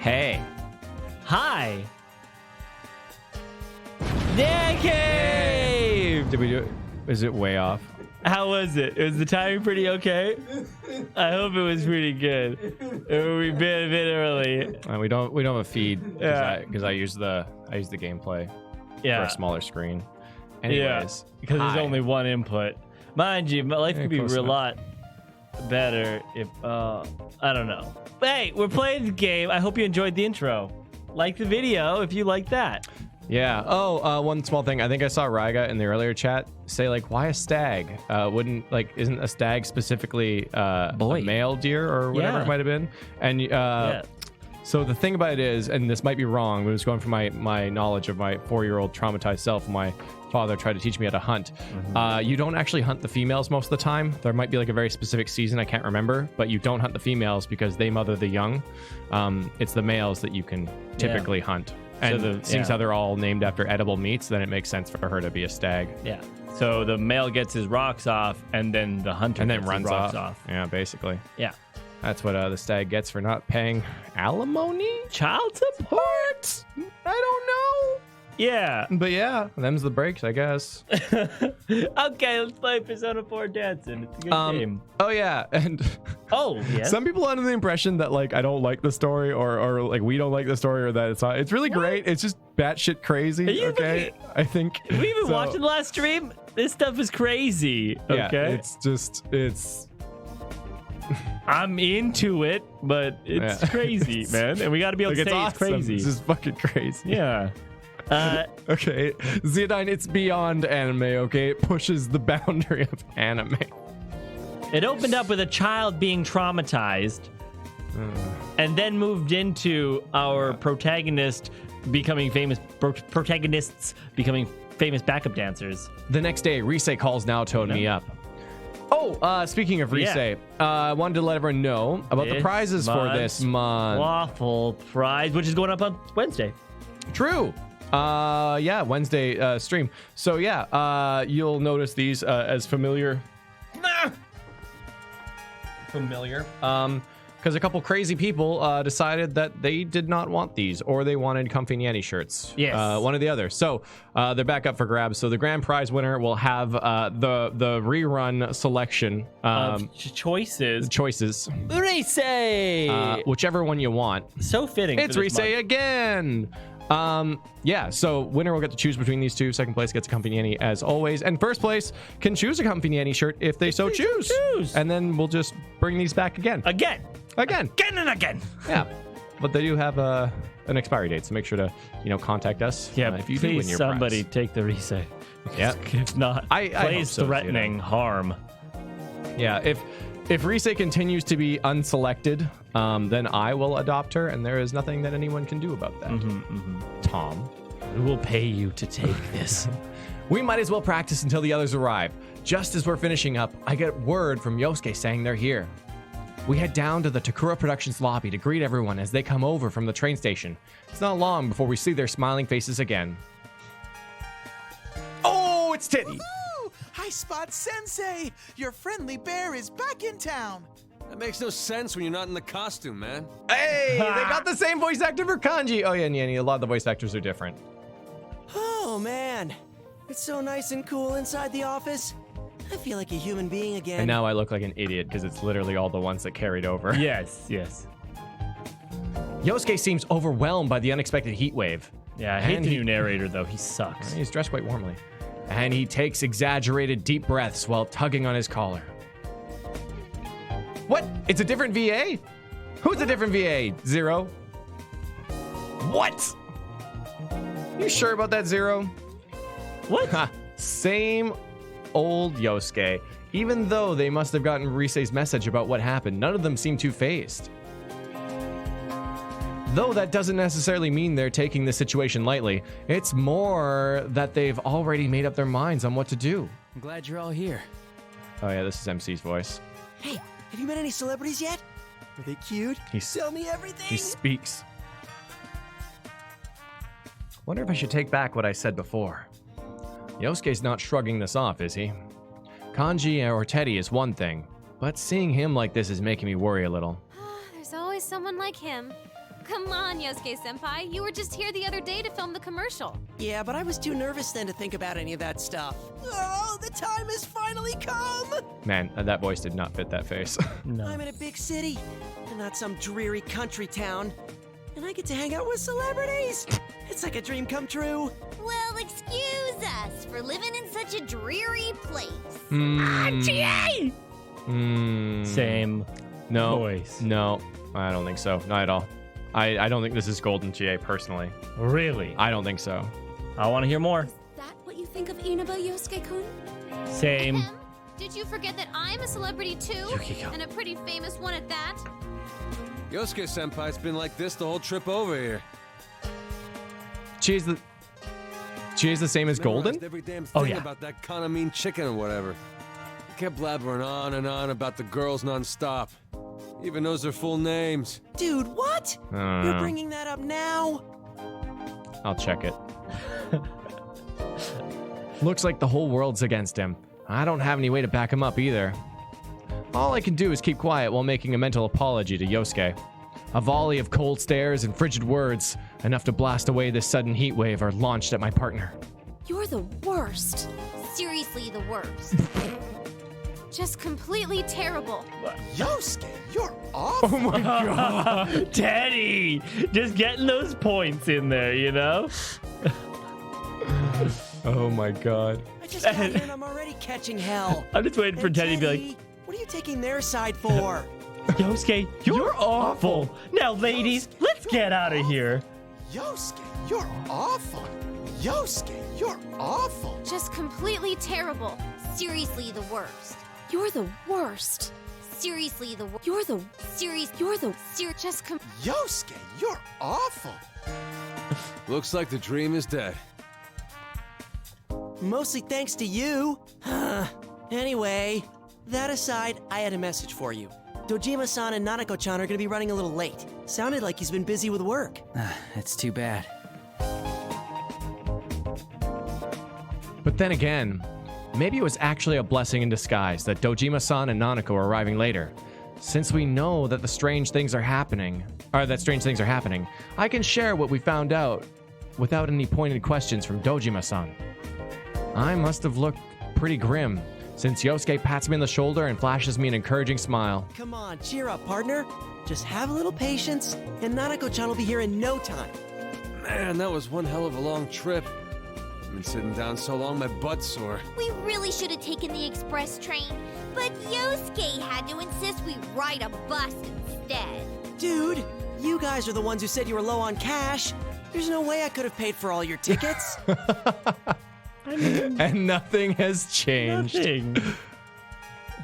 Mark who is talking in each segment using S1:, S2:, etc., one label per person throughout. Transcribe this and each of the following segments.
S1: Hey.
S2: Hi. NyanCave!
S1: Did we do it? Is it way off?
S2: How was it? Was the timing pretty okay? I hope it was pretty good. We've been a bit early.
S1: We don't have a feed
S2: Yeah.
S1: because I use the gameplay for
S2: Yeah.
S1: a smaller screen.
S2: Yeah.
S1: Anyways,
S2: Because there's only one input. Mind you, my life could be a
S1: close enough.
S2: lot better if I don't know. But hey, we're playing the game. I hope you enjoyed the intro. Like the video if you like that.
S1: Yeah. Oh, one small thing. I think I saw Ryga in the earlier chat say like, "Why a stag? Isn't a stag specifically a male deer or whatever
S2: Yeah.
S1: it might have been?" And
S2: Yeah.
S1: so the thing about it is, and this might be wrong, but it's going from my knowledge of my 4-year-old traumatized self. My father tried to teach me how to hunt. You don't actually hunt the females most of the time. There might be like a very specific season, I can't remember, but you don't hunt the females because they mother the young. It's the males that you can typically hunt. And seeing how they're all named after edible meats, then it makes sense for her to be a stag.
S2: Yeah. So the male gets his rocks off, and then the hunter
S1: And then
S2: gets
S1: runs
S2: his rocks
S1: off. Yeah, basically.
S2: Yeah.
S1: That's what the stag gets for not paying alimony?
S2: Child support?
S1: I don't know.
S2: Yeah.
S1: But yeah, them's the breaks, I guess.
S2: Okay, let's play Persona 4 Dancing. It's a good game.
S1: Oh yeah, and
S2: Oh, yes.
S1: some people are under the impression that like I don't like the story or like we don't like the story or that it's not. It's really great. It's just batshit crazy.
S2: Are you
S1: Okay, I think.
S2: Have we been
S1: so.
S2: watching the last stream? This stuff is crazy.
S1: Yeah,
S2: Okay.
S1: it's.
S2: I'm into it, but it's
S1: Yeah.
S2: crazy, man. And we got to be able
S1: Like,
S2: to say
S1: it's
S2: it's
S1: awesome.
S2: crazy.
S1: It's just fucking crazy.
S2: Yeah.
S1: Okay, Zeodine, it's beyond anime. Okay, it pushes the boundary of anime.
S2: It opened up with a child being traumatized and then moved into our protagonist becoming famous, protagonists becoming famous backup dancers.
S1: The next day, Rise calls Naoto me up. Oh, speaking of Rise, I wanted to let everyone know about the prizes for this month.
S2: Waffle prize, which is going up on Wednesday.
S1: True. Yeah, Wednesday stream. So yeah, you'll notice these as familiar. Familiar. Because a couple crazy people decided that they did not want these, or they wanted comfy Nyanny shirts.
S2: Yes.
S1: One or the other. So they're back up for grabs. So the grand prize winner will have the rerun selection
S2: Choices.
S1: choices,
S2: Rise!
S1: whichever one you want.
S2: So fitting.
S1: It's
S2: for this
S1: Rise
S2: month.
S1: again. Yeah, so winner will get to choose between these two. Second place gets a comfy Nyanny as always, and first place can choose a comfy Nyanny shirt if they so choose. And then we'll just bring these back again.
S2: Again and again.
S1: Yeah, but they do have an expiry date, so make sure to contact us.
S2: Yeah,
S1: if you do win
S2: please
S1: your
S2: somebody
S1: prize.
S2: take the Rise.
S1: Yeah.
S2: If not,
S1: I hope
S2: plays
S1: so,
S2: threatening harm.
S1: Yeah, if Rise continues to be unselected, then I will adopt her, and there is nothing that anyone can do about that. Tom.
S2: We will pay you to take this.
S1: We might as well practice until the others arrive. Just as we're finishing up, I get word from Yosuke saying they're here. We head down to the Takura Productions lobby to greet everyone as they come over from the train station. It's not long before we see their smiling faces again. Oh, it's Titty!
S3: Woohoo! Hi, Spot Sensei! Your friendly bear is back in town!
S4: That makes no sense when you're not in the costume, man.
S1: Hey, they got the same voice actor for Kanji. Oh yeah, Nyanny, a lot of the voice actors are different.
S5: Oh man, it's so nice and cool inside the office. I feel like a human being again.
S1: And now I look like an idiot because it's literally all the ones that carried over.
S2: Yes.
S1: Yosuke seems overwhelmed by the unexpected heat wave.
S2: Yeah, I hate
S1: And
S2: the
S1: he-
S2: new narrator, though. He sucks.
S1: He's dressed quite warmly. And he takes exaggerated deep breaths while tugging on his collar. What? It's a different VA? Who's a different VA? Zero? What? You sure about that, Zero?
S2: What?
S1: Ha, same old Yosuke. Even though they must have gotten Rise's message about what happened, none of them seem too phased. Though that doesn't necessarily mean they're taking the situation lightly. It's more that they've already made up their minds on what to do.
S5: I'm glad you're all here.
S1: Oh yeah, this is MC's voice.
S5: Hey, have you met any celebrities yet? Are they cute? Tell me everything.
S1: He speaks. Wonder if I should take back what I said before. Yosuke's not shrugging this off, is he? Kanji or Teddy is one thing, but seeing him like this is making me worry a little.
S6: There's always someone like him. Come on, Yosuke-senpai. You were just here the other day to film the commercial.
S5: Yeah, but I was too nervous then to think about any of that stuff. Oh, the time has finally come!
S1: Man, that voice did not fit that face.
S2: No.
S5: I'm in a big city, and not some dreary country town. And I get to hang out with celebrities. It's like a dream come true.
S7: Well, excuse us for living in such a dreary place.
S2: GA! Same
S1: No.
S2: voice.
S1: No, I don't think so. Not at all. I don't think this is Golden GA personally.
S2: Really?
S1: I don't think so.
S2: I want to hear more.
S6: Is that what you think of Inaba, Yosuke-kun?
S2: Same.
S6: Ahem. Did you forget that I'm a celebrity too?
S2: Yukiko.
S6: And a pretty famous one at that?
S4: Yosuke-senpai's been like this the whole trip over here.
S1: GA's the same as Golden?
S4: Memorized every damn
S2: Oh,
S4: thing
S2: yeah.
S4: about that kind of mean chicken or whatever. He kept blabbering on and on about the girls nonstop. He even knows their full names.
S5: Dude, what?
S1: I don't
S5: You're
S1: know.
S5: bringing that up now?
S1: I'll check it. Looks like the whole world's against him. I don't have any way to back him up either. All I can do is keep quiet while making a mental apology to Yosuke. A volley of cold stares and frigid words, enough to blast away this sudden heat wave, are launched at my partner.
S6: You're the worst.
S7: Seriously, the worst.
S6: Just completely terrible.
S3: Yosuke, you're awful.
S1: Oh my god!
S2: Teddy! Just getting those points in there, you know?
S1: Oh my god.
S5: I just got here and I'm already catching hell.
S2: I'm just waiting for
S5: And
S2: Teddy to be like,
S5: Teddy, what are you taking their side for?
S2: Yosuke, you're awful. Now, ladies, let's get out of here.
S3: Yosuke, you're awful. Yosuke, you're awful.
S6: Just completely terrible.
S7: Seriously, the worst.
S6: You're the worst.
S7: Seriously, the worst.
S6: You're the
S7: Serious.
S6: You're the just
S3: Yosuke, you're awful.
S4: Looks like the dream is dead.
S5: Mostly thanks to you. Anyway, that aside, I had a message for you. Dojima-san and Nanako-chan are gonna be running a little late. Sounded like he's been busy with work.
S8: That's too bad.
S1: But then again, maybe it was actually a blessing in disguise that Dojima-san and Nanako are arriving later. Since we know that strange things are happening, I can share what we found out without any pointed questions from Dojima-san. I must have looked pretty grim, since Yosuke pats me on the shoulder and flashes me an encouraging smile.
S5: Come on, cheer up, partner. Just have a little patience, and Nanako-chan will be here in no time.
S4: Man, that was one hell of a long trip. I've been sitting down so long, my butt's sore.
S7: We really should have taken the express train, but Yosuke had to insist we ride a bus instead.
S5: Dude, you guys are the ones who said you were low on cash. There's no way I could have paid for all your tickets.
S1: And nothing has changed.
S2: Nothing.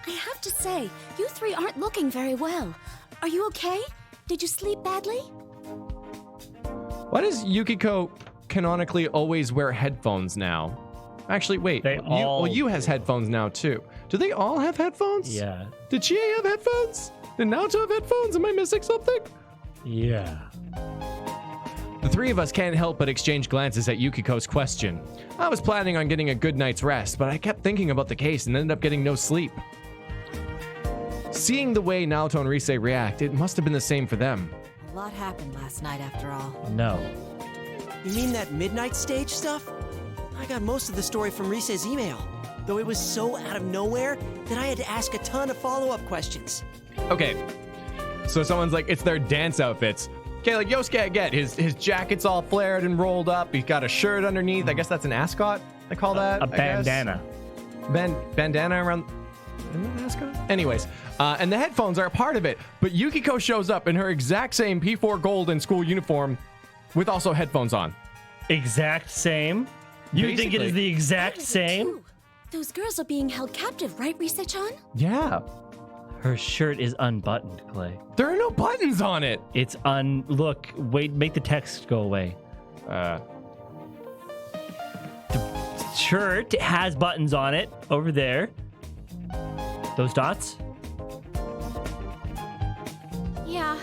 S6: I have to say, you three aren't looking very well. Are you okay? Did you sleep badly?
S1: Why does Yukiko canonically always wear headphones now? Actually, wait.
S2: They all
S1: you has
S2: do.
S1: headphones now too. Do they all have headphones?
S2: Yeah.
S1: Did Chie have headphones? Did Naoto have headphones? Am I missing something?
S2: Yeah.
S1: The three of us can't help but exchange glances at Yukiko's question. I was planning on getting a good night's rest, but I kept thinking about the case and ended up getting no sleep. Seeing the way Naoto and Rise react, it must have been the same for them.
S9: A lot happened last night after all.
S2: No.
S5: You mean that midnight stage stuff? I got most of the story from Rise's email, though it was so out of nowhere that I had to ask a ton of follow-up questions.
S1: Okay, so someone's like, it's their dance outfits. Okay, like Yosuke, I get his jacket's all flared and rolled up. He's got a shirt underneath. I guess that's an ascot. They call that
S2: A bandana.
S1: Bandana around. Isn't that an ascot? Anyways, and the headphones are a part of it. But Yukiko shows up in her exact same P4 gold and school uniform, with also headphones on.
S2: Exact same? You think it
S1: Basically.
S2: is the exact
S6: What is it,
S2: same?
S6: too? Those girls are being held captive, right, Rise-chan?
S1: Yeah,
S2: Her shirt is unbuttoned, Clay.
S1: there are no buttons on it.
S2: It's look, wait, make the text go away. Shirt has buttons on it over there. Those dots?
S6: Yeah,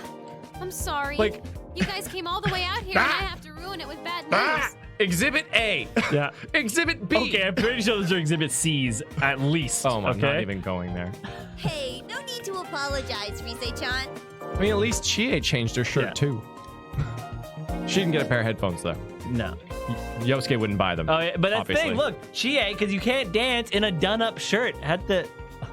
S6: I'm sorry.
S1: Like-
S6: you guys came all the way out here and I have to ruin it with bad news.
S1: Exhibit A.
S2: Yeah.
S1: Exhibit B.
S2: Okay, I'm pretty sure those are exhibit C's at least.
S1: Oh, I'm
S2: okay?
S1: not even going there.
S7: Hey, no need to apologize, Rise-chan.
S1: I mean, at least Chie changed her shirt
S2: Yeah.
S1: too. She didn't get a pair of headphones though.
S2: No.
S1: Yosuke wouldn't buy them.
S2: Oh, yeah, but that's
S1: obviously.
S2: the thing. Look, she ain't because you can't dance in a done-up shirt. Had to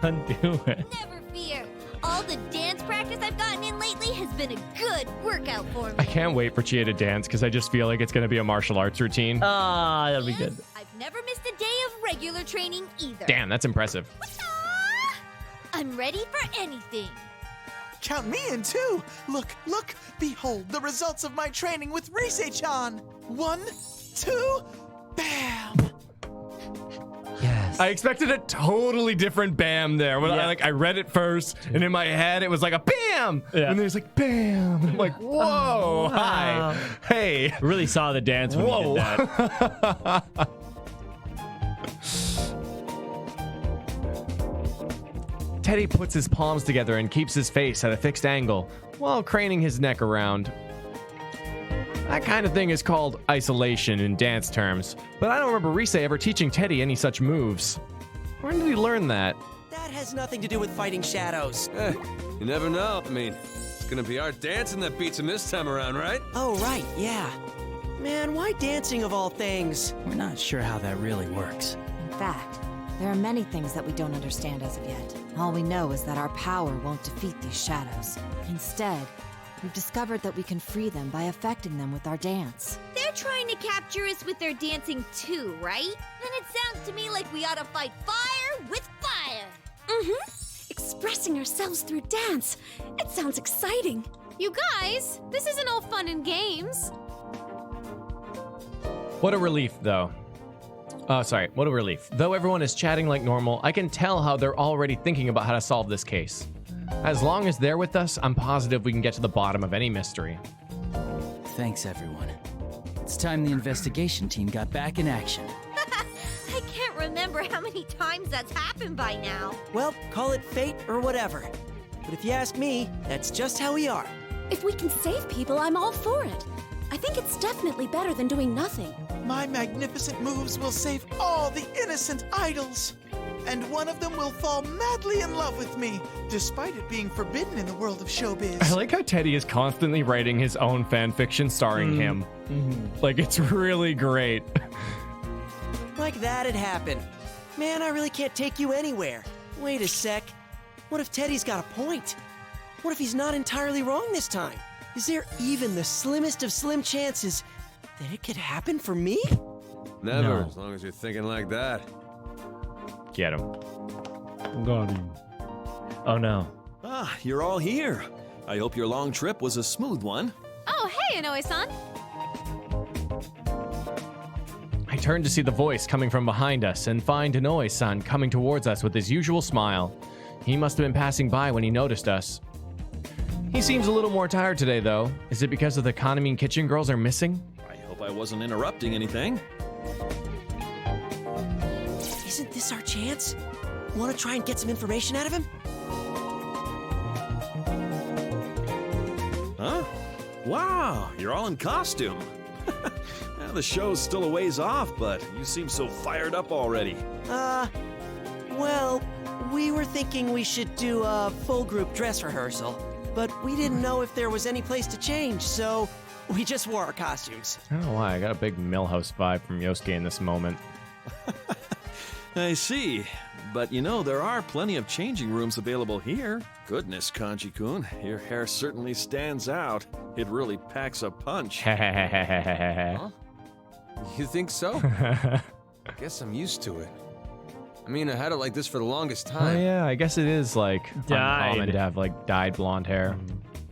S2: undo it.
S7: Never fear. All the dance practice I've gotten in lately has been a good workout for me.
S1: I can't wait for Chia to dance because I just feel like it's going to be a martial arts routine.
S2: Ah, that'll be good.
S7: I've never missed a day of regular training either.
S1: Damn, that's impressive.
S7: Ah, I'm ready for anything.
S3: Count me in too. Look, look. Behold the results of my training with Rise-chan. 1, 2, bam.
S2: Yes.
S1: I expected a totally different bam there. When I read it first, and in my head it was like a bam, and there's like bam. I'm like, whoa, hi, hey.
S2: Really saw the dance when you did that.
S1: Teddy puts his palms together and keeps his face at a fixed angle while craning his neck around. That kind of thing is called isolation in dance terms, but I don't remember Rise ever teaching Teddy any such moves. When did he learn that?
S5: That has nothing to do with fighting shadows.
S4: You never know. I mean, it's gonna be our dancing that beats him this time around, right?
S5: Oh, right, yeah. Man, why dancing of all things?
S8: We're not sure how that really works.
S9: In fact, there are many things that we don't understand as of yet. All we know is that our power won't defeat these shadows. Instead, we've discovered that we can free them by affecting them with our dance.
S7: They're trying to capture us with their dancing too, right? Then it sounds to me like we ought to fight fire with fire.
S6: Expressing ourselves through dance. It sounds exciting.
S10: You guys, this isn't all fun and games.
S1: What a relief, though. What a relief. Though everyone is chatting like normal, I can tell how they're already thinking about how to solve this case. As long as they're with us, I'm positive we can get to the bottom of any mystery.
S8: Thanks, everyone. It's time the investigation team got back in action.
S7: I can't remember how many times that's happened by now.
S5: Well, call it fate or whatever. But if you ask me, that's just how we are.
S6: If we can save people, I'm all for it. I think it's definitely better than doing nothing.
S3: My magnificent moves will save all the innocent idols. And one of them will fall madly in love with me, despite it being forbidden in the world of showbiz.
S1: I like how Teddy is constantly writing his own fan fiction starring him. Like, it's really great.
S5: Like that'd happen. Man, I really can't take you anywhere. Wait a sec. What if Teddy's got a point? What if he's not entirely wrong this time? Is there even the slimmest of slim chances that it could happen for me?
S4: Never,
S2: No.
S4: as long as you're thinking like that.
S1: Get him.
S2: Got him. Oh no.
S11: Ah, you're all here. I hope your long trip was a smooth one.
S10: Oh, hey, Inoue-san.
S1: I turn to see the voice coming from behind us and find Inoue-san coming towards us with his usual smile. He must have been passing by when he noticed us. He seems a little more tired today, though. Is it because of the Kaname and Kitchen girls are missing?
S11: I hope I wasn't interrupting anything.
S5: Isn't this our chance? Want to try and get some information out of him?
S11: Huh? Wow, you're all in costume. Well, the show's still a ways off, but you seem so fired up already.
S5: Well, we were thinking we should do a full group dress rehearsal, but we didn't know if there was any place to change, so we just wore our costumes.
S1: I don't know why. I got a big Millhouse vibe from Yosuke in this moment.
S11: I see. But you know, there are plenty of changing rooms available here. Goodness, Kanji-kun, your hair certainly stands out. It really packs a punch.
S4: Huh? You think so? Guess I'm used to it. I mean, I had it like this for the longest
S1: Oh
S4: time.
S1: yeah, I guess it is like
S2: Dyed.
S1: uncommon to have like dyed blonde hair.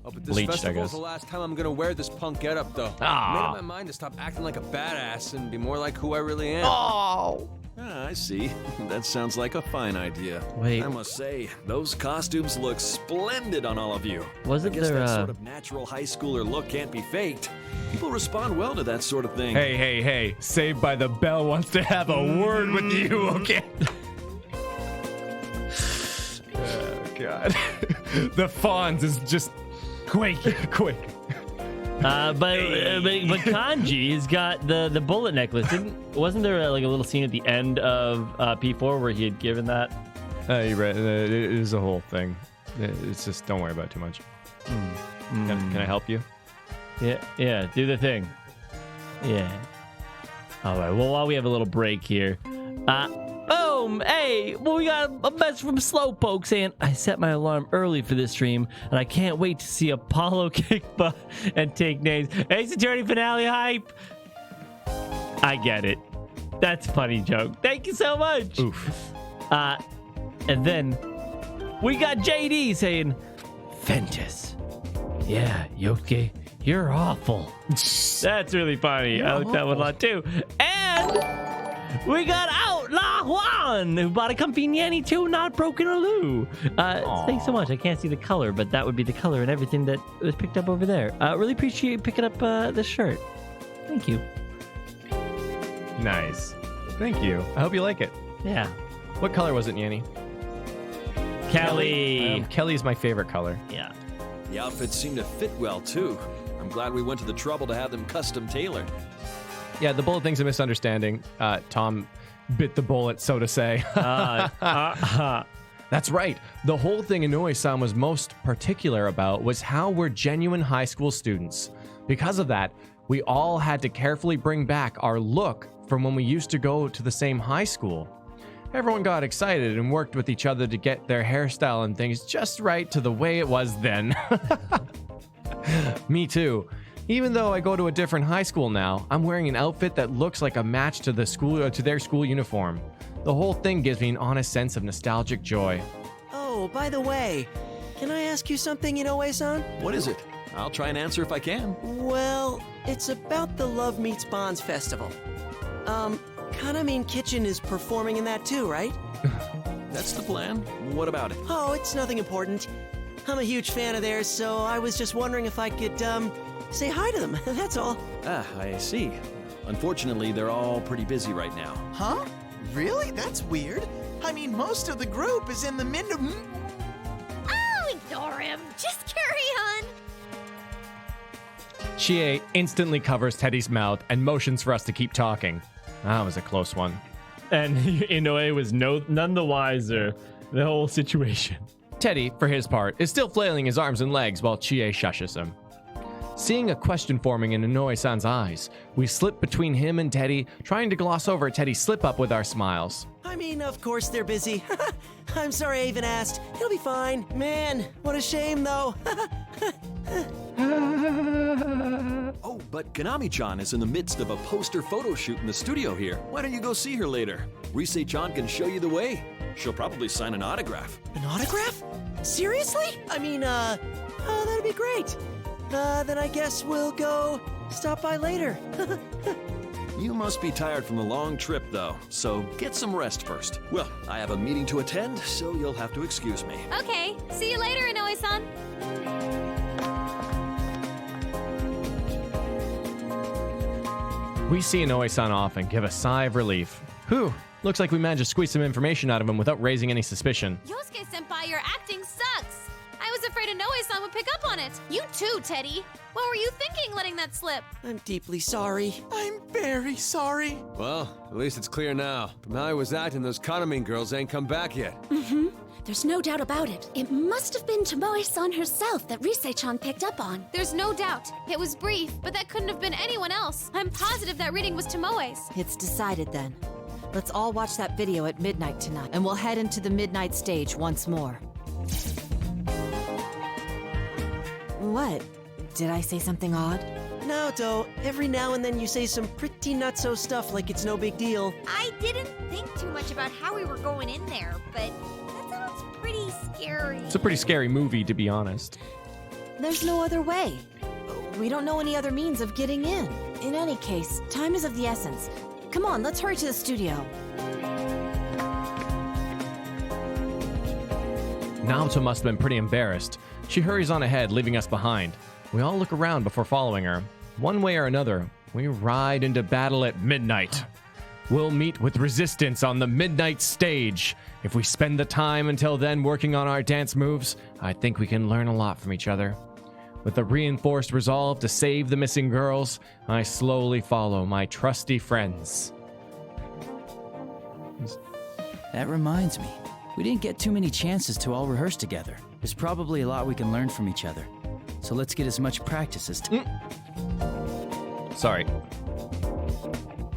S4: Oh, but this
S1: Bleached, I
S4: festival's
S1: guess.
S4: the last time I'm gonna wear this punk getup, though. I made up my mind to stop acting like a badass and be more like who I really am.
S1: Oh.
S11: Ah, I see. That sounds like a fine idea.
S2: Wait.
S11: I must say, those costumes look splendid on all of you.
S2: Wasn't
S11: I guess
S2: there
S11: that
S2: a-
S11: sort of natural high schooler look can't be faked. People respond well to that sort of thing.
S1: Hey. Saved by the Bell wants to have a word with you, okay? Oh, God. The Fonz is just quick.
S2: But Kanji has got the bullet necklace. Wasn't there like a little scene at the end of P4 where he had given that?
S1: You're right. It is a whole thing. It's just, don't worry about it too much. Can I help you?
S2: Yeah. Do the thing. Yeah. All right. Well, while we have a little break here, hey, well, we got a message from Slowpoke saying, I set my alarm early for this stream, and I can't wait to see Apollo kick butt and take names. Ace Attorney finale hype. I get it. That's a funny joke. Thank you so much.
S1: Oof.
S2: And then we got JD saying, Ventus. Yeah, Yosuke, you're awful. That's really funny. I like that one a lot too. And we got Outlaw Juan, who bought a comfy Nyanny too, not broken a loo. Thanks so much. I can't see the color, but that would be the color and everything that was picked up over there. Really appreciate you picking up this shirt. Thank you.
S1: Nice. Thank you. I hope you like it.
S2: Yeah.
S1: What color was it, Nyanny?
S2: Kelly.
S1: Kelly's my favorite color.
S2: Yeah.
S11: The outfits seem to fit well, too. I'm glad we went to the trouble to have them custom tailored.
S1: Yeah, the bullet thing's a misunderstanding. Tom bit the bullet, so to say. That's right. The whole thing Inoue-san was most particular about was how we're genuine high school students. Because of that, we all had to carefully bring back our look from when we used to go to the same high school. Everyone got excited and worked with each other to get their hairstyle and things just right to the way it was then. Me too. Even though I go to a different high school now, I'm wearing an outfit that looks like a match to the school to their school uniform. The whole thing gives me an honest sense of nostalgic joy.
S5: Oh, by the way, can I ask you something, Inoue-san?
S11: What is it? I'll try and answer if I can.
S5: Well, it's about the Love Meets Bonds festival. Kaname Kitchen is performing in that too, right?
S11: That's the plan. What about it?
S5: Oh, it's nothing important. I'm a huge fan of theirs, so I was just wondering if I could, say hi to them. That's all.
S11: Ah, I see. Unfortunately, they're all pretty busy right now.
S3: Huh? Really? That's weird. I mean, most of the group is in the
S7: Oh, ignore him. Just carry on.
S1: Chie instantly covers Teddy's mouth and motions for us to keep talking. That was a close one.
S2: And Inoue was none the wiser the whole situation.
S1: Teddy, for his part, is still flailing his arms and legs while Chie shushes him. Seeing a question forming in Inoue-san's eyes, we slip between him and Teddy, trying to gloss over Teddy's slip-up with our smiles.
S5: I mean, of course they're busy. I'm sorry I even asked. It'll be fine. Man, what a shame, though.
S11: Oh, but Kanami-chan is in the midst of a poster photo shoot in the studio here. Why don't you go see her later? Rise-chan can show you the way. She'll probably sign an autograph.
S5: An autograph? Seriously? I mean, oh, that'd be great. Then I guess we'll go stop by later.
S11: You must be tired from the long trip, though, so get some rest first. Well, I have a meeting to attend, so you'll have to excuse me.
S10: Okay, see you later, Inoue-san.
S1: We see Inoue-san off and give a sigh of relief. Whew, looks like we managed to squeeze some information out of him without raising any suspicion.
S10: Yosuke-senpai, your acting sucks. I was afraid Inoue-san would pick up on it. You too, Teddy. What were you thinking letting that slip?
S5: I'm deeply sorry.
S3: I'm very sorry.
S4: Well, at least it's clear now. From how I was acting, those Kaname girls ain't come back yet.
S6: Mm-hmm. There's no doubt about it. It must have been Tomoe-san herself that Rise-chan picked up on.
S10: There's no doubt. It was brief, but that couldn't have been anyone else. I'm positive that reading was Tomoe's.
S9: It's decided then. Let's all watch that video at midnight tonight, and we'll head into the midnight stage once more. What? Did I say something odd?
S5: Naoto, every now and then you say some pretty nutso stuff like it's no big deal.
S7: I didn't think too much about how we were going in there, but that sounds pretty scary.
S1: It's a pretty scary movie, to be honest.
S9: There's no other way. We don't know any other means of getting in. In any case, time is of the essence. Come on, let's hurry to the studio.
S1: Naoto must have been pretty embarrassed. She hurries on ahead, leaving us behind. We all look around before following her. One way or another, we ride into battle at midnight. We'll meet with resistance on the midnight stage. If we spend the time until then working on our dance moves, I think we can learn a lot from each other. With a reinforced resolve to save the missing girls, I slowly follow my trusty friends.
S8: That reminds me. We didn't get too many chances to all rehearse together. There's probably a lot we can learn from each other. So let's get as much practice as...
S1: Sorry.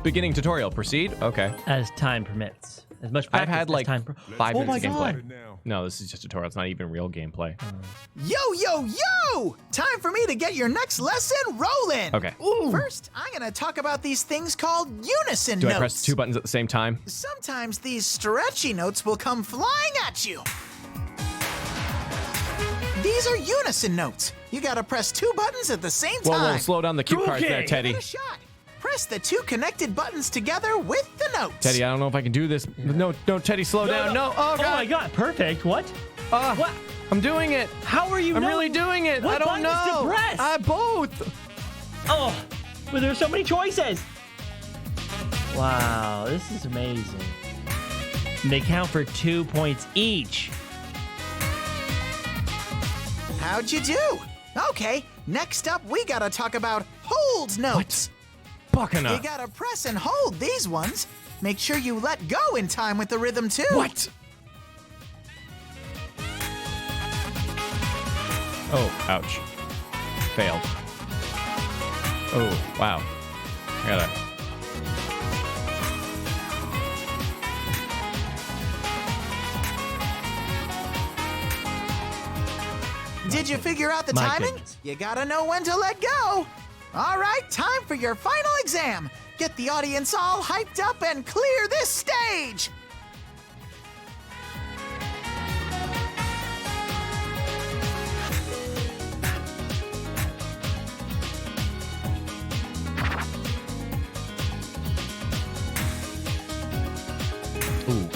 S1: Beginning tutorial. Proceed. Okay.
S2: As time permits. As much practice
S1: I've had
S2: as
S1: like
S2: time
S1: 5
S2: Oh
S1: minutes
S2: my
S1: of gameplay.
S2: God.
S1: No, this is just tutorial. It's not even real gameplay.
S3: Yo, yo, yo! Time for me to get your next lesson rolling.
S1: Okay.
S3: First, I'm gonna talk about these things called unison
S1: Do
S3: notes.
S1: I press 2 buttons at the same time?
S3: Sometimes these stretchy notes will come flying at you. These are unison notes. You gotta press 2 buttons at the same time.
S1: Whoa, slow down the cue cards there, Teddy.
S3: Give it a shot. Press the 2 connected buttons together with the notes.
S1: Teddy, I don't know if I can do this. No, Teddy, slow down. No. Oh, God.
S2: Oh my God, perfect. What? What?
S1: I'm doing it.
S2: How are you?
S1: I'm really doing it.
S2: What
S1: I don't
S2: buttons
S1: know.
S2: to press?
S1: Both.
S2: Oh, but there's so many choices. Wow, this is amazing. And they count for 2 points each.
S3: How'd you do? Okay, next up we gotta talk about hold notes.
S1: Buckana.
S3: You gotta press and hold these ones. Make sure you let go in time with the rhythm too.
S1: What? Oh, ouch. Failed. Oh, wow. I gotta...
S3: Did you figure out the
S2: My
S3: timing?
S2: goodness.
S3: You gotta know when to let go. All right, time for your final exam. Get the audience all hyped up and clear this stage.
S1: Ooh.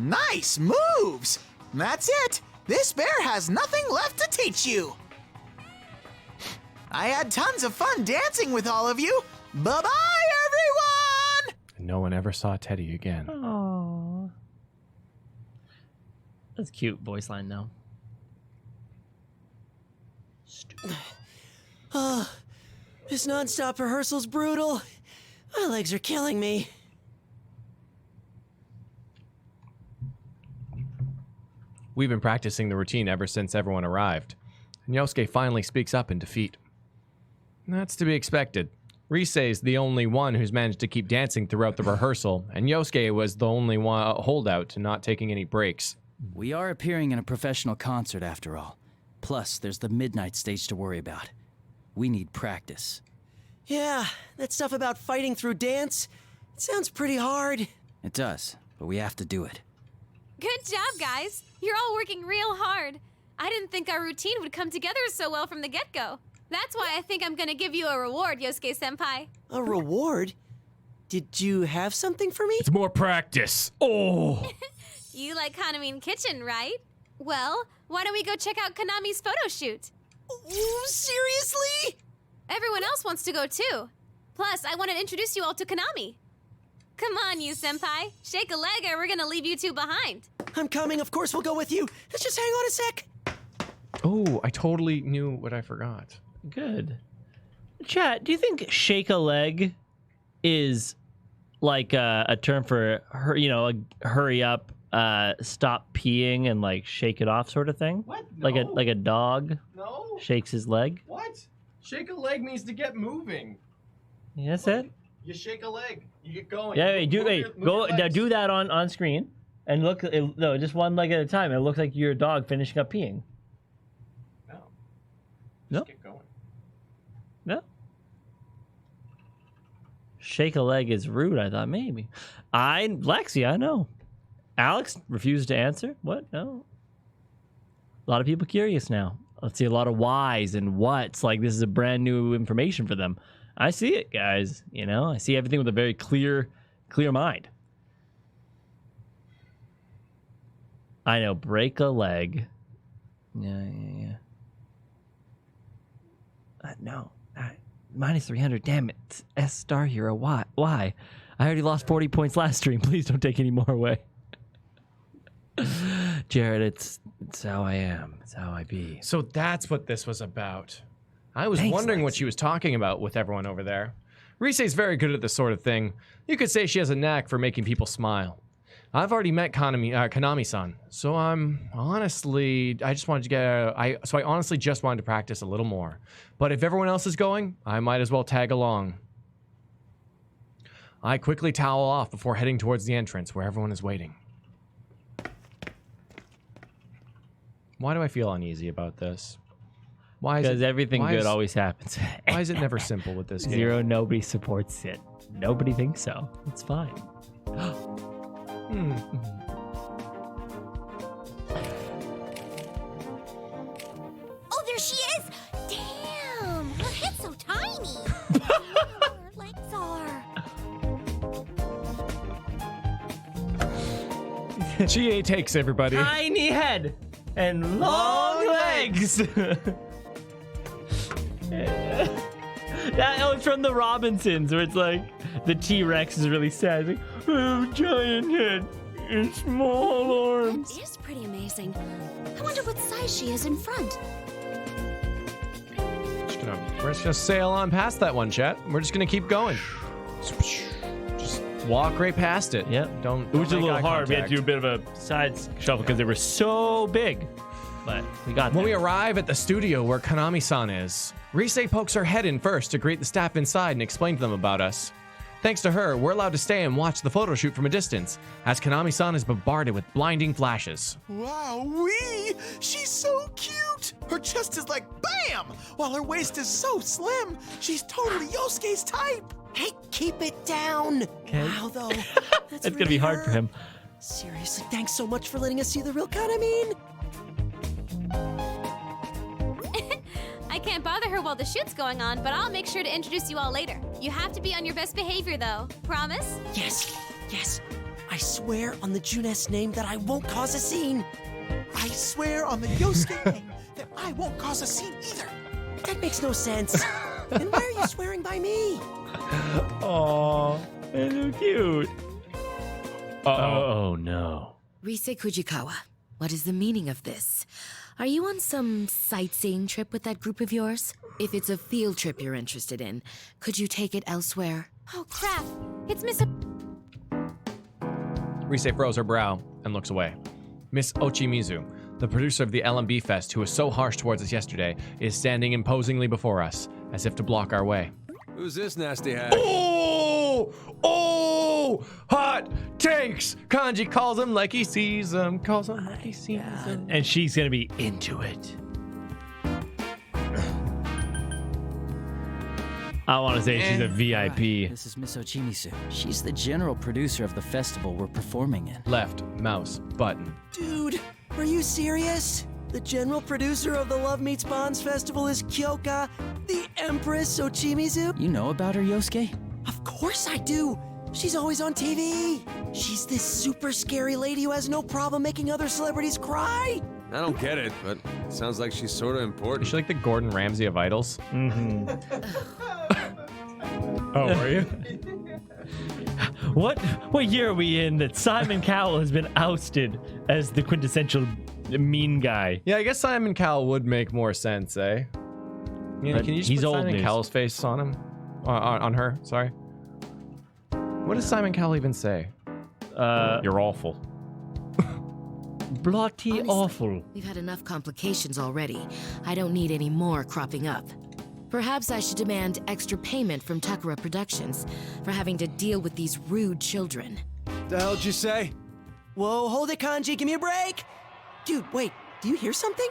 S3: Nice moves. That's it. This bear has nothing left to teach you. I had tons of fun dancing with all of you. Bye-bye, everyone!
S1: No one ever saw Teddy again.
S2: Aww. That's cute voice line though.
S5: Oh, this nonstop rehearsal's brutal. My legs are killing me.
S1: We've been practicing the routine ever since everyone arrived. And Yosuke finally speaks up in defeat. That's to be expected. Risei's the only one who's managed to keep dancing throughout the rehearsal, and Yosuke was the only one holdout to not taking any breaks.
S8: We are appearing in a professional concert after all. Plus, there's the midnight stage to worry about. We need practice.
S5: Yeah, that stuff about fighting through dance, it sounds pretty hard.
S8: It does, but we have to do it.
S10: Good job, guys. You're all working real hard. I didn't think our routine would come together so well from the get-go. That's why I think I'm gonna give you a reward, Yosuke-senpai.
S5: A reward? Did you have something for me?
S1: It's more practice. Oh!
S10: You like Kanami's kitchen, right? Well, why don't we go check out Kanami's photo shoot?
S5: Ooh, seriously?
S10: Everyone else wants to go too. Plus, I want to introduce you all to Kanami. Come on, you senpai. Shake a leg or we're gonna leave you two behind.
S5: I'm coming, of course we'll go with you. Let's just hang on a sec.
S1: Oh, I totally knew what I forgot.
S2: Good. Chat, do you think shake a leg is like a term for, hurry up, stop peeing and like shake it off sort of thing?
S1: What? No.
S2: Like a dog
S1: No.
S2: shakes his leg?
S1: What? Shake a leg means to get moving.
S2: Yeah, that's it.
S1: You shake a leg. You get going.
S2: Yeah, go now. Do that on screen and look. No, just one leg at a time. It looks like your dog finishing up peeing.
S1: No.
S2: No.
S1: Just get going.
S2: No. Shake a leg is rude. I thought maybe. Lexi, I know. Alex refused to answer. What? No. A lot of people curious now. Let's see a lot of whys and whats. Like this is a brand new information for them. I see it, guys. I see everything with a very clear mind. I know. Break a leg. Yeah. No. Minus 300. Damn it. S star hero. Why? I already lost 40 points last stream. Please don't take any more away. Jared, it's It's how I am. It's how I be.
S1: So that's what this was about. I was wondering what she was talking about with everyone over there. Risei's very good at this sort of thing. You could say she has a knack for making people smile. I've already met Konami-san, so I honestly just wanted to practice a little more. But if everyone else is going, I might as well tag along. I quickly towel off before heading towards the entrance where everyone is waiting. Why do I feel uneasy about this?
S2: Because everything good always happens.
S1: Why is it never simple with this game?
S2: Zero, nobody supports it. Nobody thinks so. It's fine.
S7: Oh, there she is! Damn, her head's so tiny. Her legs are.
S1: GA takes everybody.
S2: Tiny head and long legs. That was from the Robinsons, where it's like the T-Rex is really sad. It's like, oh, giant head and small arms.
S6: That is pretty amazing. I wonder what size she is in front.
S1: We're just gonna sail on past that one, chat. We're just gonna keep going. Just walk right past it.
S2: Yep.
S1: Don't
S2: It was a
S1: make
S2: little
S1: eye
S2: hard. We had to do a
S1: contact.
S2: bit of a side shuffle because they were so big. But we got there.
S1: When we arrive at the studio where Konami-san is, Risei pokes her head in first to greet the staff inside and explain to them about us. Thanks to her, we're allowed to stay and watch the photo shoot from a distance, as Konami-san is bombarded with blinding flashes.
S3: Wow-wee! She's so cute! Her chest is like BAM! While her waist is so slim, she's totally Yosuke's type!
S5: Hey, keep it down.
S2: Okay.
S5: Wow, though.
S2: It's gonna be hard for him.
S5: Seriously, thanks so much for letting us see the real Kanamine.
S10: I can't bother her while the shoot's going on, but I'll make sure to introduce you all later. You have to be on your best behavior, though. Promise?
S5: Yes, yes. I swear on the Junes name that I won't cause a scene.
S3: I swear on the Yosuke name that I won't cause a scene either.
S5: That makes no sense. And why are you swearing by me?
S2: Aw, they're so cute. Oh no.
S9: Risei Kujikawa, what is the meaning of this? Are you on some sightseeing trip with that group of yours? If it's a field trip you're interested in, could you take it elsewhere?
S10: Oh, crap. It's Miss...
S1: Risei furrows her brow and looks away. Miss Ochimizu, the producer of the LMB Fest, who was so harsh towards us yesterday, is standing imposingly before us, as if to block our way.
S4: Who's this nasty hack?
S1: Oh, hot takes. Kanji calls him like he sees them. Calls him like he sees them.
S2: And she's gonna be into it. I want to say she's a VIP.
S8: This is Miss Ochimizu. She's the general producer of the festival we're performing in.
S1: Left mouse button.
S5: Dude, are you serious? The general producer of the Love Meets Bonds Festival is Kyoka, the Empress Ochimizu?
S8: You know about her, Yosuke?
S5: Of course I do. She's always on TV. She's this super scary lady who has no problem making other celebrities cry.
S4: I don't get it, but it sounds like she's sort of
S1: Is
S4: important.
S1: she like the Gordon Ramsay of idols?
S2: Mm-hmm.
S1: Oh, are you?
S2: What year are we in that Simon Cowell has been ousted as the quintessential mean guy?
S1: Yeah, I guess Simon Cowell would make more sense, eh? Yeah,
S2: But
S1: can you just
S2: he's
S1: put
S2: old
S1: Simon
S2: news.
S1: Cowell's face on him? On her, sorry. What does Simon Cowell even say? You're awful.
S2: Bloody
S9: Honestly,
S2: awful.
S9: We've had enough complications already. I don't need any more cropping up. Perhaps I should demand extra payment from Takara Productions for having to deal with these rude children.
S4: The hell'd you say?
S5: Whoa, hold it, Kanji, give me a break. Dude, wait, do you hear something?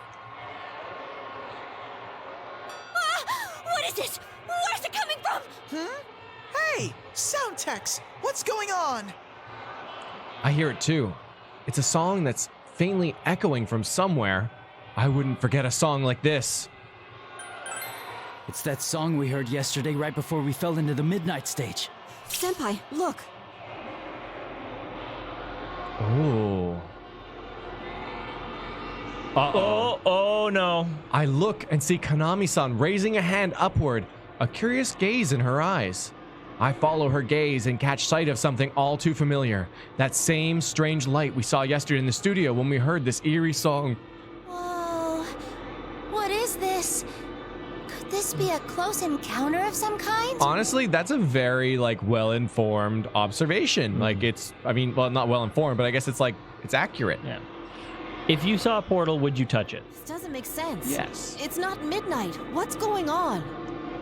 S7: What is this? Where's it coming from?
S3: Hey, sound techs, what's going on?
S1: I hear it too. It's a song that's faintly echoing from somewhere. I wouldn't forget a song like this.
S8: It's that song we heard yesterday right before we fell into the midnight stage.
S6: Senpai, look.
S1: Oh.
S2: Oh no.
S1: I look and see Konami-san raising a hand upward, a curious gaze in her eyes. I follow her gaze and catch sight of something all too familiar. That same strange light we saw yesterday in the studio when we heard this eerie song.
S7: Could this be a close encounter of some kind?
S1: Honestly, that's a very well-informed observation. Well, not well-informed, but I guess it's accurate.
S2: Yeah. If you saw a portal, would you touch it?
S9: This doesn't make sense.
S1: Yes.
S9: It's not midnight. What's going on?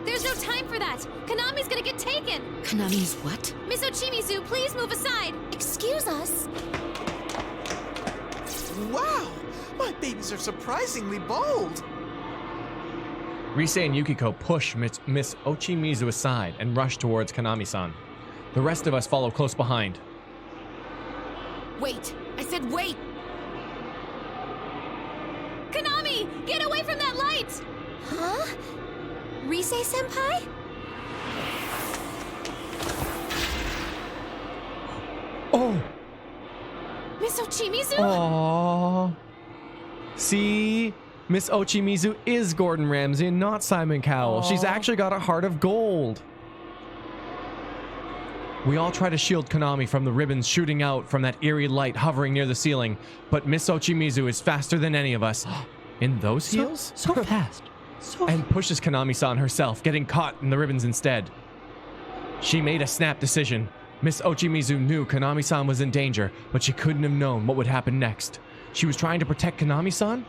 S10: There's no time for that. Konami's gonna get taken.
S9: Konami's what?
S10: Miss Ochimizu, please move aside.
S7: Excuse us.
S3: Wow! My babies are surprisingly bold.
S1: Rise and Yukiko push Miss Ochimizu aside and rush towards Konami-san. The rest of us follow close behind.
S9: Wait! I said wait!
S10: Konami, get away from that light!
S7: Huh? Rise-senpai?
S1: Oh!
S10: Miss Ochimizu?
S1: Aww. See? Miss Ochimizu is Gordon Ramsay and not Simon Cowell. She's actually got a heart of gold. We all try to shield Konami from the ribbons shooting out from that eerie light hovering near the ceiling, but Miss Ochimizu is faster than any of us. In those heels?
S2: So fast.
S1: And pushes Konami-san herself, getting caught in the ribbons instead. She made a snap decision. Miss Ochimizu knew Konami-san was in danger, but she couldn't have known what would happen next. She was trying to protect Konami-san?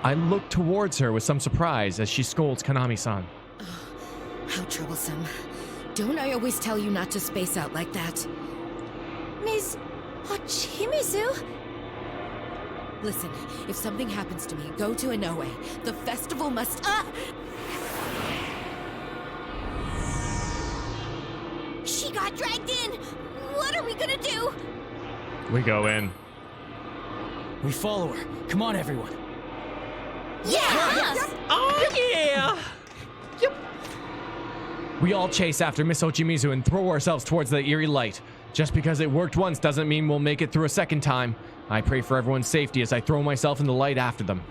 S1: I look towards her with some surprise as she scolds Konami-san.
S9: How troublesome. Don't I always tell you not to space out like that?
S7: Miss Ochimizu?
S9: Listen, if something happens to me, go to Inoue. The festival must...
S7: She got dragged in. What are we gonna do?
S1: We go in.
S8: We follow her. Come on, everyone.
S7: Yeah!
S2: Oh, yeah!
S1: We all chase after Miss Ochimizu and throw ourselves towards the eerie light. Just because it worked once doesn't mean we'll make it through a second time. I pray for everyone's safety as I throw myself in the light after them.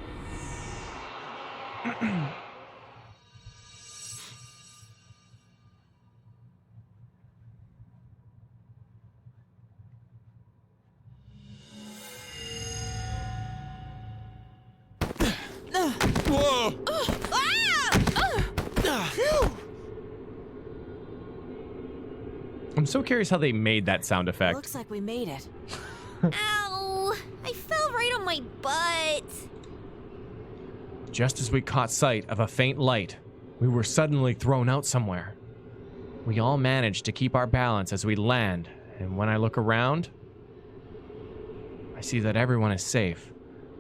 S4: Whoa!
S1: I'm so curious how they made that sound effect.
S9: Looks like we made it.
S7: Ow! I fell right on my butt.
S1: Just as we caught sight of a faint light, we were suddenly thrown out somewhere. We all managed to keep our balance as we land, and when I look around, I see that everyone is safe.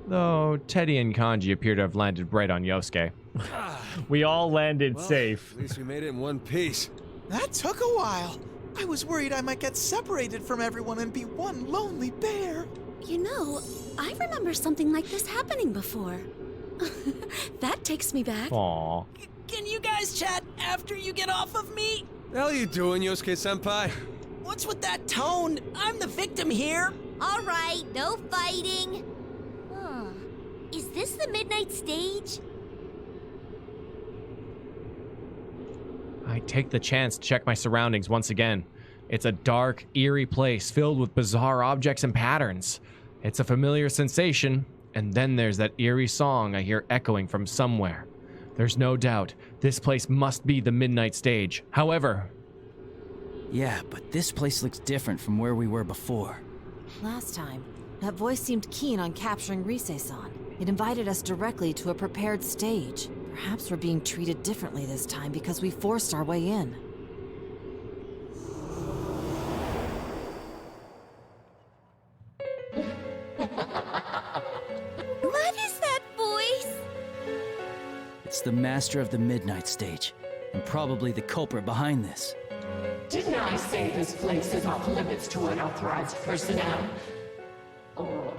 S1: Though Teddy and Kanji appear to have landed right on Yosuke.
S2: We all landed safe.
S4: At least we made it in one piece.
S3: That took a while. I was worried I might get separated from everyone and be one lonely bear.
S6: You know, I remember something like this happening before. That takes me back.
S1: Aww.
S5: Can you guys chat after you get off of me?
S4: The hell are you doing, Yosuke-senpai?
S5: What's with that tone? I'm the victim here.
S7: All right, no fighting. Huh. Is this the midnight stage?
S1: I take the chance to check my surroundings once again. It's a dark, eerie place filled with bizarre objects and patterns. It's a familiar sensation, and then there's that eerie song I hear echoing from somewhere. There's no doubt, this place must be the midnight stage. However...
S8: Yeah, but this place looks different from where we were before.
S9: Last time, that voice seemed keen on capturing Rise-san. It invited us directly to a prepared stage. Perhaps we're being treated differently this time because we forced our way in.
S7: What is that voice?
S8: It's the master of the midnight stage, and probably the culprit behind this.
S12: Didn't I say this place is off limits to unauthorized personnel? Or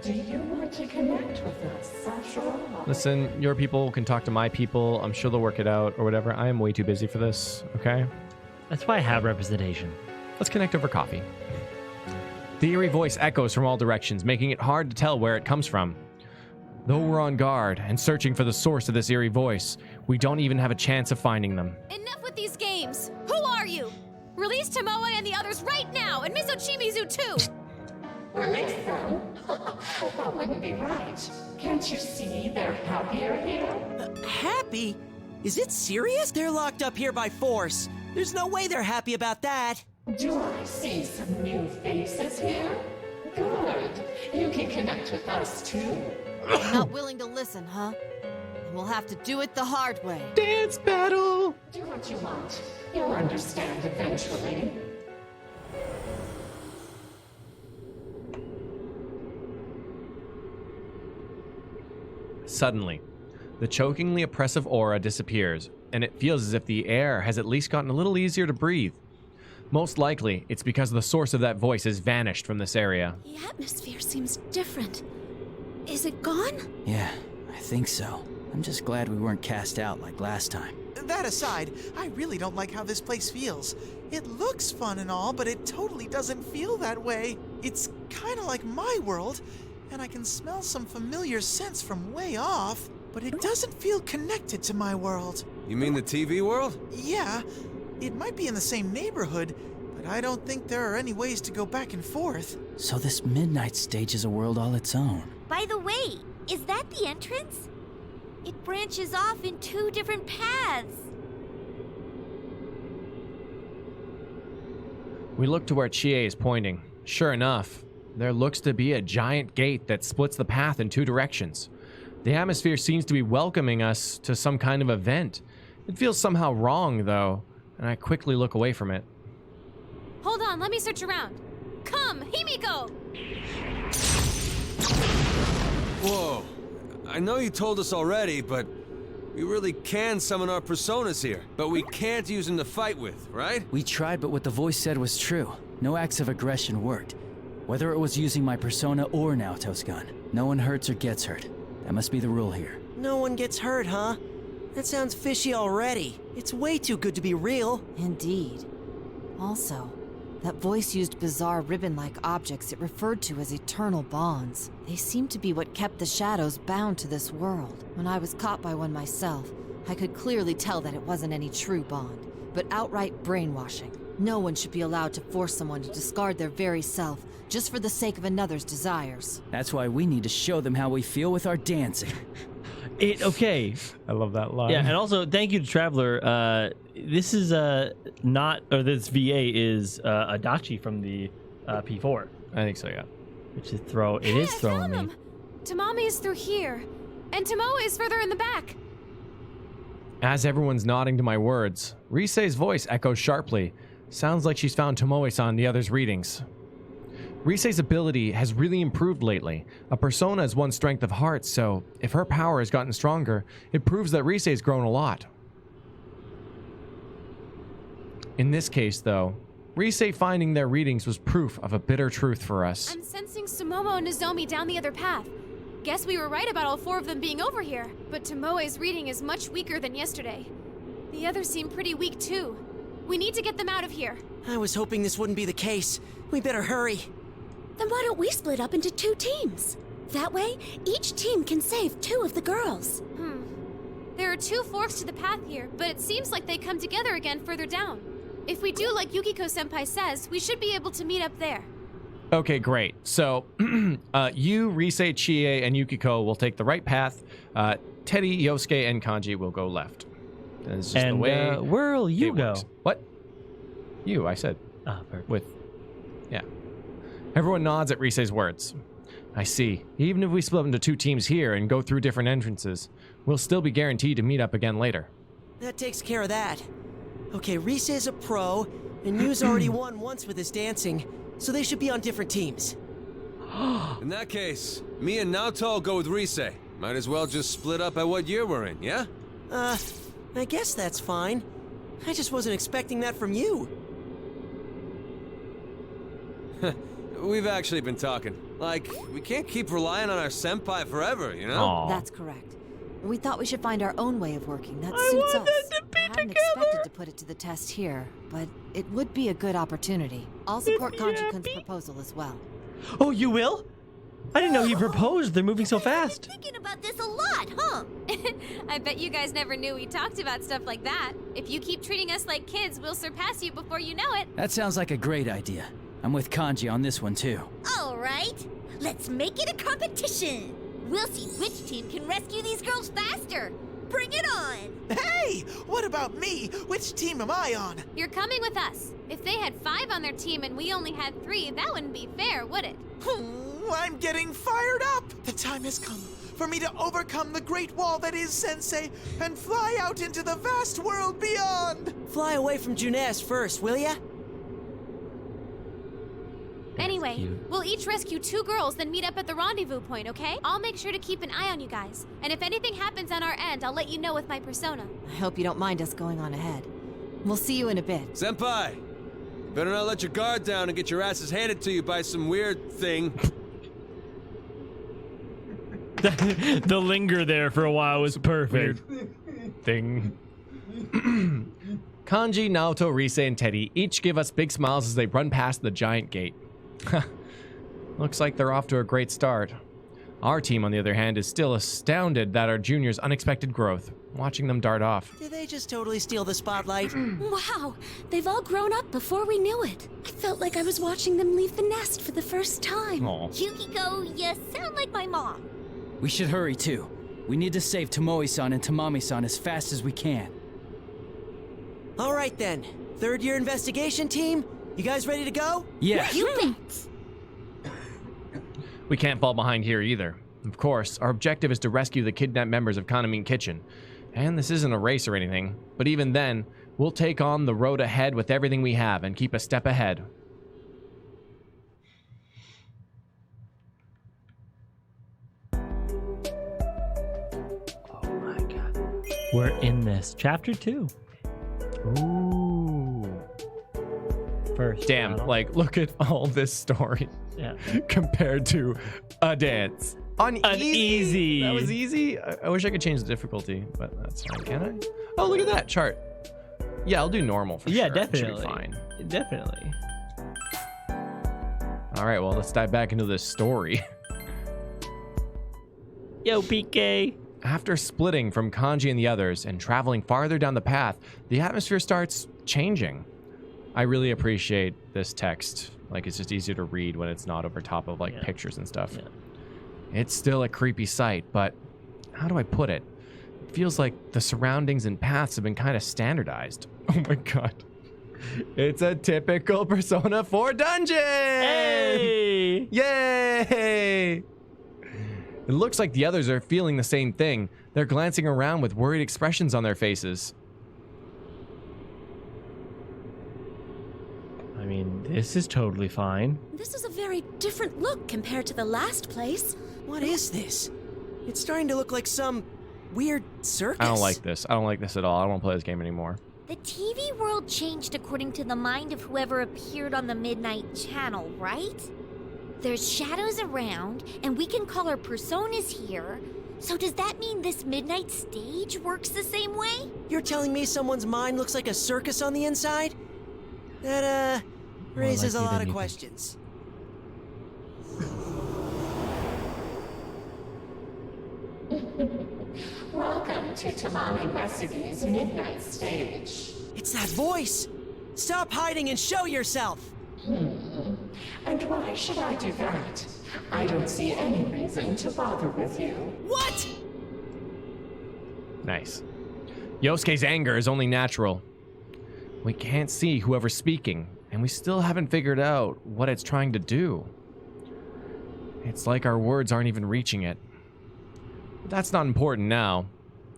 S12: do you want to connect with us, Sasha?
S1: Listen, your people can talk to my people. I'm sure they'll work it out or whatever. I am way too busy for this, okay?
S2: That's why I have representation.
S1: Let's connect over coffee. The eerie voice echoes from all directions, making it hard to tell where it comes from. Though we're on guard and searching for the source of this eerie voice, we don't even have a chance of finding them.
S10: Enough with these games. Who are you? Release Tomoe and the others right now, and Miss Ochimizu too.
S12: Release them? That wouldn't be right. Can't you see they're happier here?
S5: Happy? Is it serious? They're locked up here by force. There's no way they're happy about that.
S12: Do I see some new faces here? Good. You can connect with us too.
S9: Not willing to listen, huh? We'll have to do it the hard way.
S1: Dance battle!
S12: Do what you want. You'll understand eventually.
S1: Suddenly, the chokingly oppressive aura disappears, and it feels as if the air has at least gotten a little easier to breathe. Most likely, it's because the source of that voice has vanished from this area.
S6: The atmosphere seems different. Is it gone?
S8: Yeah, I think so. I'm just glad we weren't cast out like last time.
S3: That aside, I really don't like how this place feels. It looks fun and all, but it totally doesn't feel that way. It's kind of like my world, and I can smell some familiar scents from way off, but it doesn't feel connected to my world.
S4: You mean the TV world?
S3: Yeah, it might be in the same neighborhood, but I don't think there are any ways to go back and forth.
S8: So this midnight stage is a world all its own.
S7: By the way, is that the entrance? It branches off in 2 different paths.
S1: We look to where Chie is pointing. Sure enough, there looks to be a giant gate that splits the path in 2 directions. The atmosphere seems to be welcoming us to some kind of event. It feels somehow wrong, though, and I quickly look away from it.
S10: Hold on, let me search around. Come, Himiko!
S4: Whoa. I know you told us already, but we really can summon our personas here. But we can't use them to fight with, right?
S8: We tried, but what the voice said was true. No acts of aggression worked. Whether it was using my persona or Naoto's gun, no one hurts or gets hurt. That must be the rule here.
S5: No one gets hurt, huh? That sounds fishy already. It's way too good to be real.
S9: Indeed. Also, that voice used bizarre ribbon-like objects it referred to as eternal bonds. They seem to be what kept the shadows bound to this world. When I was caught by one myself, I could clearly tell that it wasn't any true bond, but outright brainwashing. No one should be allowed to force someone to discard their very self just for the sake of another's desires.
S8: That's why we need to show them how we feel with our dancing.
S2: Okay.
S1: I love that line.
S2: Yeah, and also thank you to Traveler. This is this VA is Adachi from the P4.
S1: I think so, yeah.
S2: Which is throwing me.
S10: Tamami is through here, and Tomoe is further in the back.
S1: As everyone's nodding to my words, Risei's voice echoes sharply. Sounds like she's found Tomoe-san in the others' readings. Risei's ability has really improved lately. A persona is one's strength of heart, so if her power has gotten stronger, it proves that Risei's grown a lot. In this case, though, Risei finding their readings was proof of a bitter truth for us.
S10: I'm sensing Sumomo and Nozomi down the other path. Guess we were right about all 4 of them being over here, but Tomoe's reading is much weaker than yesterday. The others seem pretty weak too. We need to get them out of here.
S5: I was hoping this wouldn't be the case. We better hurry.
S6: Then why don't we split up into 2 teams? That way, each team can save 2 of the girls.
S10: There are 2 forks to the path here, but it seems like they come together again further down. If we do like Yukiko-senpai says, we should be able to meet up there.
S1: Okay, great. So, you, Risei, Chie, and Yukiko will take the right path. Teddy, Yosuke, and Kanji will go left. That's just the way
S2: where'll you go?
S1: Works. What? You, I said.
S2: Ah, perfect.
S1: Yeah. Everyone nods at Risei's words. I see. Even if we split up into 2 teams here and go through different entrances, we'll still be guaranteed to meet up again later.
S5: That takes care of that. Okay, Risei's a pro, and Yu's already won once with his dancing, so they should be on different teams.
S4: In that case, me and Naoto will go with Risei. Might as well just split up at what year we're in, yeah?
S5: I guess that's fine. I just wasn't expecting that from you.
S4: We've actually been talking. Like, we can't keep relying on our senpai forever, you know?
S1: Aww.
S9: That's correct. We thought we should find our own way of working. That suits us. I hadn't expected to put it to the test here, but it would be a good opportunity. I'll support Kanji-kun's proposal as well.
S2: Oh, you will? I didn't know he proposed. They're moving so fast.
S7: Thinking about this a lot, huh?
S10: I bet you guys never knew we talked about stuff like that. If you keep treating us like kids, we'll surpass you before you know it.
S8: That sounds like a great idea. I'm with Kanji on this one, too.
S7: All right. Let's make it a competition. We'll see which team can rescue these girls faster. Bring it on!
S3: Hey! What about me? Which team am I on?
S10: You're coming with us. If they had 5 on their team and we only had 3, that wouldn't be fair, would it?
S3: I'm getting fired up! The time has come for me to overcome the great wall that is Sensei and fly out into the vast world beyond!
S5: Fly away from Juness first, will ya?
S10: Anyway, we'll each rescue 2 girls, then meet up at the rendezvous point, okay? I'll make sure to keep an eye on you guys. And if anything happens on our end, I'll let you know with my persona.
S9: I hope you don't mind us going on ahead. We'll see you in a bit.
S4: Senpai! Better not let your guard down and get your asses handed to you by some weird thing.
S2: The linger there for a while was perfect.
S1: Thing. Kanji, Naoto, Rise, and Teddy each give us big smiles as they run past the giant gate. Looks like they're off to a great start. Our team, on the other hand, is still astounded at our juniors' unexpected growth, watching them dart off.
S5: Did they just totally steal the spotlight?
S6: Wow, they've all grown up before we knew it. I felt like I was watching them leave the nest for the first time.
S1: Aw.
S7: Yukiko, you sound like my mom.
S8: We should hurry too. We need to save Tomoe-san and Tamami-san as fast as we can.
S5: All right then. 3rd year investigation team, you guys ready to go?
S8: Yeah.
S7: You bet.
S1: We can't fall behind here either. Of course, our objective is to rescue the kidnapped members of Kanamin Kitchen. And this isn't a race or anything, but even then, we'll take on the road ahead with everything we have and keep a step ahead.
S2: Oh my god. We're in this. Chapter 2.
S1: Ooh.
S2: First.
S1: Damn,
S2: battle.
S1: like, look at all this story
S2: Yeah.
S1: compared to a dance.
S2: Uneasy.
S1: That was easy? I wish I could change the difficulty, but that's fine. Can I? Oh, look at that chart. Yeah, I'll do normal for
S2: Yeah,
S1: sure. It should be
S2: definitely.
S1: fine.
S2: Definitely.
S1: All right, well, let's dive back into this story.
S2: Yo, PK.
S1: After splitting from Kanji and the others and traveling farther down the path, the atmosphere starts changing. I really appreciate this text. Like, it's just easier to read when it's not over top of, like, pictures and stuff.
S2: Yeah.
S1: It's still a creepy sight, but how do I put it? It feels like the surroundings and paths have been kind of standardized. Oh my god. It's a typical Persona 4 dungeon!
S2: Hey!
S1: Yay! It looks like the others are feeling the same thing. They're glancing around with worried expressions on their faces.
S2: I mean, this is totally fine.
S6: This is a very different look compared to the last place.
S5: What is this? It's starting to look like some weird circus.
S1: I don't like this. I don't like this at all. I don't want to play this game anymore.
S7: The TV world changed according to the mind of whoever appeared on the Midnight Channel, right? There's shadows around, and we can call our personas here. So does that mean this midnight stage works the same way?
S5: You're telling me someone's mind looks like a circus on the inside? That, raises a
S2: likely
S5: lot
S2: than
S5: of
S2: you think.
S5: questions.
S12: Welcome to Tamami Recipe's Midnight Stage.
S5: It's that voice! Stop hiding and show yourself!
S12: And why should I do that? I don't see any reason to bother with you.
S5: What?
S1: Nice. Yosuke's anger is only natural. We can't see whoever's speaking, and we still haven't figured out what it's trying to do. It's like our words aren't even reaching it. But that's not important now.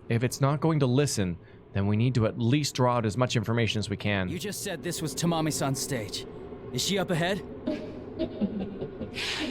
S1: If it's not going to listen, then we need to at least draw out as much information as we can.
S8: You just said this was Tamami-san's stage. Is she up ahead?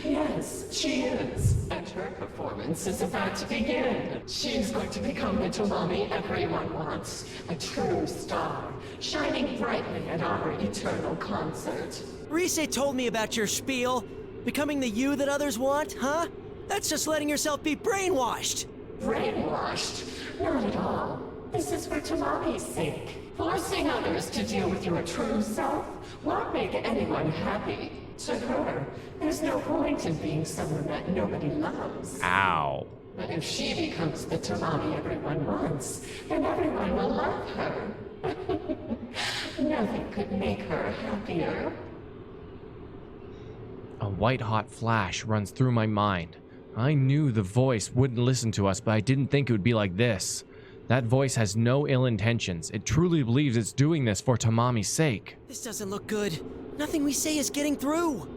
S12: Yes, she is. And her performance is about to begin. She's going to become the Tamami everyone wants. A true star, shining brightly at our eternal concert.
S5: Rise told me about your spiel. Becoming the you that others want, huh? That's just letting yourself be brainwashed.
S12: Brainwashed? Not at all. This is for Tamami's sake. Forcing others to deal with your true self won't make anyone happy. To her, there's no point in being someone that nobody loves.
S1: Ow.
S12: But if she becomes the Tamami everyone wants, then everyone will love her. Nothing could make her happier.
S1: A white-hot flash runs through my mind. I knew the voice wouldn't listen to us, but I didn't think it would be like this. That voice has no ill intentions. It truly believes it's doing this for Tamami's sake.
S5: This doesn't look good. Nothing we say is getting through.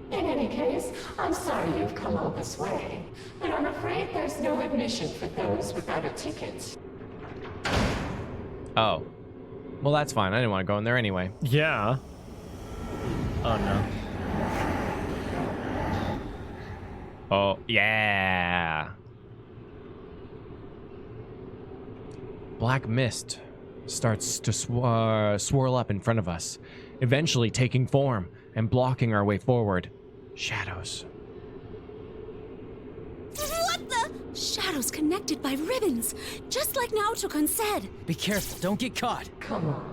S12: In any case, I'm sorry you've come all this way, but I'm afraid there's no admission for those without a ticket.
S1: Oh. Well, that's fine. I didn't want to go in there anyway.
S2: Yeah. Oh, no.
S1: Oh, yeah. Black mist starts to swirl up in front of us, eventually taking form and blocking our way forward. Shadows.
S6: What the? Shadows connected by ribbons, just like Naoto-kun said.
S8: Be careful, don't get caught.
S12: Come on,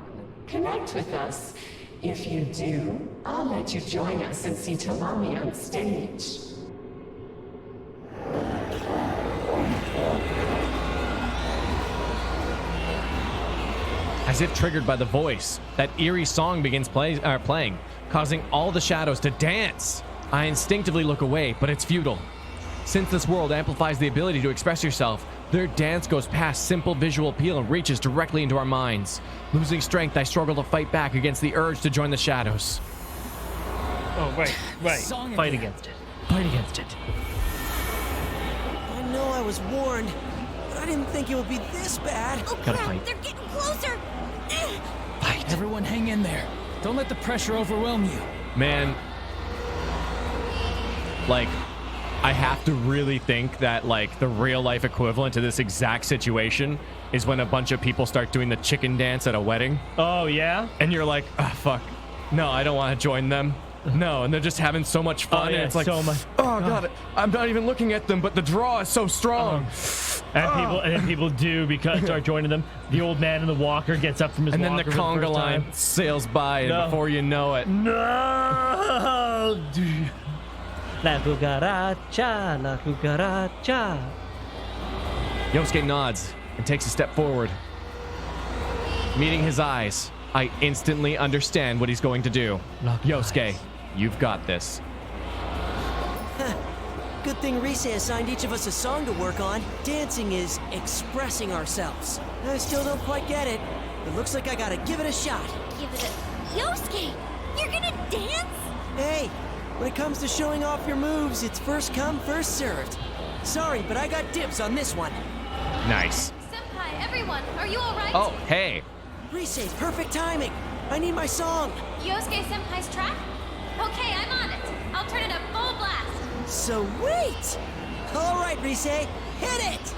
S12: connect with us. If you do, I'll let you join us and see Tamami on stage.
S1: As if triggered by the voice, that eerie song begins playing, causing all the shadows to dance. I instinctively look away, but it's futile. Since this world amplifies the ability to express yourself, their dance goes past simple visual appeal and reaches directly into our minds. Losing strength, I struggle to fight back against the urge to join the shadows.
S2: Oh, right. Fight against it. Fight against it.
S5: I know I was warned, but I didn't think it would be this bad.
S6: Oh
S2: Gotta
S6: crap,
S2: fight.
S6: they're getting closer.
S8: Fight. Everyone hang in there. Don't let the pressure overwhelm you.
S1: Man, like, I have to really think that, like, the real life equivalent to this exact situation is when a bunch of people start doing the chicken dance at a wedding.
S2: Oh, yeah?
S1: And you're like, oh, fuck. No, I don't want to join them. No, and they're just having so much fun.
S2: Oh, yeah,
S1: and it's like,
S2: so much.
S1: Oh, God, I'm not even looking at them, but the draw is so strong.
S2: And people do because start joining them. The old man in the walker gets up from his
S1: And then
S2: walker
S1: the
S2: for
S1: conga
S2: first
S1: line
S2: time.
S1: sails by, and before you know it.
S2: No! La cucaracha, la cucaracha.
S1: Yosuke nods and takes a step forward. Meeting his eyes, I instantly understand what he's going to do. Yosuke, you've got this.
S5: Good thing Rise assigned each of us a song to work on. Dancing is expressing ourselves. I still don't quite get it. It looks like I gotta give it a shot.
S7: Give it a... Yosuke, you're gonna dance?
S5: Hey, when it comes to showing off your moves, it's first come, first served. Sorry, but I got dibs on this one.
S1: Nice.
S10: Senpai, everyone, are you all right?
S1: Oh, hey.
S5: Rise, perfect timing. I need my song.
S10: Yosuke Senpai's track? Okay, I'm on it. I'll turn it up full blast.
S5: Sweet! All right, Rise, hit it!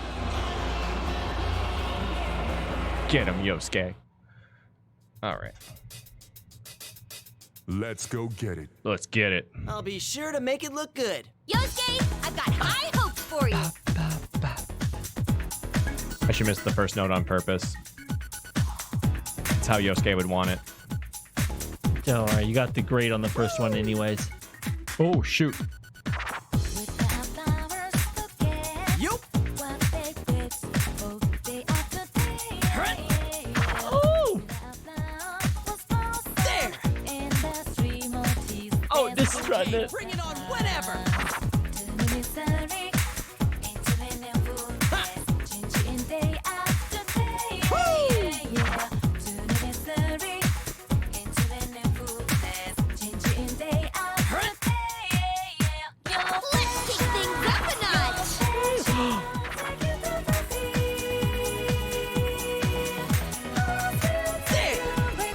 S1: Get him, Yosuke. All right.
S13: Let's go get it.
S1: Let's get it.
S5: I'll be sure to make it look good.
S7: Yosuke, I've got high hopes for you.
S1: I should miss the first note on purpose. It's how Yosuke would want it.
S2: Don't worry, you got the grade on the first one anyways.
S1: Oh, shoot.
S5: Yup!
S2: Oh!
S5: There!
S2: Oh, this is right there.
S5: Bring it on whenever!
S7: Let's kick things up a notch.
S5: There!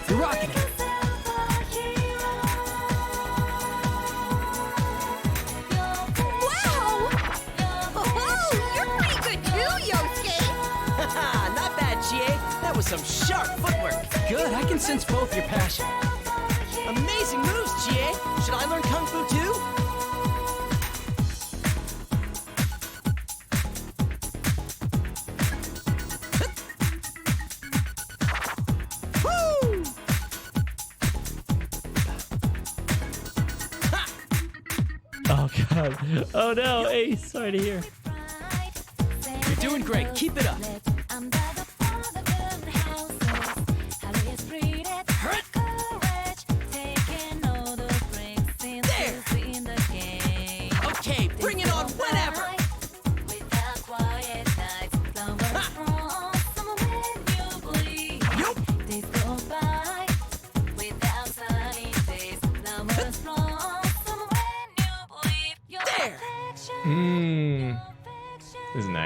S5: You're rocking it!
S7: Wow! Oh, you're pretty good too, Yosuke.
S5: Haha, not bad, Chie. That was some sharp footwork.
S8: Good, I can sense both your passion.
S5: Amazing moves, Chie. Should I learn Kung Fu too? Woo!
S2: Oh, God. Oh, no. Ace, sorry to hear.
S8: You're doing great, keep it up.
S5: There!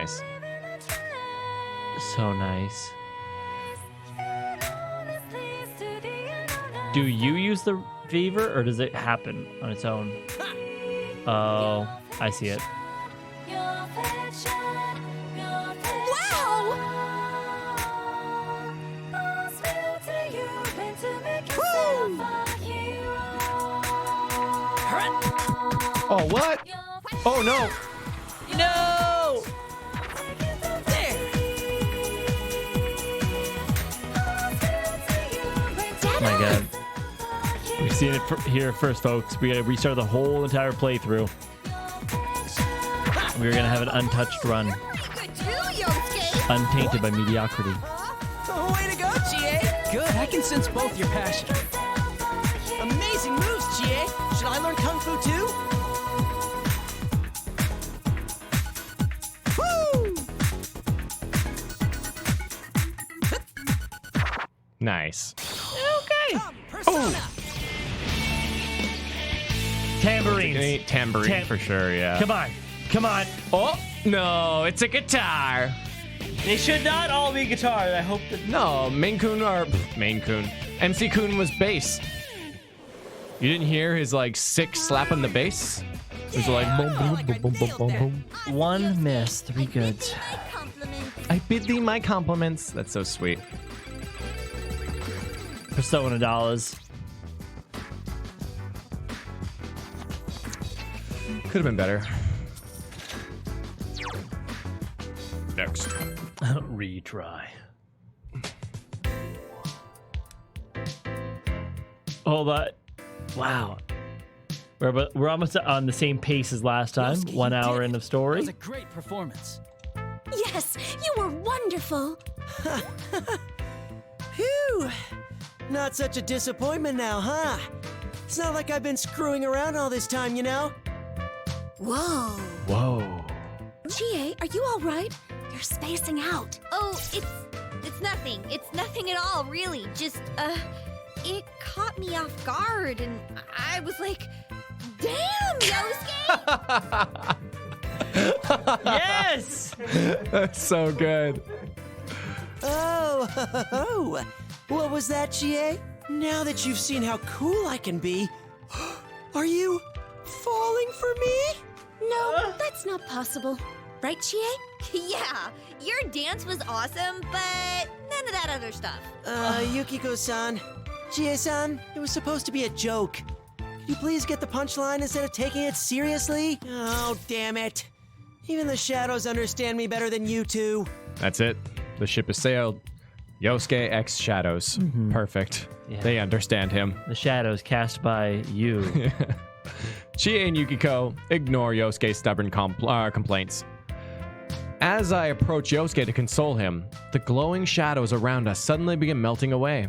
S1: nice.
S2: So nice. Do you use the fever, or does it happen on its own? Oh, I see it.
S1: Oh, what? Oh, no.
S5: No!
S2: Oh my god. We've seen it here first, folks. We gotta restart the whole entire playthrough. We're gonna have an untouched run. Untainted by mediocrity.
S5: Way to go, GA! Good, I can sense both your passion. Amazing moves, GA! Should I learn Kung Fu too?
S1: Nice.
S2: Okay.
S5: Persona!
S2: Tambourines.
S1: Tambourine for sure, yeah.
S2: Come on. Come on.
S1: Oh, no, it's a guitar.
S2: They should not all be guitar. I hope that.
S1: No, Main Kun. MC Kun was bass. You didn't hear his like sick slap on the bass? It was like boom, boom, boom, boom, boom, boom, boom.
S2: 1 miss, 3 goods.
S1: I bid thee my compliments. That's so sweet.
S2: Persona dollars.
S1: Could have been better. Next.
S2: Retry. Hold on. Wow. We're almost on the same pace as last time. 1 hour in of story.
S8: That was a great performance.
S6: Yes, you were wonderful.
S5: Phew! Not such a disappointment now, huh? It's not like I've been screwing around all this time, you know?
S6: Whoa.
S1: Whoa.
S6: GA, are you all right? You're spacing out.
S7: Oh, it's nothing. It's nothing at all, really. Just, it caught me off guard, and I was like, damn, Yosuke!
S2: Yes!
S1: That's so good.
S5: Oh, what was that, GA? Now that you've seen how cool I can be, are you falling for me?
S6: No, that's not possible. Right, GA?
S7: Yeah, your dance was awesome, but none of that other stuff.
S5: Yukiko-san, GA-san, it was supposed to be a joke. Could you please get the punchline instead of taking it seriously? Oh, damn it. Even the shadows understand me better than you two.
S1: That's it. The ship has sailed. Yosuke X Shadows. Perfect.
S2: Yeah.
S1: They understand him.
S2: The shadows cast by you.
S1: Chie and Yukiko ignore Yosuke's stubborn complaints. As I approach Yosuke to console him, the glowing shadows around us suddenly begin melting away.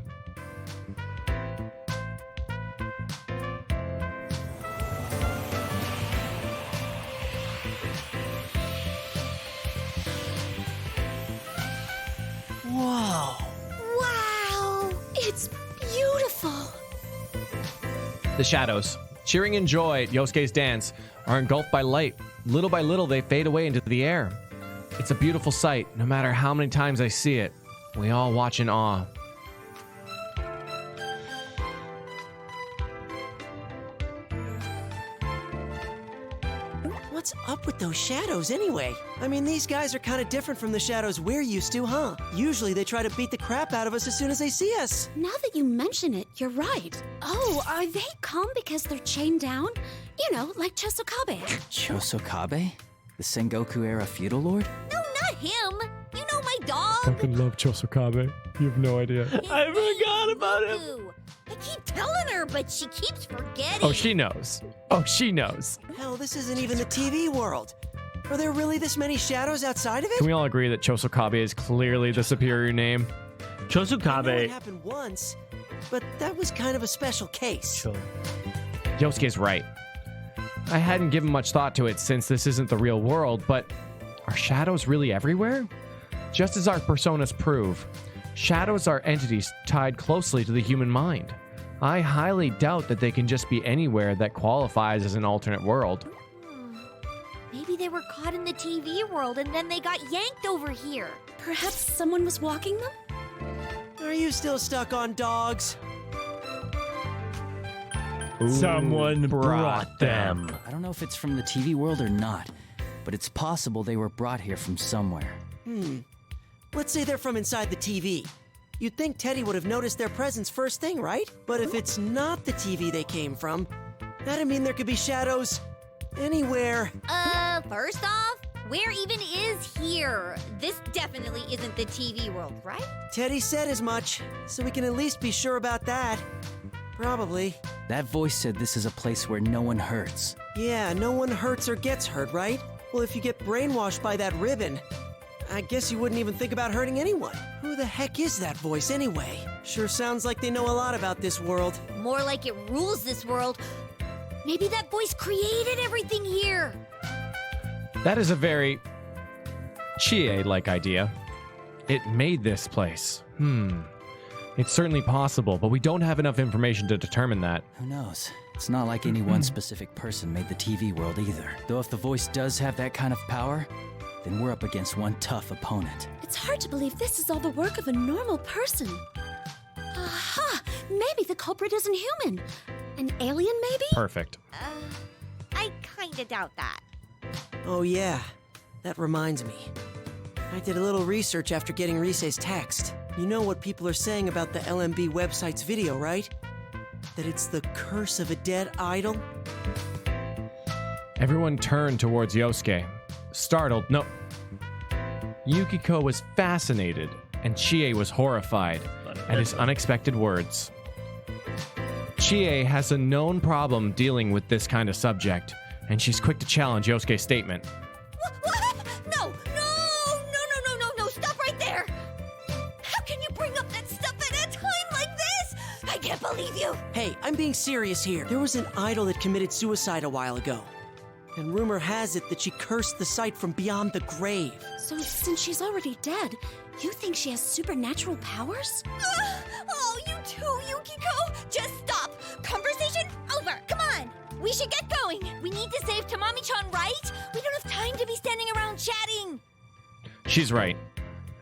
S5: Whoa.
S6: Wow, it's beautiful.
S1: The shadows, cheering in joy at Yosuke's dance, are engulfed by light. Little by little, they fade away into the air. It's a beautiful sight, no matter how many times I see it. We all watch in awe.
S5: What's up with those shadows anyway? I mean, these guys are kind of different from the shadows we're used to, huh? Usually they try to beat the crap out of us as soon as they see us.
S6: Now that you mention it, you're right. Oh, are they calm because they're chained down? You know, like Chosokabe.
S8: Chosokabe? The Sengoku-era feudal lord?
S7: No, not him. You know my dog.
S1: Fucking love Chosokabe. You have no idea.
S2: I forgot about him.
S7: Ooh, I keep telling her, but she keeps forgetting.
S1: Oh, she knows. Oh, she knows.
S5: Hell, this isn't even the TV world. Are there really this many shadows outside of it?
S1: Can we all agree that Chosokabe is clearly the superior name?
S5: I know it
S2: Chosokabe.
S5: happened once, but that was kind of a special case.
S1: Yosuke's right. I hadn't given much thought to it since this isn't the real world, but are shadows really everywhere? Just as our personas prove, shadows are entities tied closely to the human mind. I highly doubt that they can just be anywhere that qualifies as an alternate world.
S6: Maybe
S7: Maybe they were caught in the TV world and then they got yanked over here.
S6: Perhaps someone was walking them?
S5: Are you still stuck on dogs?
S2: Someone brought them.
S8: I don't know if it's from the TV world or not, but it's possible they were brought here from somewhere.
S5: Let's say they're from inside the TV. You'd think Teddy would have noticed their presence first thing, right? But if it's not the TV they came from, that'd mean there could be shadows anywhere.
S7: First off, where even is here? This definitely isn't the TV world, right?
S5: Teddy said as much, so we can at least be sure about that. Probably.
S8: That voice said this is a place where no one hurts.
S5: Yeah, no one hurts or gets hurt, right? Well, if you get brainwashed by that ribbon, I guess you wouldn't even think about hurting anyone. Who the heck is that voice anyway? Sure sounds like they know a lot about this world.
S7: More like it rules this world. Maybe that voice created everything here.
S1: That is a very Chie-like idea. It made this place. It's certainly possible, but we don't have enough information to determine that.
S8: Who knows? It's not like any one specific person made the TV world either. Though if the voice does have that kind of power, then we're up against one tough opponent.
S6: It's hard to believe this is all the work of a normal person. Aha! Maybe the culprit isn't human. An alien, maybe?
S1: Perfect.
S7: I kinda doubt that.
S5: Oh yeah, that reminds me. I did a little research after getting Rise's text. You know what people are saying about the LMB website's video, right? That it's the curse of a dead idol?
S1: Everyone turned towards Yosuke. Startled, no. Yukiko was fascinated, and Chie was horrified at his unexpected words. Chie has a known problem dealing with this kind of subject, and she's quick to challenge Yosuke's statement.
S7: What? No! Stop right there! How can you bring up that stuff at a time like this? I can't believe you!
S5: Hey, I'm being serious here. There was an idol that committed suicide a while ago. And rumor has it that she cursed the site from beyond the grave.
S6: So since she's already dead, you think she has supernatural powers?
S7: Oh, you too, Yukiko! Just stop! Conversation over! Come on! We should get going! We need to save Tamami-chan, right? We don't have time to be standing around chatting!
S1: She's right.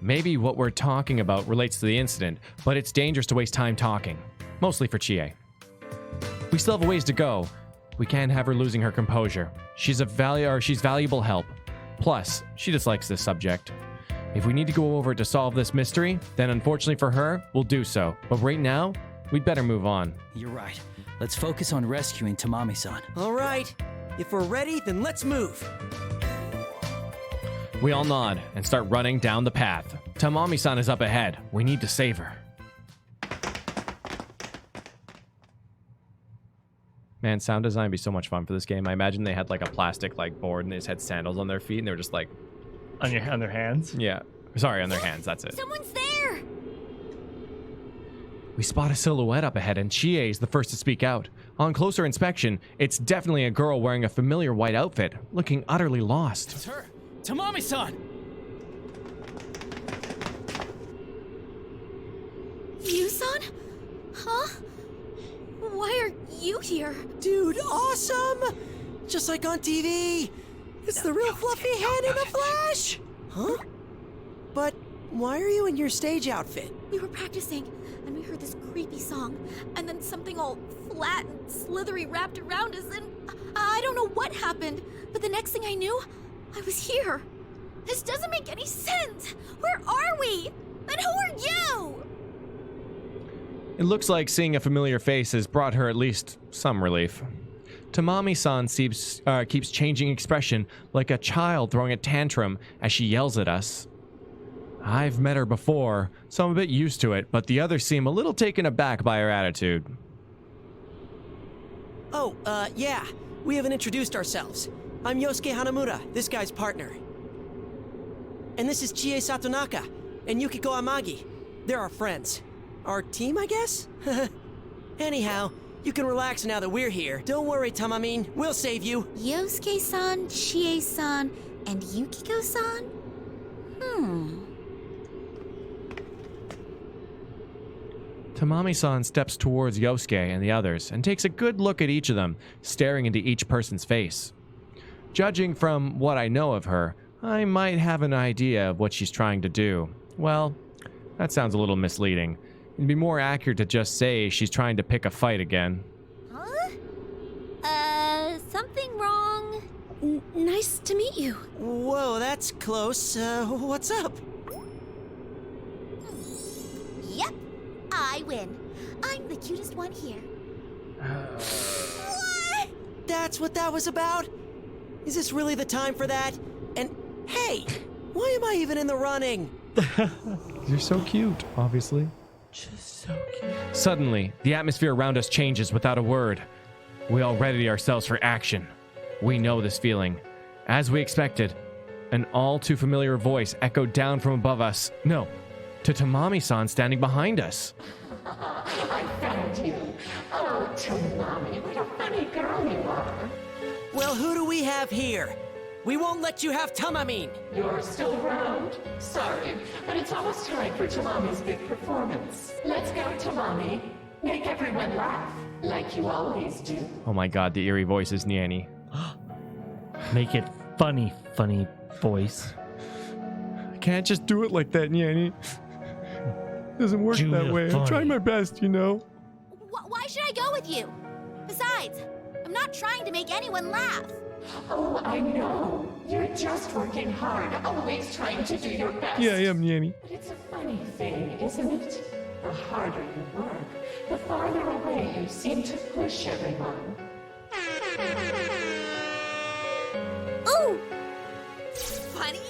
S1: Maybe what we're talking about relates to the incident, but it's dangerous to waste time talking. Mostly for Chie. We still have a ways to go. We can't have her losing her composure. She's valuable help. Plus, she dislikes this subject. If we need to go over to solve this mystery, then unfortunately for her, we'll do so. But right now, we'd better move on.
S8: You're right. Let's focus on rescuing Tamami-san.
S5: All right. If we're ready, then let's move.
S1: We all nod and start running down the path. Tamami-san is up ahead. We need to save her. Man, sound design would be so much fun for this game. I imagine they had like a plastic like board and they just had sandals on their feet and they were just like...
S2: On their hands?
S1: Yeah. Sorry, on their hands. That's it.
S7: Someone's there!
S1: We spot a silhouette up ahead and Chie is the first to speak out. On closer inspection, it's definitely a girl wearing a familiar white outfit, looking utterly lost.
S8: It's her! Tamami-san!
S6: You-san? Huh? Why are you here?
S5: Dude, awesome! Just like on TV. It's the real fluffy hand in the flesh! Huh? But why are you in your stage outfit?
S6: We were practicing, and we heard this creepy song, and then something all flat and slithery wrapped around us, and I don't know what happened, but the next thing I knew, I was here. This doesn't make any sense. Where are we? And who are you?
S1: It looks like seeing a familiar face has brought her at least some relief. Tamami-san keeps changing expression like a child throwing a tantrum as she yells at us. I've met her before, so I'm a bit used to it, but the others seem a little taken aback by her attitude.
S5: Oh, yeah. We haven't introduced ourselves. I'm Yosuke Hanamura, this guy's partner. And this is Chie Satonaka and Yukiko Amagi. They're our friends. Our team, I guess? Anyhow, you can relax now that we're here. Don't worry, Tamamin. We'll save you.
S6: Yosuke-san, Chie-san, and Yukiko-san?
S1: Tamami-san steps towards Yosuke and the others and takes a good look at each of them, staring into each person's face. Judging from what I know of her, I might have an idea of what she's trying to do. Well, that sounds a little misleading. It'd be more accurate to just say she's trying to pick a fight again.
S7: Huh? Something wrong?
S6: Nice to meet you.
S5: Whoa, that's close. What's up?
S7: Yep, I win. I'm the cutest one here. What?
S5: That's what that was about? Is this really the time for that? And hey, why am I even in the running?
S1: You're so cute, obviously.
S2: Just so cute.
S1: Suddenly, the atmosphere around us changes without a word. We all ready ourselves for action. We know this feeling. As we expected, an all too familiar voice echoed down from above us. No, to Tamami-san standing behind us.
S12: I found you. Oh, Tamami, what a funny girl you are.
S5: Well, who do we have here? We won't let you have Tamamin.
S12: You're still around? Sorry, but it's almost time for Tamami's big performance. Let's go, Tamami. Make everyone laugh, like you always do.
S1: Oh my god, the eerie voice is Nyanny.
S2: Make it funny, funny voice.
S1: I can't just do it like that, Nyanny. Doesn't work
S2: Do
S1: that
S2: it
S1: way. I'm
S2: funny.
S1: trying my best, you know.
S6: Why should I go with you? Besides, I'm not trying to make anyone laugh.
S12: Oh, I know. You're just working hard, always trying to do your best.
S1: Yeah, I am, Nyanny.
S12: But it's a funny thing, isn't it? The harder you work, the farther away you seem to push everyone.
S6: Ooh! Funny?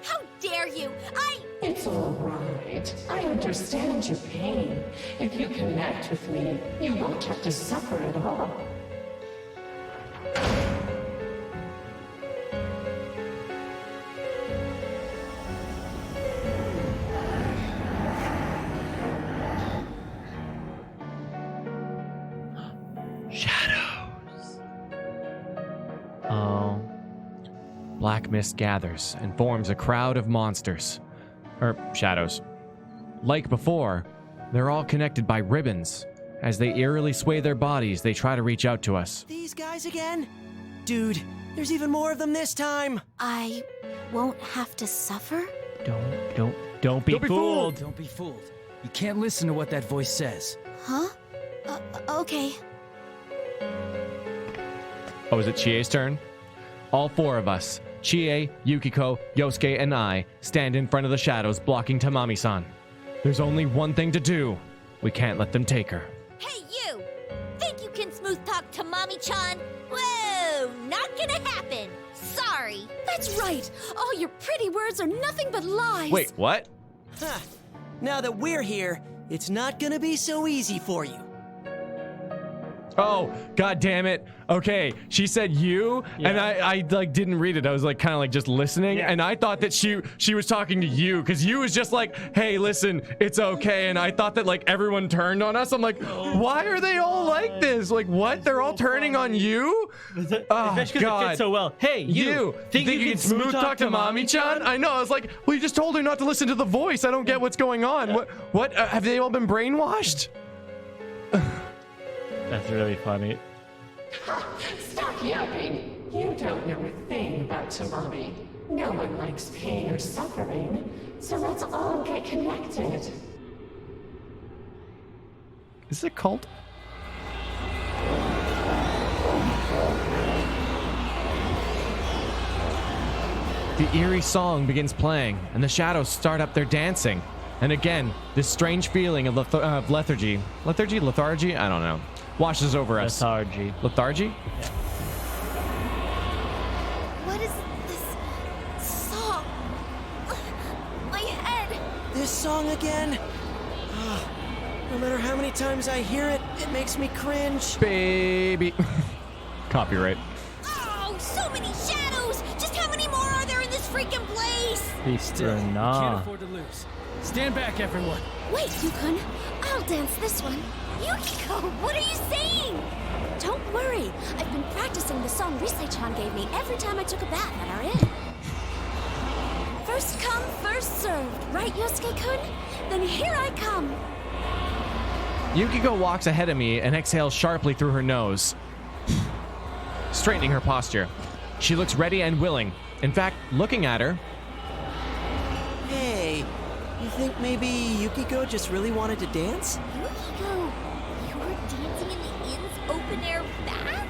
S6: How dare you?
S12: It's all right. I understand your pain. If you connect with me, you won't have to suffer at all.
S2: Shadows. Oh.
S1: Black mist gathers and forms a crowd of monsters. Shadows. Like before, they're all connected by ribbons. As they eerily sway their bodies, they try to reach out to us.
S5: These guys again? Dude, there's even more of them this time.
S6: I won't have to suffer?
S2: Don't be fooled.
S8: Don't be fooled. You can't listen to what that voice says.
S6: Huh? Okay.
S1: Oh, is it Chie's turn? All four of us, Chie, Yukiko, Yosuke, and I, stand in front of the shadows blocking Tamami-san. There's only one thing to do. We can't let them take her.
S7: Hey, you! Think you can smooth talk to Mommy-chan? Whoa! Not gonna happen! Sorry!
S6: That's right! All your pretty words are nothing but lies!
S1: Wait, what?
S5: Huh. Now that we're here, it's not gonna be so easy for you.
S1: Oh, god damn it. Okay, she said you, and I like didn't read it. I was like kind of like just listening, and I thought that she was talking to you, because you was just like, hey, listen, it's okay. And I thought that like everyone turned on us. I'm like, why are they all like this? Like, what? They're all turning on you? Oh,
S2: Especially because it fits so well. Hey, you think you can smooth talk to Mommy-chan?
S1: I know. I was like, well, you just told her not to listen to the voice. I don't get what's going on. What? Have they all been brainwashed?
S2: That's really funny.
S12: Stop yapping. You don't know a thing about Tamami. No one likes pain or suffering, so let's all get connected.
S1: Is it a cult? The eerie song begins playing, and the shadows start up their dancing. And again, this strange feeling of lethargy. Lethargy? I don't know. Washes over us.
S2: Lethargy.
S1: Lethargy?
S2: Yeah.
S6: What is this song? My head!
S5: This song again? No matter how many times I hear it, it makes me cringe.
S1: Baby. Copyright.
S6: Oh, so many shadows! Just how many more are there in this freaking place?
S8: Still, you can't afford to lose. Stand back, everyone.
S6: Wait, Yukon. I'll dance this one.
S7: Yukiko, what are you saying?
S6: Don't worry. I've been practicing the song Risei-chan gave me every time I took a bath at our inn. First come, first served. Right, Yosuke-kun? Then here I come.
S1: Yukiko walks ahead of me and exhales sharply through her nose, straightening her posture. She looks ready and willing. In fact, looking at her,
S5: Hey, you think maybe Yukiko just really wanted to dance?
S7: Yukiko, you were dancing in the inn's open-air bath?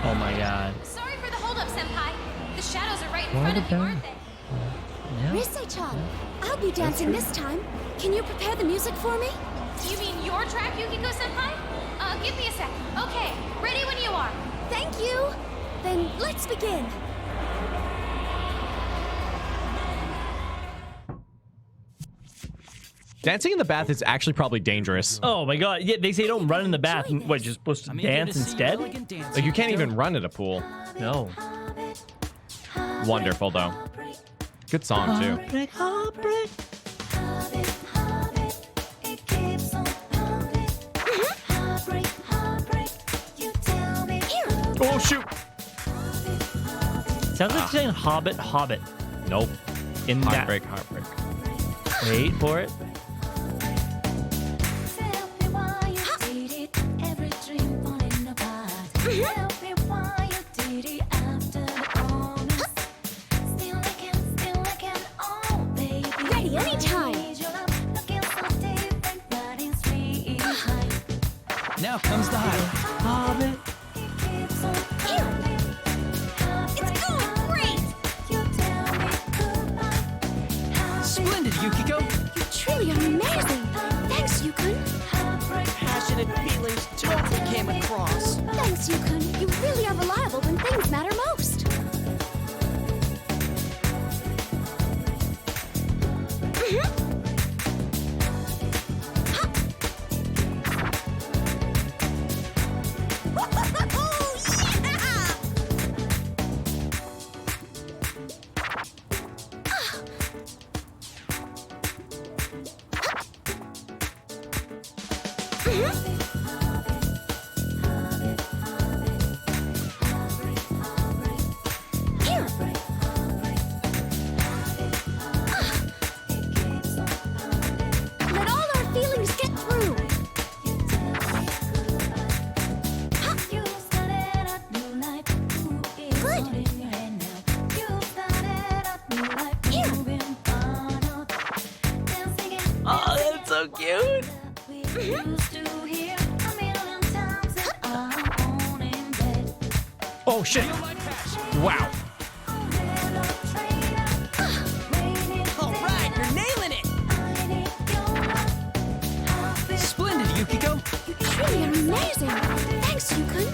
S2: Oh my god.
S10: Sorry for the holdup, Senpai. The shadows are right in front of you, aren't they?
S6: Rise-chan, I'll be dancing this time. Can you prepare the music for me?
S10: You mean your track, Yukiko-senpai? Give me a sec. Okay, ready when you are.
S6: Thank you. Then let's begin.
S1: dancing in the bath is actually probably dangerous.
S2: Oh my god. Yeah, they say don't run in the bath. What, you're supposed to dance instead?
S1: Like, you can't even run at a pool.
S2: No.
S1: Wonderful, though. Good song, too. Oh, shoot!
S2: Sounds like saying Hobbit, Hobbit.
S1: Nope.
S2: In
S1: Heartbreak,
S2: that.
S1: heartbreak.
S2: Wait for it.
S6: Ready anytime.
S8: Now comes the highlight.
S2: Hobbit.
S6: It's going great.
S8: Splendid, Yukiko.
S6: You truly are amazing. Thanks, Yukon.
S5: Passionate feelings totally came across.
S6: Thanks, Yukon. You really are reliable when things matter most. Let all our feelings get through. Good.
S2: Oh, that's so cute.
S1: Oh, shit! Wow.
S5: All right, you're nailing it. Splendid, Yukiko.
S6: You truly are amazing. Thanks, Yukon.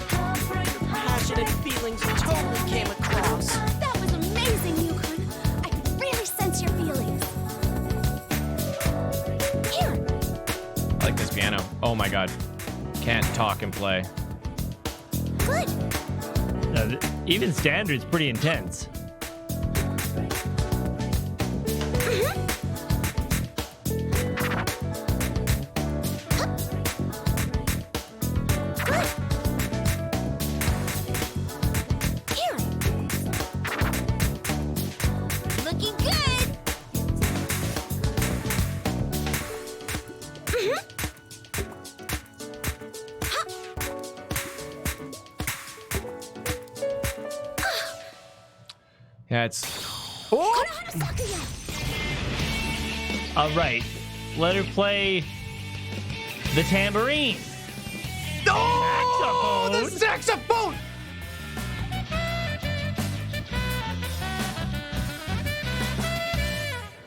S5: Passionate feelings totally came across.
S6: That was amazing, Yukon. I can really sense your feelings. Here.
S1: I like this piano. Oh my god. Can't talk and play.
S6: Good.
S2: Even standard's pretty intense.
S6: Good. Here.
S7: Looking good.
S1: Yeah, it's...
S2: All right. Let her play the tambourine.
S1: Oh, the saxophone!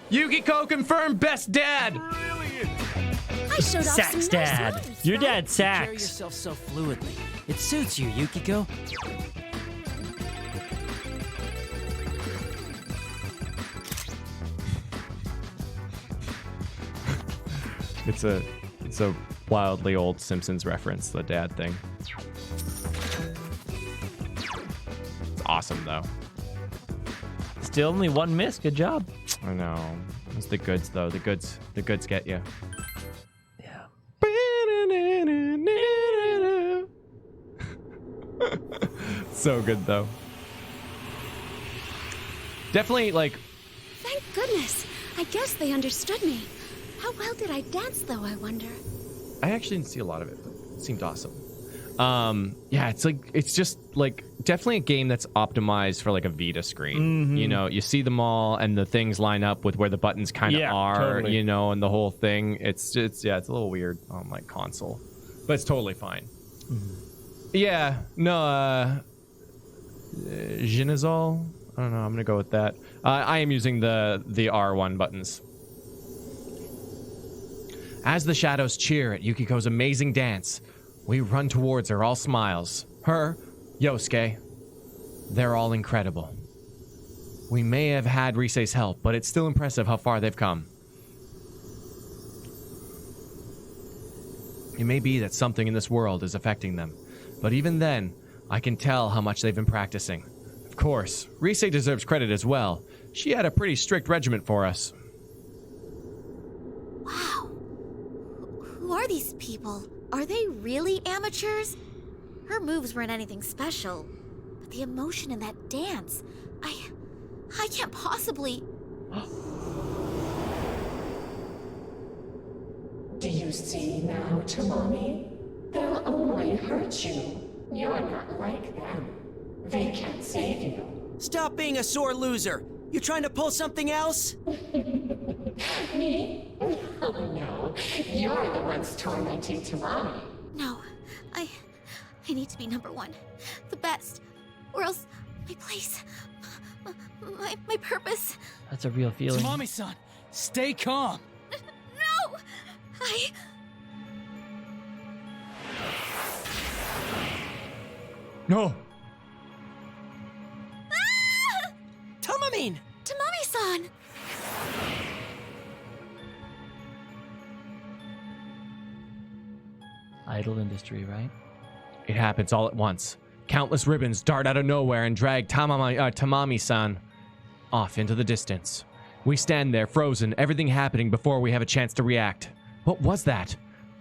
S1: Yukiko confirmed best dad.
S6: I showed off some
S2: Sax
S6: nice
S2: dad.
S6: lines,
S2: Your
S6: right?
S2: dad's
S8: Carry
S2: sax.
S8: yourself so fluidly. It suits you, Yukiko.
S1: It's a wildly old Simpsons reference, the dad thing. It's awesome though.
S2: Still only one miss. Good job.
S1: I know. It's the goods though. The goods get you.
S2: Yeah.
S1: So good though. Definitely like
S6: Thank goodness. I guess they understood me. How well did I dance, though, I wonder?
S1: I actually didn't see a lot of it, but it seemed awesome. Yeah, it's just like definitely a game that's optimized for like a Vita screen. You know, you see them all and the things line up with where the buttons kind of are,
S2: totally.
S1: you know, and the whole thing. It's a little weird on my console, but it's totally fine. Yeah, no, Genizol? I don't know, I'm gonna go with that. I am using the R1 buttons. As the shadows cheer at Yukiko's amazing dance, we run towards her, all smiles. Her, Yosuke, they're all incredible. We may have had Risei's help, but it's still impressive how far they've come. It may be that something in this world is affecting them, but even then, I can tell how much they've been practicing. Of course, Risei deserves credit as well. She had a pretty strict regimen for us.
S6: Wow. Who are these people? Are they really amateurs? Her moves weren't anything special, but the emotion in that dance, I can't possibly...
S12: Do you see now, Tamami? They'll only hurt you. You're not like them. They can't save you.
S5: Stop being a sore loser. You trying to pull something else?
S12: Me? Oh no, you're the ones tormenting Tamami.
S6: No, I need to be number one. The best. Or else my place, my purpose.
S2: That's a real feeling.
S8: Tamami-san, stay calm.
S6: No!
S1: No!
S6: Ah!
S5: Tamamine!
S6: Tamami-san!
S2: Idol industry, right?
S1: It happens all at once. Countless ribbons dart out of nowhere and drag Tamami-san off into the distance. We stand there, frozen, everything happening before we have a chance to react. What was that?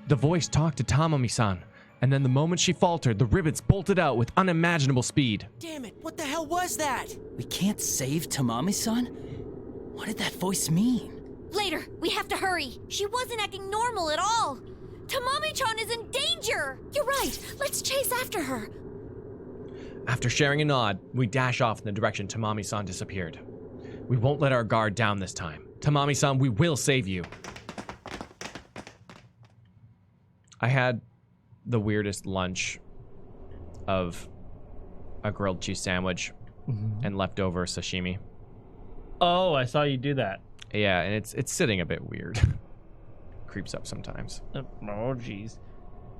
S1: The voice talked to Tamami-san, and then the moment she faltered, the ribbons bolted out with unimaginable speed.
S5: Damn it, what the hell was that?
S8: We can't save Tamami-san? What did that voice mean?
S7: Later, we have to hurry. She wasn't acting normal at all. Tamami-chan is in danger.
S6: You're right. Let's chase after her.
S1: After sharing a nod, we dash off in the direction Tamami-san disappeared. We won't let our guard down this time. Tamami-san, we will save you. I had the weirdest lunch of a grilled cheese sandwich and leftover sashimi.
S2: Oh, I saw you do that.
S1: Yeah, and it's sitting a bit weird. Creeps up sometimes.
S2: Oh, jeez.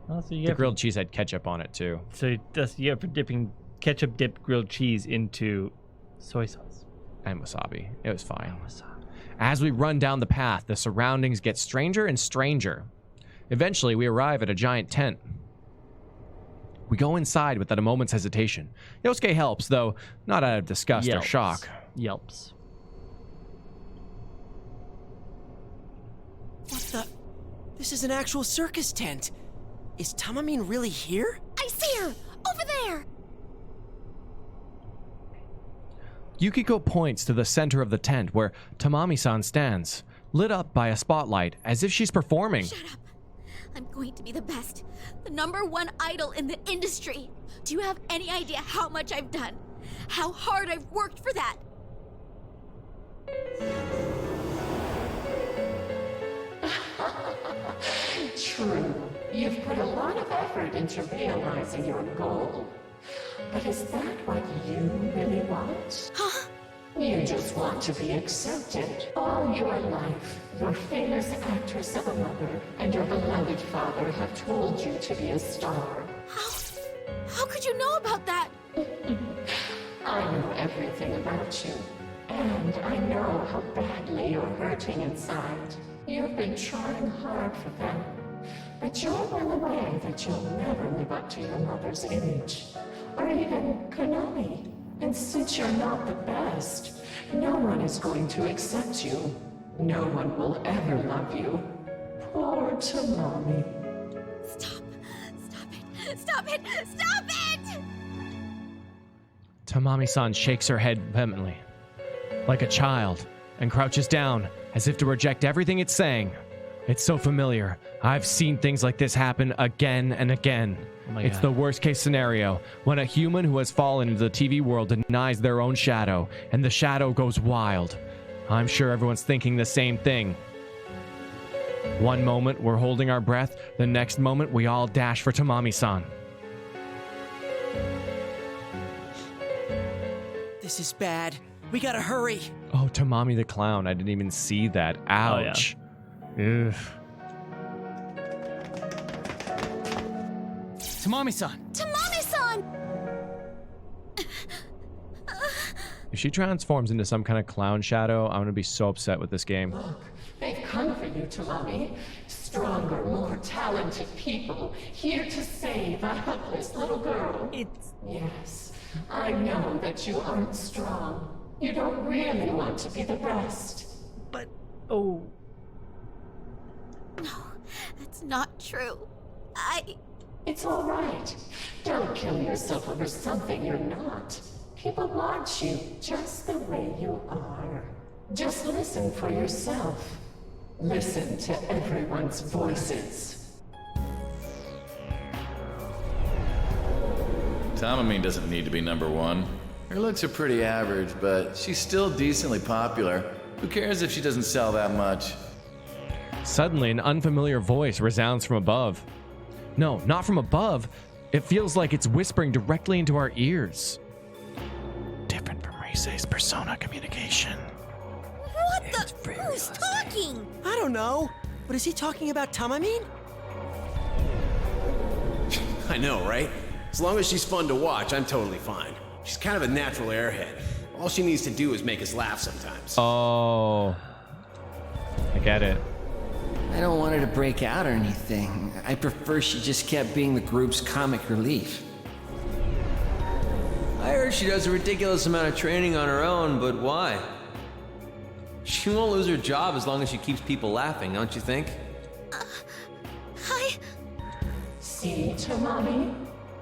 S2: Oh, so
S1: The grilled cheese had ketchup on it too.
S2: So that's for dipping ketchup dipped grilled cheese into soy sauce.
S1: And wasabi. It was fine. As we run down the path, the surroundings get stranger and stranger. Eventually, we arrive at a giant tent. We go inside without a moment's hesitation. Yosuke helps, though not out of disgust or shock.
S2: Yelps.
S5: What the? This is an actual circus tent. Is Tamamine really here?
S6: I see her! Over there!
S1: Yukiko points to the center of the tent where Tamami-san stands, lit up by a spotlight as if she's performing.
S6: Shut up. I'm going to be the best. The #1 idol in the industry. Do you have any idea how much I've done? How hard I've worked for that?
S12: True. You've put a lot of effort into realizing your goal. But is that what you really want?
S6: Huh?
S12: You just want to be accepted. All your life, your famous actress of a mother and your beloved father have told you to be a star.
S6: How could you know about that?
S12: I know everything about you. And I know how badly you're hurting inside. You've been trying hard for them. But you're well aware that you'll never live up to your mother's image. Or even Konami. And since you're not the best, no one is going to accept you. No one will ever love you. Poor Tamami.
S6: Stop it! Stop it! Stop it!
S1: Tamami-san shakes her head vehemently, like a child, and crouches down as if to reject everything it's saying. It's so familiar. I've seen things like this happen again and again.
S2: Oh my
S1: It's
S2: God.
S1: the worst case scenario, when a human who has fallen into the TV world denies their own shadow, and the shadow goes wild. I'm sure everyone's thinking the same thing. One moment, we're holding our breath. The next moment, we all dash for Tamami-san.
S5: This is bad. We gotta hurry.
S1: Oh, Tamami the clown. I didn't even see that. Ouch. Ugh.
S8: Tamami-san!
S6: Tamami-san!
S1: If she transforms into some kind of clown shadow, I'm going to be so upset with this game.
S12: Look, they've come for you, Tamami. Stronger, more talented people here to save a helpless little girl. Yes, I know that you aren't strong. You don't really want to be the best.
S2: But, oh.
S6: No, that's not true.
S12: It's all right. Don't kill yourself over something you're not. People want you just the way you are. Just listen for yourself. Listen to everyone's voices.
S13: Tamami doesn't need to be number one. Her looks are pretty average, but she's still decently popular. Who cares if she doesn't sell that much?
S1: Suddenly, an unfamiliar voice resounds from above. No, not from above. It feels like it's whispering directly into our ears. Different from Rise's persona communication.
S7: What the? Who's talking?
S5: I don't know. But is he talking about Tamamine?
S14: I know, right? As long as she's fun to watch, I'm totally fine. She's kind of a natural airhead. All she needs to do is make us laugh sometimes.
S1: Oh. I get it.
S15: I don't want her to break out or anything. I prefer she just kept being the group's comic relief.
S4: I heard she does a ridiculous amount of training on her own, but why? She won't lose her job as long as she keeps people laughing, don't you think?
S12: See, Tamami?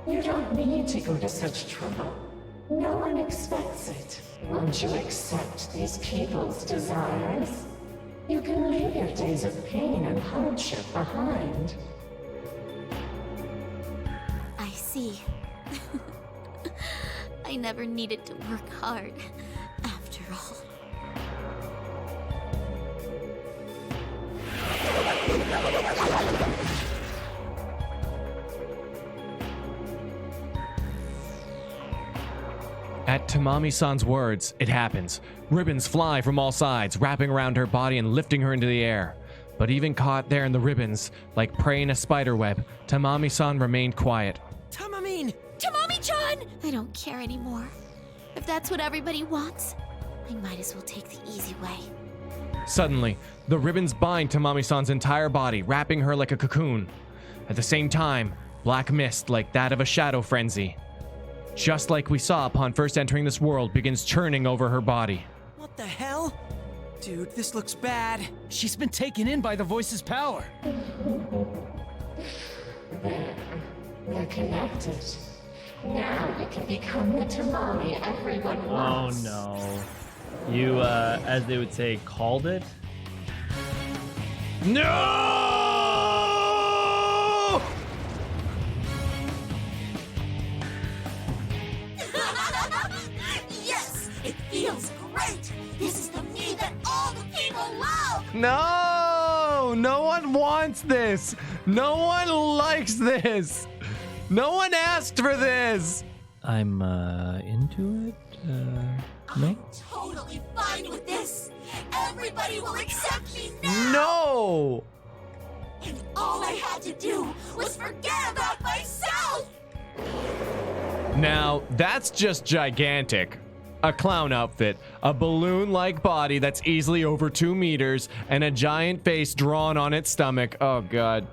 S12: You don't need to go to such trouble. No one expects it. Won't you accept these people's desires? You can leave your days of pain and hardship behind.
S6: I see. I never needed to work hard, after all.
S1: At Tamami-san's words, it happens. Ribbons fly from all sides, wrapping around her body and lifting her into the air. But even caught there in the ribbons, like prey in a spider web, Tamami-san remained quiet.
S5: Tamamine!
S6: Tamami-chan! I don't care anymore. If that's what everybody wants, I might as well take the easy way.
S1: Suddenly, the ribbons bind Tamami-san's entire body, wrapping her like a cocoon. At the same time, black mist like that of a shadow frenzy, just like we saw upon first entering this world, begins churning over her body.
S5: What the hell? Dude, this looks bad.
S8: She's been taken in by the voice's power.
S12: There. They're connected. Now you can become the Tamami everyone
S2: Oh
S12: wants.
S2: no. You, as they would say, called it?
S1: No!
S6: Yes! It feels great! This is the me that all the people love!
S1: No! No one wants this! No one likes this! No one asked for this!
S2: I'm, into it? No?
S6: Totally fine with this! Everybody will accept me now!
S1: No!
S6: And all I had to do was forget about myself!
S1: Now, that's just gigantic. A clown outfit, a balloon-like body that's easily over 2 meters, and a giant face drawn on its stomach. Oh, God.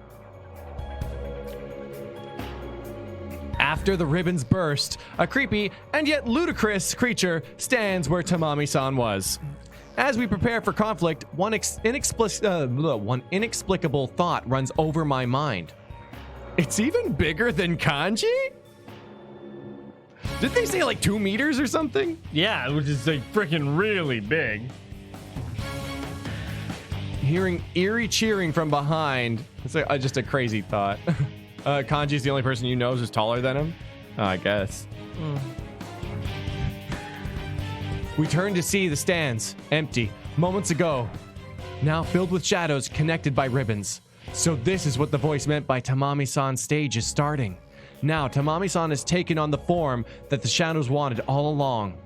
S1: After the ribbons burst, a creepy and yet ludicrous creature stands where Tamami-san was. As we prepare for conflict, one inexplicable thought runs over my mind. It's even bigger than Kanji? Did they say like 2 meters or something?
S2: Yeah, which is like freaking really big.
S1: hearing eerie cheering from behind. It's just a crazy thought. Kanji's the only person you know who's taller than him? I guess. We turn to see the stands, empty, moments ago. Now filled with shadows connected by ribbons. So this is what the voice meant by Tamami-san's stage is starting. Now Tamami-san has taken on the form that the shadows wanted all along.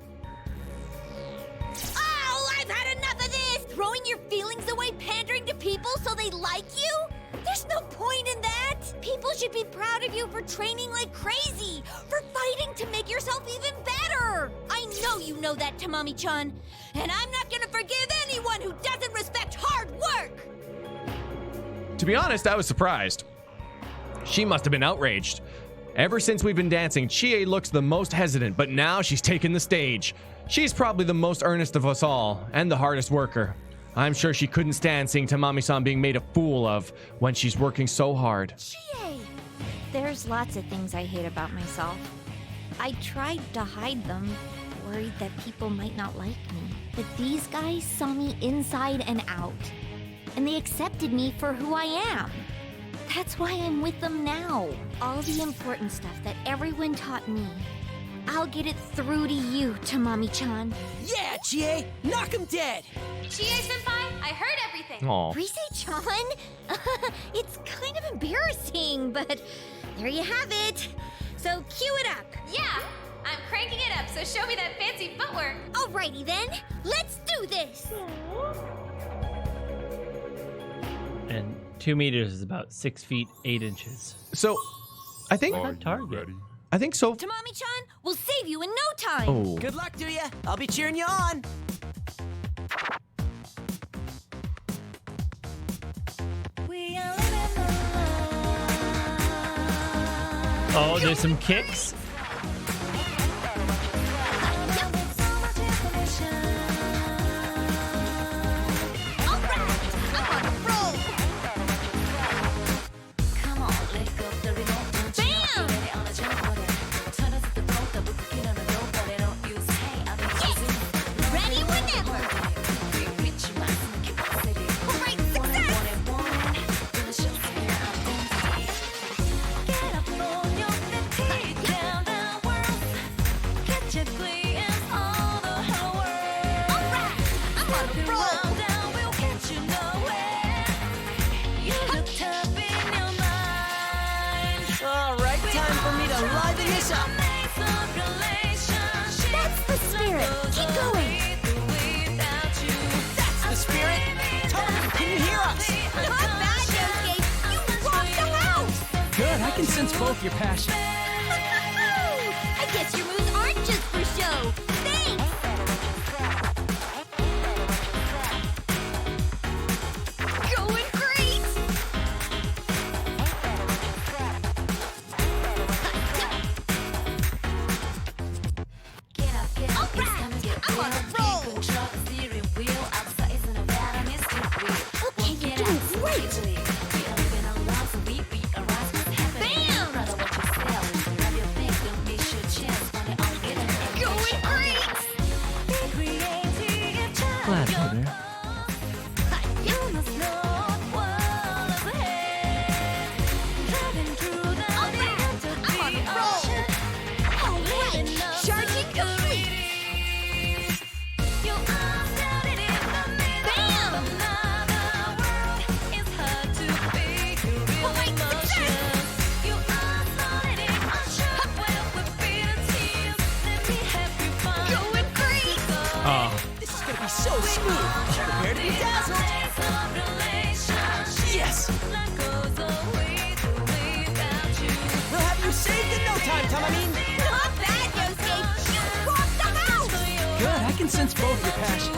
S7: Oh, I've had enough of this! Throwing your feelings away, pandering to people so they like you? There's no point in that! People should be proud of you for training like crazy, for fighting to make yourself even better! I know you know that, Tamami-chan, and I'm not gonna forgive anyone who doesn't respect hard work!
S1: To be honest, I was surprised. She must have been outraged. Ever since we've been dancing, Chie looks the most hesitant, but now she's taken the stage. She's probably the most earnest of us all, and the hardest worker. I'm sure she couldn't stand seeing Tamami-san being made a fool of when she's working so hard.
S7: Chie! There's lots of things I hate about myself. I tried to hide them, worried that people might not like me. But these guys saw me inside and out, and they accepted me for who I am. That's why I'm with them now. All the important stuff that everyone taught me, I'll get it through to you, Tamami-chan.
S5: Yeah, Chie! Knock him dead!
S10: Chie-senpai, I heard everything.
S1: Aw.
S7: Rise-chan? It's kind of embarrassing, but there you have it. So cue it up.
S10: Yeah, I'm cranking it up, so show me that fancy footwork.
S7: Alrighty then, let's do this.
S2: And 2 meters is about 6 feet 8 inches.
S1: So, I think...
S2: Target.
S1: I think so.
S7: Tamami-chan, we'll save you in no time.
S1: Oh.
S5: Good luck to ya. I'll be cheering you on.
S2: Oh, there's some kicks.
S8: Sense both your passion.
S7: I guess your moves aren't just for show. Thanks. Going great. I'm on a roll. Okay, you're doing great.
S5: Yes! We'll have you saved in no time, Tamamin!
S7: Not bad, Yosuke! You rocked the house!
S8: Good, I can sense both your passion.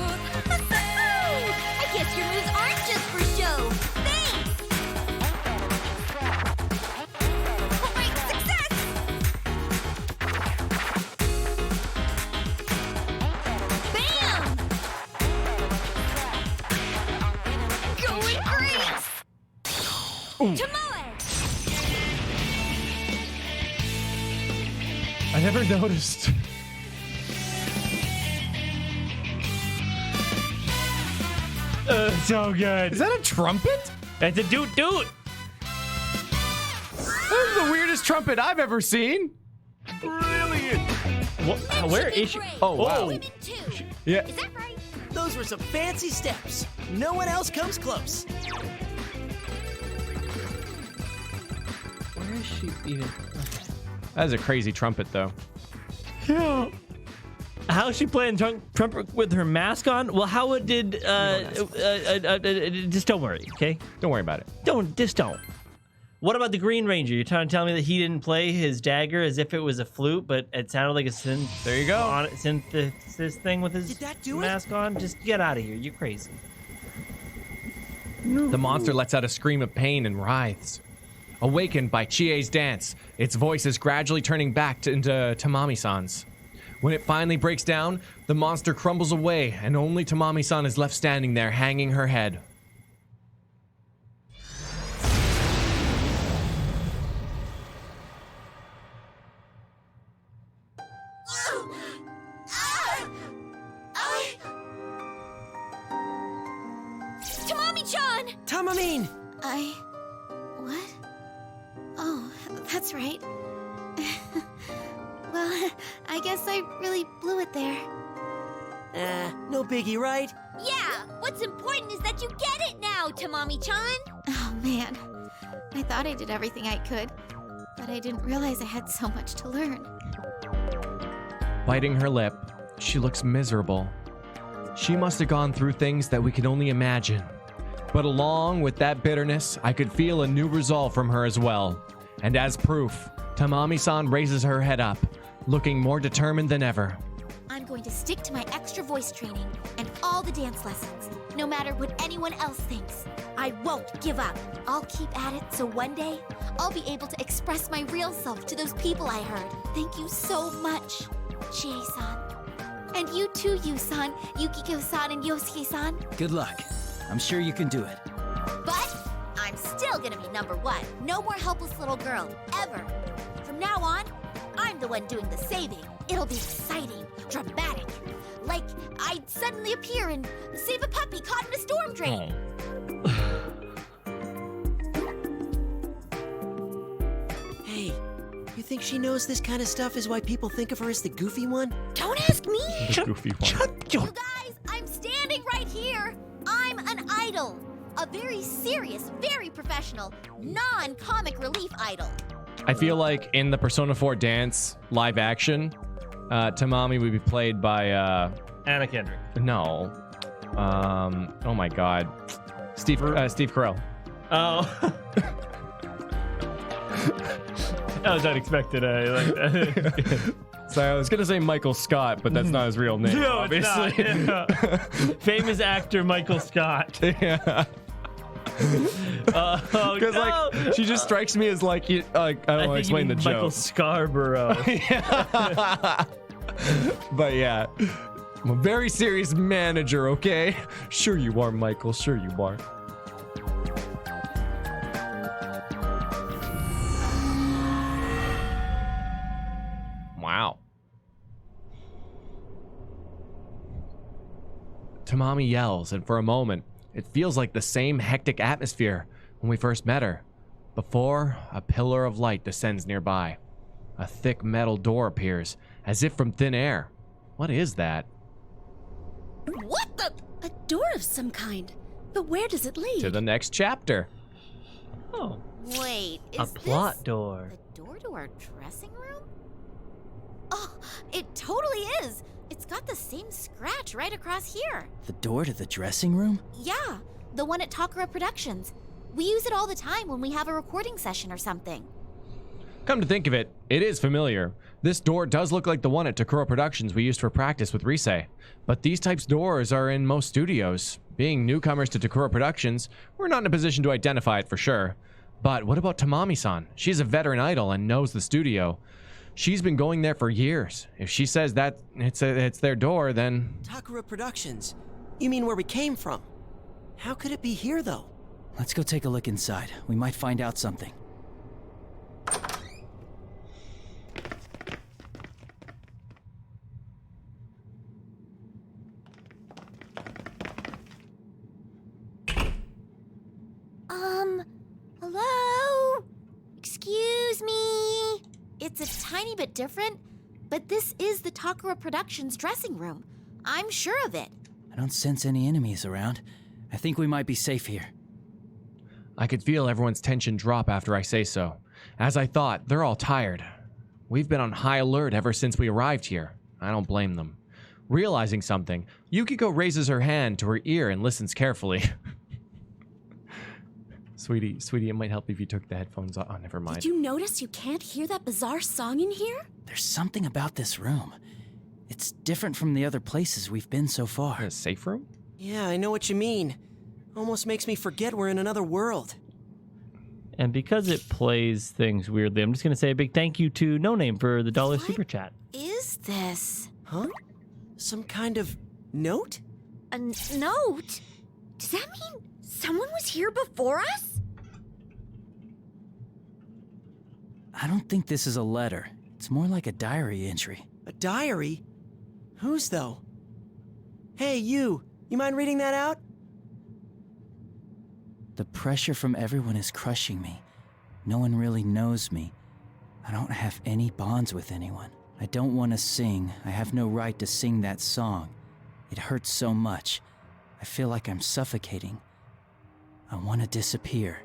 S7: I guess your moves aren't just for show. Thanks! Great success! Bam! Going great! Tomoe!
S1: I never noticed.
S2: So good.
S1: Is that a trumpet?
S2: It's a doot doot.
S1: That is the weirdest trumpet I've ever seen.
S11: Brilliant!
S2: Where is she?
S1: Oh, wow.
S6: Women too.
S1: Yeah.
S6: Is that right?
S5: Those were some fancy steps. No one else comes close.
S2: Where is she even?
S1: That is a crazy trumpet, though.
S2: Yeah. How's she playing trumpet with her mask on? Well, how did just don't worry, okay?
S1: Don't worry about it.
S2: Don't. What about the Green Ranger? You're trying to tell me that he didn't play his dagger as if it was a flute, but it sounded like a synth.
S1: There you go.
S2: Synthesis thing with his mask on. Just get out of here. You're crazy.
S1: The monster lets out a scream of pain and writhes. Awakened by Chie's dance, its voice is gradually turning back into Tamami-san's. When it finally breaks down, the monster crumbles away, and only Tamami-san is left standing there, hanging her head.
S6: Tamami-chan!
S5: Tamamine!
S6: What? Oh, that's right. Well, I guess I really blew it there.
S5: No biggie, right?
S7: Yeah, what's important is that you get it now, Tamami-chan.
S6: Oh, man. I thought I did everything I could, but I didn't realize I had so much to learn.
S1: Biting her lip, she looks miserable. She must have gone through things that we can only imagine. But along with that bitterness, I could feel a new resolve from her as well. And as proof, Tamami-san raises her head up, looking more determined than ever.
S6: I'm going to stick to my extra voice training and all the dance lessons, no matter what anyone else thinks. I won't give up. I'll keep at it so one day, I'll be able to express my real self to those people I heard. Thank you so much, Chie-san. And you too, Yu-san, Yukiko-san, and Yosuke-san.
S8: Good luck. I'm sure you can do it.
S6: But I'm still gonna be number one. No more helpless little girl, ever. From now on, I'm the one doing the saving. It'll be exciting, dramatic. Like I'd suddenly appear and save a puppy caught in a storm drain.
S5: Hey, you think she knows this kind of stuff is why people think of her as the goofy one?
S6: Don't ask me!
S1: The goofy one.
S6: You guys, I'm standing right here. I'm an idol. A very serious, very professional, non-comic relief idol.
S1: I feel like in the Persona 4 dance live action, Tamami would be played by
S2: Anna Kendrick.
S1: No. Oh my god. Steve Carell.
S2: Oh. That was unexpected.
S1: So I was gonna say Michael Scott, but that's not his real name.
S2: No,
S1: obviously.
S2: it's not. Yeah. Famous actor Michael Scott.
S1: Yeah. Because like she just strikes me as like I don't want to explain the
S2: Michael
S1: joke.
S2: Scarborough.
S1: But yeah, I'm a very serious manager. Okay, sure you are, Michael. Sure you are. Wow. Tamami yells, and for a moment, it feels like the same hectic atmosphere when we first met her. Before, a pillar of light descends nearby. A thick metal door appears, as if from thin air. What is that?
S6: What the? A door of some kind. But where does it lead?
S1: To the next chapter.
S2: Oh.
S6: Wait,
S2: A
S6: is
S2: plot
S6: this
S2: door.
S6: the door to our dressing room? Oh, it totally is. It's got the same scratch right across here.
S8: The door to the dressing room?
S6: Yeah, the one at Takara Productions. We use it all the time when we have a recording session or something.
S1: Come to think of it, it is familiar. This door does look like the one at Takura Productions we used for practice with Risei. But these types of doors are in most studios. Being newcomers to Takura Productions, we're not in a position to identify it for sure. But what about Tamami-san? She's a veteran idol and knows the studio. She's been going there for years. If she says that it's their door, then...
S5: Takara Productions. You mean where we came from? How could it be here, though?
S8: Let's go take a look inside. We might find out something.
S7: Hello? Excuse me? It's a tiny bit different, but this is the Takara Productions dressing room. I'm sure of it.
S8: I don't sense any enemies around. I think we might be safe here.
S1: I could feel everyone's tension drop after I say so. As I thought, they're all tired. We've been on high alert ever since we arrived here. I don't blame them. Realizing something, Yukiko raises her hand to her ear and listens carefully. Sweetie, it might help if you took the headphones off. Oh, never mind.
S6: Did you notice you can't hear that bizarre song in here?
S8: There's something about this room. It's different from the other places we've been so far.
S1: A safe room?
S5: Yeah, I know what you mean. Almost makes me forget we're in another world.
S2: And because it plays things weirdly, I'm just going to say a big thank you to No Name for the $1 super chat.
S6: Is this?
S5: Huh? Some kind of note?
S7: A note? Does that mean someone was here before us?
S8: I don't think this is a letter. It's more like a diary entry.
S5: A diary? Whose, though? Hey, you mind reading that out?
S8: The pressure from everyone is crushing me. No one really knows me. I don't have any bonds with anyone. I don't want to sing. I have no right to sing that song. It hurts so much. I feel like I'm suffocating. I want to disappear.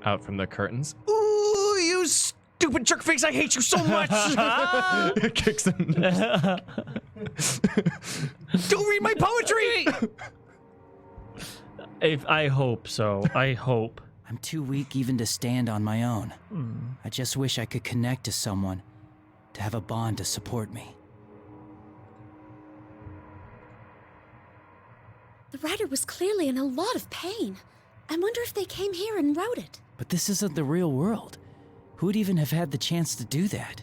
S1: Out from the curtains. Ooh, you stupid jerk face! I hate you so much! Kicks him. Don't read my poetry!
S2: I hope so. I hope.
S8: I'm too weak even to stand on my own. I just wish I could connect to someone, to have a bond to support me.
S6: The writer was clearly in a lot of pain. I wonder if they came here and wrote it.
S8: But this isn't the real world. Who would even have had the chance to do that?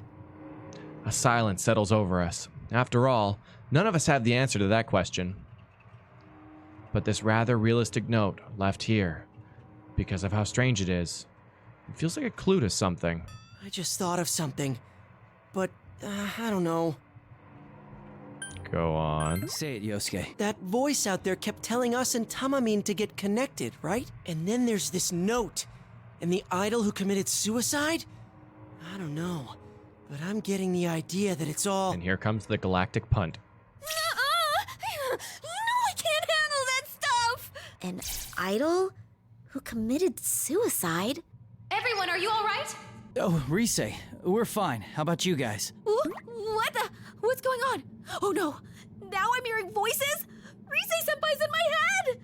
S1: A silence settles over us. After all, none of us have the answer to that question. But this rather realistic note left here, because of how strange it is, it feels like a clue to something.
S5: I just thought of something, but I don't know.
S1: Go on.
S8: Say it, Yosuke.
S5: That voice out there kept telling us and Tamamin to get connected, right? And then there's this note. And the idol who committed suicide? I don't know, but I'm getting the idea that it's all...
S1: And here comes the galactic punt.
S7: You know I can't handle that stuff! An idol who committed suicide?
S10: Everyone, are you all right?
S8: Oh, Rise, we're fine. How about you guys?
S6: What the? What's going on? Oh no! Now I'm hearing voices? Rise-senpai's in my head!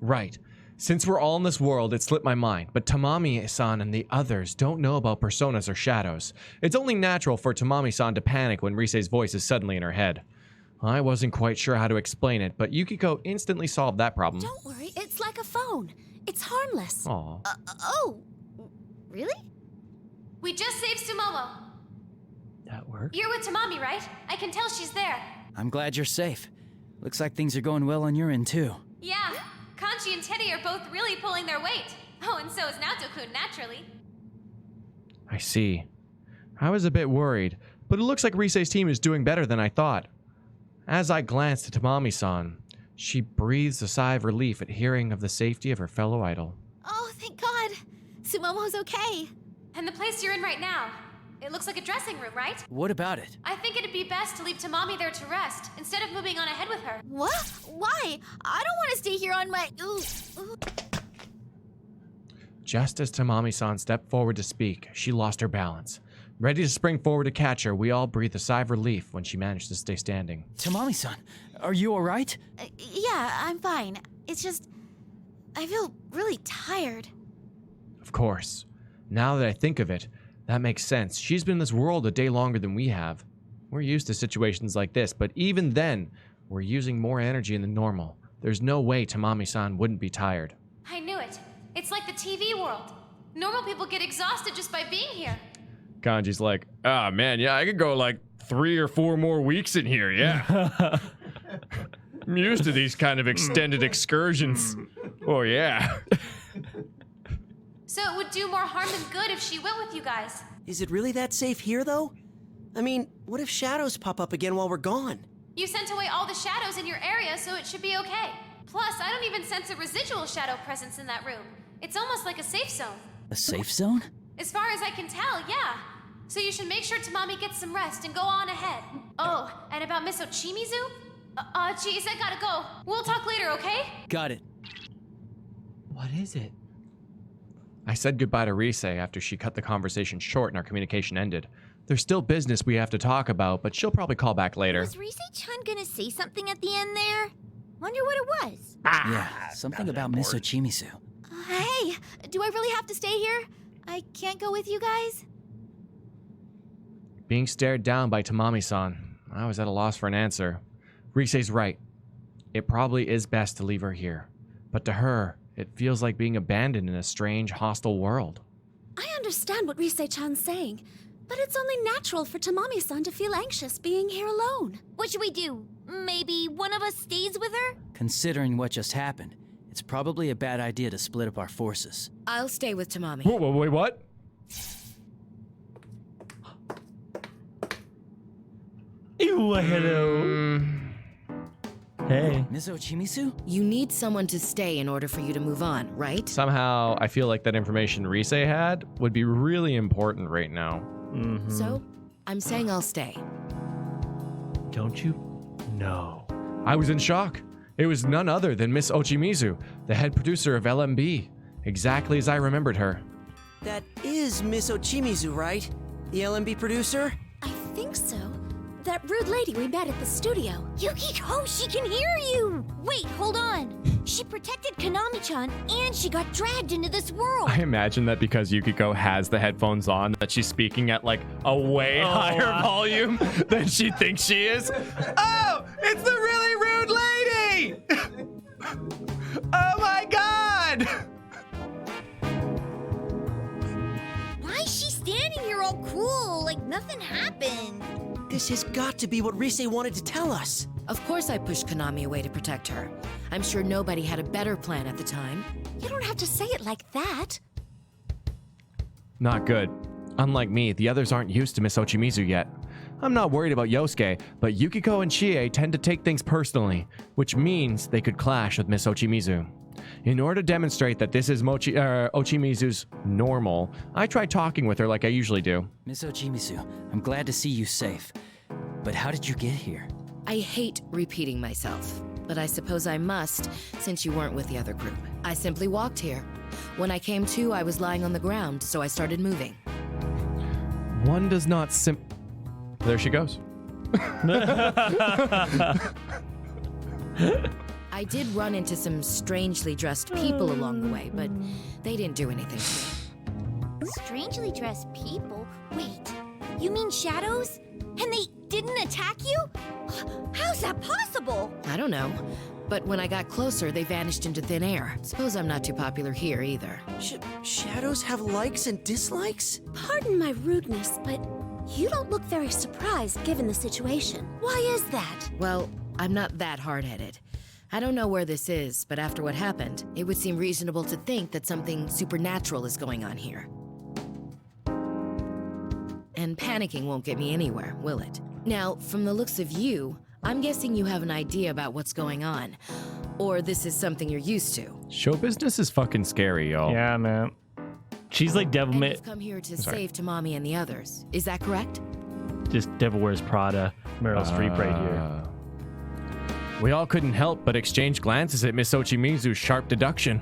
S1: Right. Since we're all in this world, it slipped my mind, but Tamami-san and the others don't know about personas or shadows. It's only natural for Tamami-san to panic when Rise's voice is suddenly in her head. I wasn't quite sure how to explain it, but Yukiko instantly solved that problem.
S6: Don't worry, it's like a phone. It's harmless.
S1: Aw.
S7: Oh, really?
S10: We just saved Sumomo.
S2: That worked.
S10: You're with Tamami, right? I can tell she's there.
S8: I'm glad you're safe. Looks like things are going well on your end, too.
S10: Yeah, Kanji and Teddy are both really pulling their weight. Oh, and so is Naoto-kun, naturally.
S1: I see. I was a bit worried, but it looks like Rise's team is doing better than I thought. As I glanced at Tamami-san, she breathes a sigh of relief at hearing of the safety of her fellow idol.
S6: Oh, thank God. Sumomo's okay.
S10: And the place you're in right now, it looks like a dressing room, right?
S8: What about it?
S10: I think it'd be best to leave Tamami there to rest, instead of moving on ahead with her.
S6: What? Why? I don't want to stay here on my... Ooh.
S1: Just as Tamami-san stepped forward to speak, she lost her balance. Ready to spring forward to catch her, we all breathed a sigh of relief when she managed to stay standing.
S8: Tamami-san, are you all right?
S6: Yeah, I'm fine. It's just... I feel really tired.
S1: Of course. Now that I think of it, that makes sense. She's been in this world a day longer than we have. We're used to situations like this, but even then, we're using more energy than normal. There's no way Tamami-san wouldn't be tired.
S10: I knew it. It's like the TV world. Normal people get exhausted just by being here.
S1: Kanji's like, ah, man, yeah, I could go like 3 or 4 more weeks in here, yeah. I'm used to these kind of extended excursions. Oh, yeah.
S10: So it would do more harm than good if she went with you guys.
S5: Is it really that safe here, though? I mean, what if shadows pop up again while we're gone?
S10: You sent away all the shadows in your area, so it should be okay. Plus, I don't even sense a residual shadow presence in that room. It's almost like a safe zone.
S8: A safe zone?
S10: As far as I can tell, yeah. So you should make sure Tamami gets some rest and go on ahead. Oh, and about Miss Ochimizu? Geez, I gotta go. We'll talk later, okay?
S8: Got it.
S2: What is it?
S1: I said goodbye to Rise after she cut the conversation short and our communication ended. There's still business we have to talk about, but she'll probably call back later.
S7: Was Rise-chan gonna say something at the end there? Wonder what it was.
S8: Yeah, something about Miss Ochimizu.
S6: Hey, do I really have to stay here? I can't go with you guys?
S1: Being stared down by Tamami-san, I was at a loss for an answer. Rise's right. It probably is best to leave her here. But to her, it feels like being abandoned in a strange, hostile world.
S6: I understand what Rise-chan's saying, but it's only natural for Tamami-san to feel anxious being here alone.
S7: What should we do? Maybe one of us stays with her?
S8: Considering what just happened, it's probably a bad idea to split up our forces.
S9: I'll stay with Tamami.
S1: Whoa, wait, what?
S2: Ew, hello. Hey.
S8: Miss Ochimizu?
S9: You need someone to stay in order for you to move on, right?
S1: Somehow, I feel like that information Rise had would be really important right now.
S9: So, I'm saying I'll stay.
S2: Don't you? No.
S1: I was in shock. It was none other than Miss Ochimizu, the head producer of LMB. Exactly as I remembered her.
S5: That is Miss Ochimizu, right? The LMB producer?
S6: I think so. That rude lady we met at the studio.
S7: Yukiko, she can hear you! Wait, hold on. She protected Konami-chan, and she got dragged into this world.
S1: I imagine that because Yukiko has the headphones on, that she's speaking at like a way higher volume than she thinks she is. Oh, it's the really rude lady! Oh my god!
S7: Why is she standing here all cool, like nothing happened?
S5: This has got to be what Rise wanted to tell us.
S9: Of course I pushed Konami away to protect her. I'm sure nobody had a better plan at the time.
S6: You don't have to say it like that.
S1: Not good. Unlike me, the others aren't used to Miss Ochimizu yet. I'm not worried about Yosuke, but Yukiko and Chie tend to take things personally, which means they could clash with Miss Ochimizu. In order to demonstrate that this is Ochimizu's normal, I tried talking with her like I usually do.
S8: Miss Ochimizu, I'm glad to see you safe. But how did you get here?
S9: I hate repeating myself, but I suppose I must, since you weren't with the other group. I simply walked here. When I came to, I was lying on the ground, so I started moving.
S1: One does not There she goes.
S9: I did run into some strangely dressed people along the way, but they didn't do anything to me.
S7: Strangely dressed people? Wait, you mean shadows? And they didn't attack you? How's that possible?
S9: I don't know, but when I got closer, they vanished into thin air. Suppose I'm not too popular here either.
S5: Shadows have likes and dislikes?
S6: Pardon my rudeness, but you don't look very surprised given the situation. Why is that?
S9: Well, I'm not that hard-headed. I don't know where this is, but after what happened, it would seem reasonable to think that something supernatural is going on here. And panicking won't get me anywhere, will it? Now, from the looks of you, I'm guessing you have an idea about what's going on. Or this is something you're used to.
S1: Show business is fucking scary, y'all.
S2: Yeah, man. She's like Devil
S9: And
S2: May...
S9: you've come here to save Tamami and the others. Is that correct?
S2: Just Devil Wears Prada, Meryl Streep right here.
S1: We all couldn't help but exchange glances at Miss Ochimizu's sharp deduction.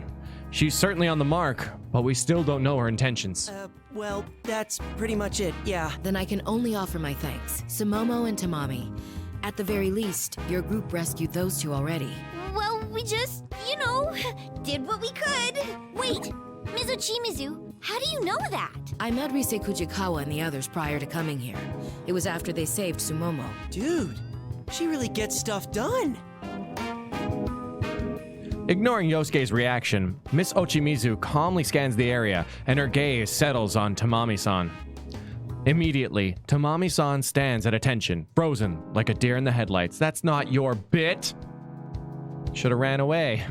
S1: She's certainly on the mark, but we still don't know her intentions.
S5: Well, that's pretty much it, yeah.
S9: Then I can only offer my thanks. Sumomo and Tamami. At the very least, your group rescued those two already.
S7: Well, we just, did what we could. Wait, Ms. Ochimizu, how do you know that?
S9: I met Rise Kujikawa and the others prior to coming here. It was after they saved Sumomo.
S5: Dude, she really gets stuff done.
S1: Ignoring Yosuke's reaction, Miss Ochimizu calmly scans the area, and her gaze settles on Tamami-san. Immediately, Tamami-san stands at attention, frozen like a deer in the headlights. That's not your bit! Should have ran away.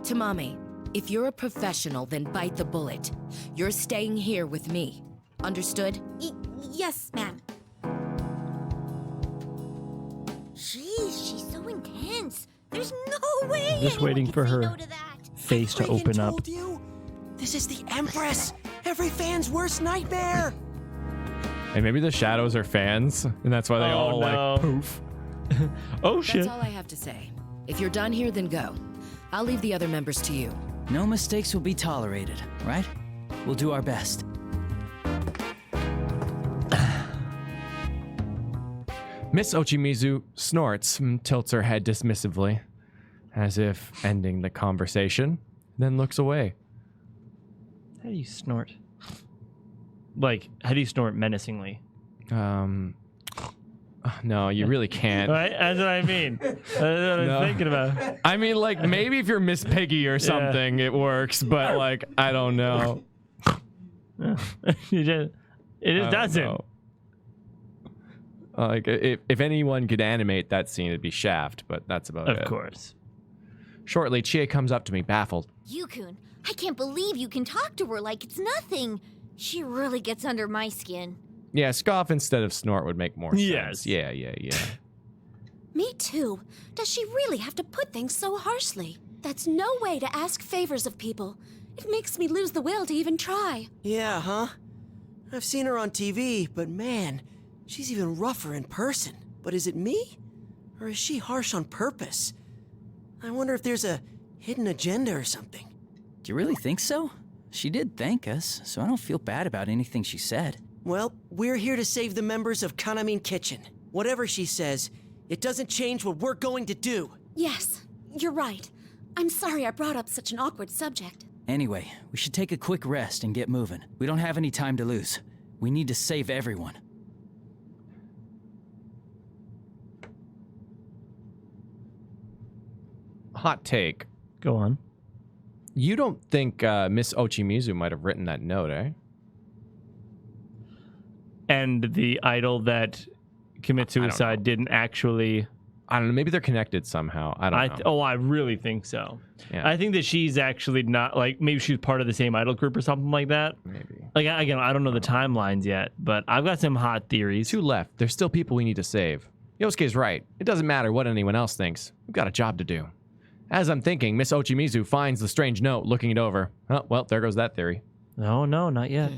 S9: Tamami, if you're a professional, then bite the bullet. You're staying here with me. Understood?
S6: Yes, ma'am.
S7: Jeez, she's so intense. There's no way
S2: just waiting for her face to open up.
S5: Told you. This is the Empress. Every fan's worst nightmare.
S1: And maybe the shadows are fans, and that's why they all like poof.
S2: Oh shit.
S16: That's all I have to say. If you're done here, then go. I'll leave the other members to you.
S8: No mistakes will be tolerated, right? We'll do our best.
S1: Miss Ochimizu snorts and tilts her head dismissively, as if ending the conversation, then looks away.
S2: How do you snort? Like, how do you snort menacingly?
S1: No, you really can't.
S2: Right? That's what I mean. That's what I'm thinking about.
S1: I mean, like, maybe if you're Miss Piggy or something, it works, but, like, I don't know.
S2: It just doesn't.
S1: Know. Like, if anyone could animate that scene, it'd be Shaft, but that's about it.
S2: Of course.
S1: Shortly, Chie comes up to me, baffled.
S7: Yukun, I can't believe you can talk to her like it's nothing. She really gets under my skin.
S1: Yeah, scoff instead of snort would make more sense.
S2: Yes.
S1: Yeah.
S10: Me too. Does she really have to put things so harshly? That's no way to ask favors of people. It makes me lose the will to even try.
S5: Yeah, huh? I've seen her on TV, but man, she's even rougher in person. But is it me? Or is she harsh on purpose? I wonder if there's a hidden agenda or something.
S8: Do you really think so? She did thank us, so I don't feel bad about anything she said.
S5: Well, we're here to save the members of Kanamin Kitchen. Whatever she says, it doesn't change what we're going to do.
S10: Yes, you're right. I'm sorry I brought up such an awkward subject.
S8: Anyway, we should take a quick rest and get moving. We don't have any time to lose. We need to save everyone.
S1: Hot take.
S2: Go on.
S1: You don't think Miss Ochimizu might have written that note, eh?
S2: And the idol that commits suicide didn't actually...
S1: I don't know. Maybe they're connected somehow. I don't know.
S2: I really think so.
S1: Yeah.
S2: I think that she's actually not, like, maybe she's part of the same idol group or something like that.
S1: Maybe.
S2: Like, again, I don't know the timelines yet, but I've got some hot theories.
S1: 2 left. There's still people we need to save. Yosuke's right. It doesn't matter what anyone else thinks. We've got a job to do. As I'm thinking, Miss Ochimizu finds the strange note, looking it over. Oh, well, there goes that theory.
S2: No, not yet.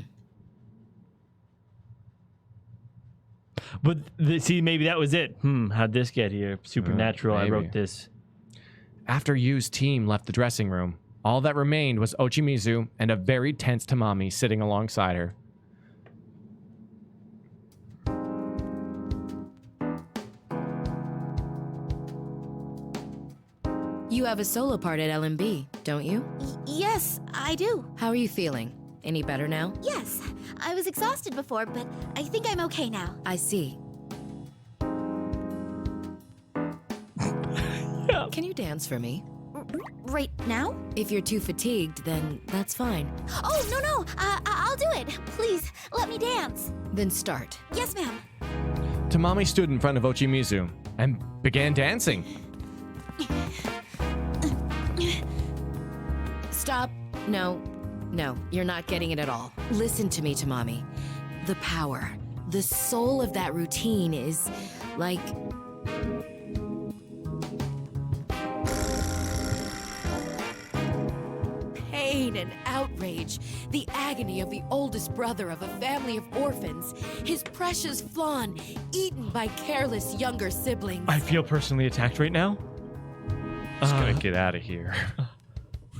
S2: But see, maybe that was it. How'd this get here? Supernatural. I wrote this.
S1: After Yu's team left the dressing room, all that remained was Ochimizu and a very tense Tamami sitting alongside her.
S16: You have a solo part at LMB, don't you?
S10: Yes, I do.
S16: How are you feeling? Any better now?
S6: Yes, I was exhausted before, but I think I'm okay now.
S16: I see. Can you dance for me?
S6: Right now?
S16: If you're too fatigued, then that's fine.
S6: Oh, no. I'll do it. Please, let me dance.
S16: Then start.
S6: Yes, ma'am.
S1: Tamami stood in front of Ochimizu and began dancing.
S16: Stop. No, you're not getting it at all. Listen to me, Tamami. The power, the soul of that routine is like... pain and outrage, the agony of the oldest brother of a family of orphans, his precious Flan eaten by careless younger siblings.
S2: I feel personally attacked right now.
S1: Just gonna get out of here.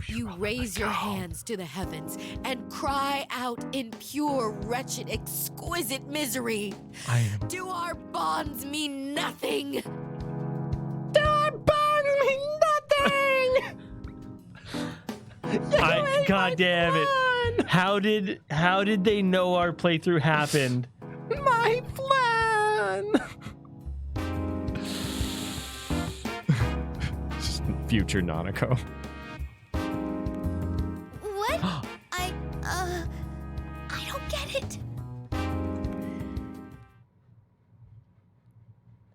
S16: You raise your hands to the heavens and cry out in pure, wretched, exquisite misery. Do our bonds mean nothing? Do our bonds mean nothing?
S2: God damn it! How did they know our playthrough happened?
S1: My plan. Future Nanako.
S6: What? I don't get it.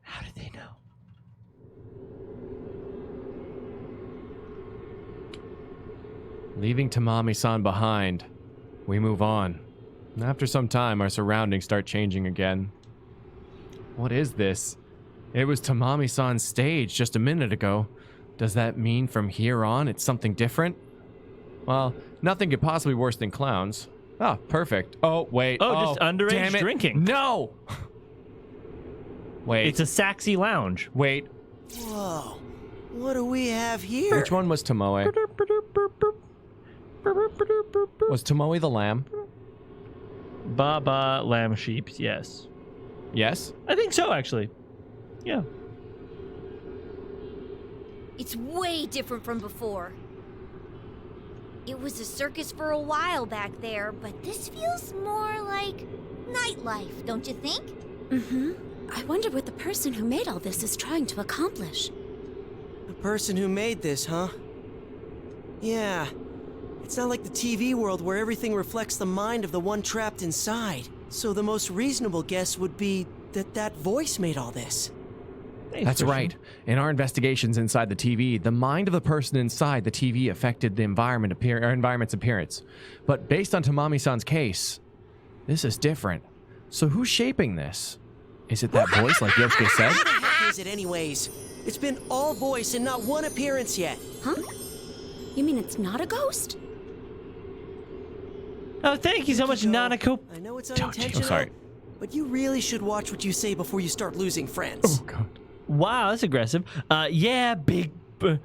S2: How did they know?
S1: Leaving Tamami-san behind, we move on. After some time, our surroundings start changing again. What is this? It was Tamami-san's stage just a minute ago, Does that mean from here on it's something different? Well, nothing could possibly be worse than clowns. Oh, perfect. Oh, wait.
S2: Oh, just underage
S1: damn it.
S2: drinking.
S1: No! Wait.
S2: It's a Saxy lounge.
S1: Wait.
S5: Whoa. What do we have here?
S1: Which one was Tomoe? Was Tomoe the lamb?
S2: Baba lamb sheep, yes.
S1: Yes?
S2: I think so, actually. Yeah.
S7: It's way different from before. It was a circus for a while back there, but this feels more like nightlife, don't you think?
S6: Mm-hmm. I wonder what the person who made all this is trying to accomplish.
S5: The person who made this, huh? Yeah. It's not like the TV world where everything reflects the mind of the one trapped inside. So the most reasonable guess would be that that voice made all this.
S1: That's right. In our investigations inside the TV, the mind of the person inside the TV affected the environment's appearance. But based on Tamami-san's case, this is different. So who's shaping this? Is it that voice like Yosuke said?
S5: Who the heck is it anyways? It's been all voice and not one appearance yet.
S6: Huh? You mean it's not a ghost?
S2: Oh, thank you so much, Nanako.
S5: I know it's
S1: Don't you?
S5: unintentional,
S1: Oh, sorry.
S5: but you really should watch what you say before you start losing friends.
S1: Oh, God.
S2: Wow, that's aggressive. Yeah, big bro.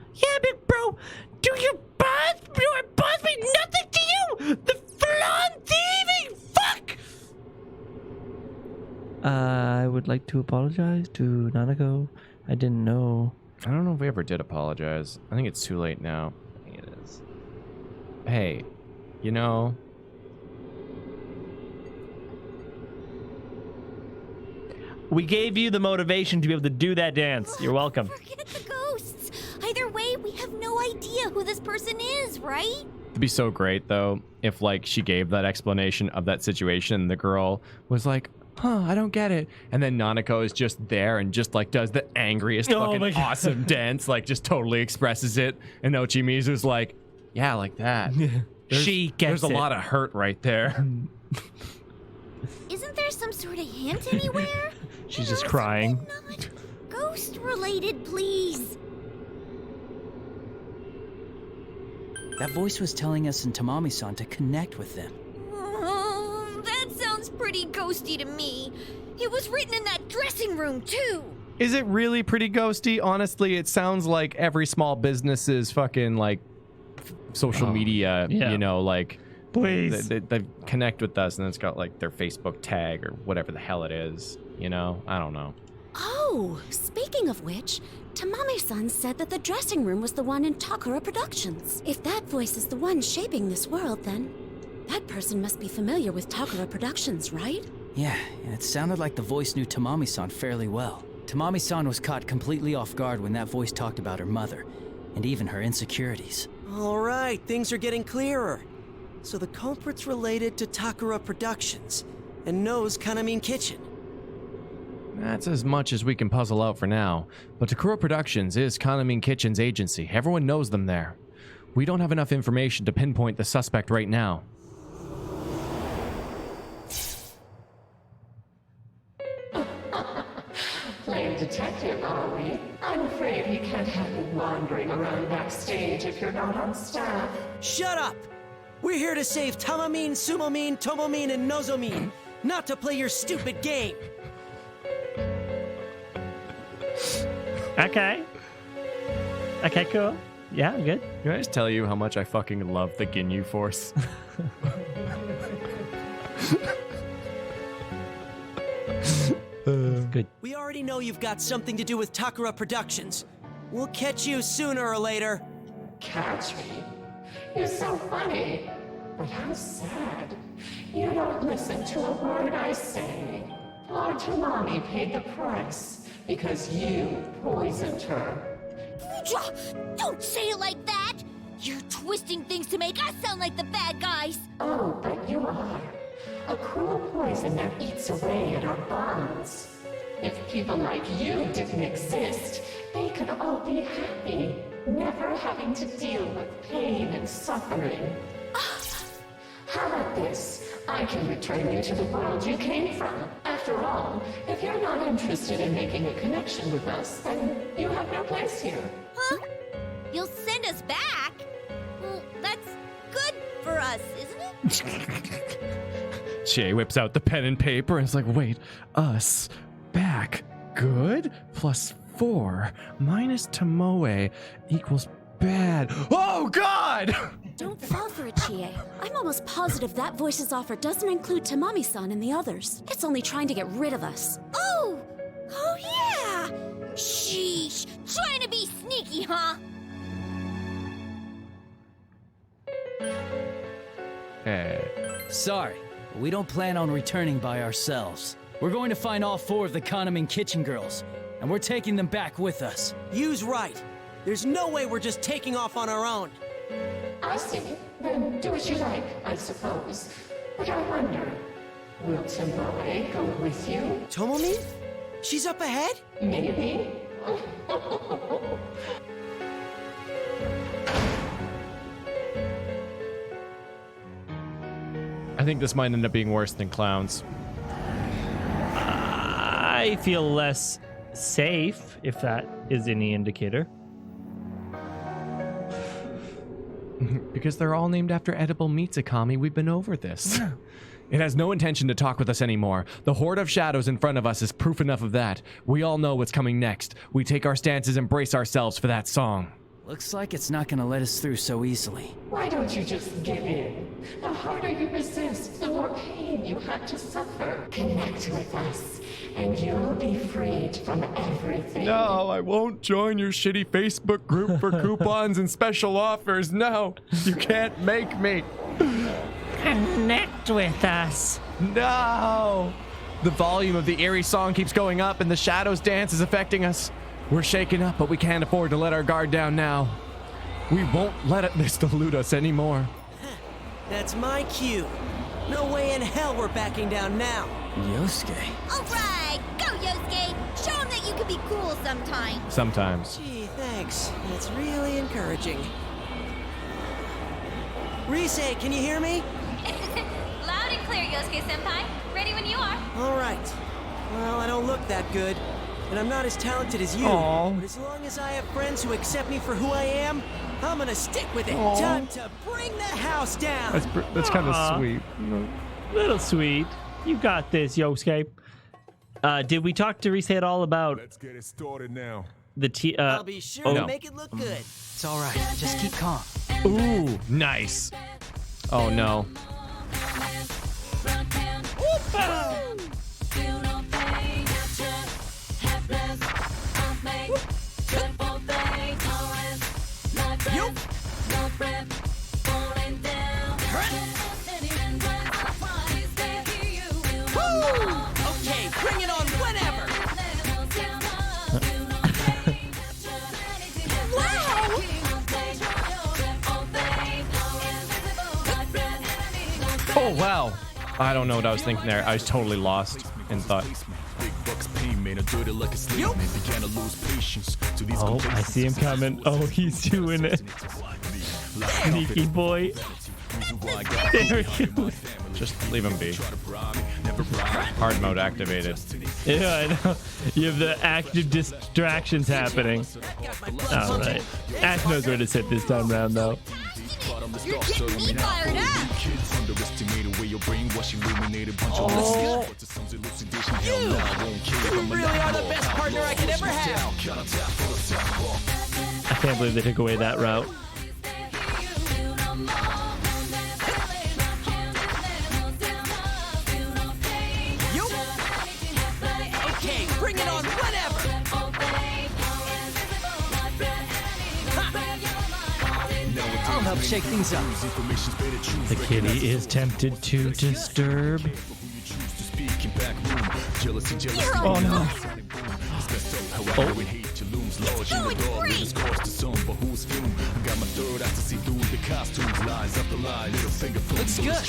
S2: Do your boss mean nothing to you? The flan thieving fuck! I would like to apologize to Nanako. I didn't know.
S1: I don't know if we ever did apologize. I think it's too late now.
S2: I think it is.
S1: Hey, you know...
S2: We gave you the motivation to be able to do that dance. You're welcome.
S7: Forget the ghosts. Either way, we have no idea who this person is, right?
S1: It'd be so great, though, if, like, she gave that explanation of that situation and the girl was like, huh, I don't get it. And then Nanako is just there and just, like, does the angriest fucking awesome dance, like, just totally expresses it. And Ochimizu's like, yeah, like that.
S2: She gets
S1: There's a lot of hurt right there.
S7: Isn't there some sort of hint anywhere?
S2: She's just crying.
S7: Not ghost-related, please.
S8: That voice was telling us and Tamami-san to connect with them.
S7: Oh, that sounds pretty ghosty to me. It was written in that dressing room, too.
S1: Is it really pretty ghosty? Honestly, it sounds like every small business's fucking, like, social media, you know, like...
S2: Please.
S1: They connect with us, and it's got, like, their Facebook tag or whatever the hell it is. You know? I don't know.
S6: Oh, speaking of which, Tamami-san said that the dressing room was the one in Takara Productions. If that voice is the one shaping this world, then that person must be familiar with Takara Productions, right?
S8: Yeah, and it sounded like the voice knew Tamami-san fairly well. Tamami-san was caught completely off guard when that voice talked about her mother, and even her insecurities.
S5: All right, things are getting clearer. So the culprit's related to Takara Productions, and knows Kanamin Kitchen.
S1: That's as much as we can puzzle out for now. But Takara Productions is Kanamin Kitchen's agency. Everyone knows them there. We don't have enough information to pinpoint the suspect right now.
S12: Playing detective, are we? I'm afraid we can't have you wandering around backstage if you're not on staff.
S5: Shut up! We're here to save Tamamin, Sumomin, Tomomin, and Nozomin, not to play your stupid game.
S2: Okay. Okay, cool. Yeah, good.
S1: Can I just tell you how much I fucking love the Ginyu Force?
S2: Good.
S5: We already know you've got something to do with Takara Productions. We'll catch you sooner or later.
S12: Catch me? You're so funny, but how sad. You don't listen to a word I say. Poor Tamami paid the price because you poisoned her.
S7: Don't say it like that! You're twisting things to make us sound like the bad guys!
S12: Oh, but you are. A cruel poison that eats away at our bonds. If people like you didn't exist, they could all be happy, never having to deal with pain and suffering. How about this? I can return you to the world you came from. After all, if you're not interested in making a connection with us, then you have no place here.
S7: Huh? You'll send us back? Well, that's good for us, isn't it?
S1: Jay whips out the pen and paper and is like, wait, us back. Good? +4 minus Tomoe equals bad. Oh, God!
S17: Don't fall for it, Chie. I'm almost positive that voice's offer doesn't include Tamami-san and the others. It's only trying to get rid of us.
S7: Oh yeah! Sheesh! Trying to be sneaky, huh?
S1: Hey.
S8: Sorry, we don't plan on returning by ourselves. We're going to find all 4 of the Kahneman kitchen girls, and we're taking them back with us.
S5: You's right. There's no way we're just taking off on our own.
S12: I see. Then do as you like, I suppose. But I wonder, will Tomoe go with you?
S5: Tomomi? She's up ahead?
S12: Maybe.
S1: I think this might end up being worse than clowns.
S2: I feel less safe, if that is any indicator.
S1: Because they're all named after edible meats, Akami. We've been over this. It has no intention to talk with us anymore. The horde of shadows in front of us is proof enough of that. We all know what's coming next. We take our stances and brace ourselves for that song.
S8: Looks like it's not gonna let us through so easily.
S12: Why don't you just give in? The harder you resist, the more pain you have to suffer. Connect with us, and you'll be freed from everything.
S1: No, I won't join your shitty Facebook group for coupons and special offers. No, you can't make me.
S2: Connect with us.
S1: No. The volume of the eerie song keeps going up and the shadows dance is affecting us. We're shaken up, but we can't afford to let our guard down now. We won't let this delude us anymore.
S5: That's my cue. No way in hell we're backing down now.
S8: Yosuke.
S7: All right, go Yosuke. Show him that you can be cool sometimes.
S1: Sometimes.
S5: Gee, thanks. That's really encouraging. Rise, can you hear me?
S18: Loud and clear, Yosuke-senpai. Ready when you are.
S5: All right. Well, I don't look that good, and I'm not as talented as you.
S1: Aww.
S5: But as long as I have friends who accept me for who I am, I'm gonna stick with it.
S1: Aww.
S5: Time to bring the house down.
S1: That's kind of sweet.
S2: Little sweet. You got this, Yosuke. Did we talk to Rise at all about?
S19: Let's get it started now.
S2: The
S5: I'll be sure to make it look good.
S8: It's all right. Just keep calm.
S1: Ooh, nice. Oh no.
S5: Okay, bring it on whenever.
S1: Oh wow. I don't know what I was thinking there. I was totally lost in thought.
S2: Oh, I see him coming. Oh, he's doing it. Sneaky boy. There he goes.
S1: Just leave him be. Hard mode activated.
S2: Yeah, I know. You have the active distractions happening. All right. Ash knows where to sit this time around, though.
S7: You're getting me fired up.
S5: Oh. You really are the best partner I could ever have.
S2: I can't believe they took away that route.
S5: Okay, bring it on whenever.
S8: I'll help shake things up.
S2: The kitty is tempted to disturb.
S1: Oh no.
S5: Looks good.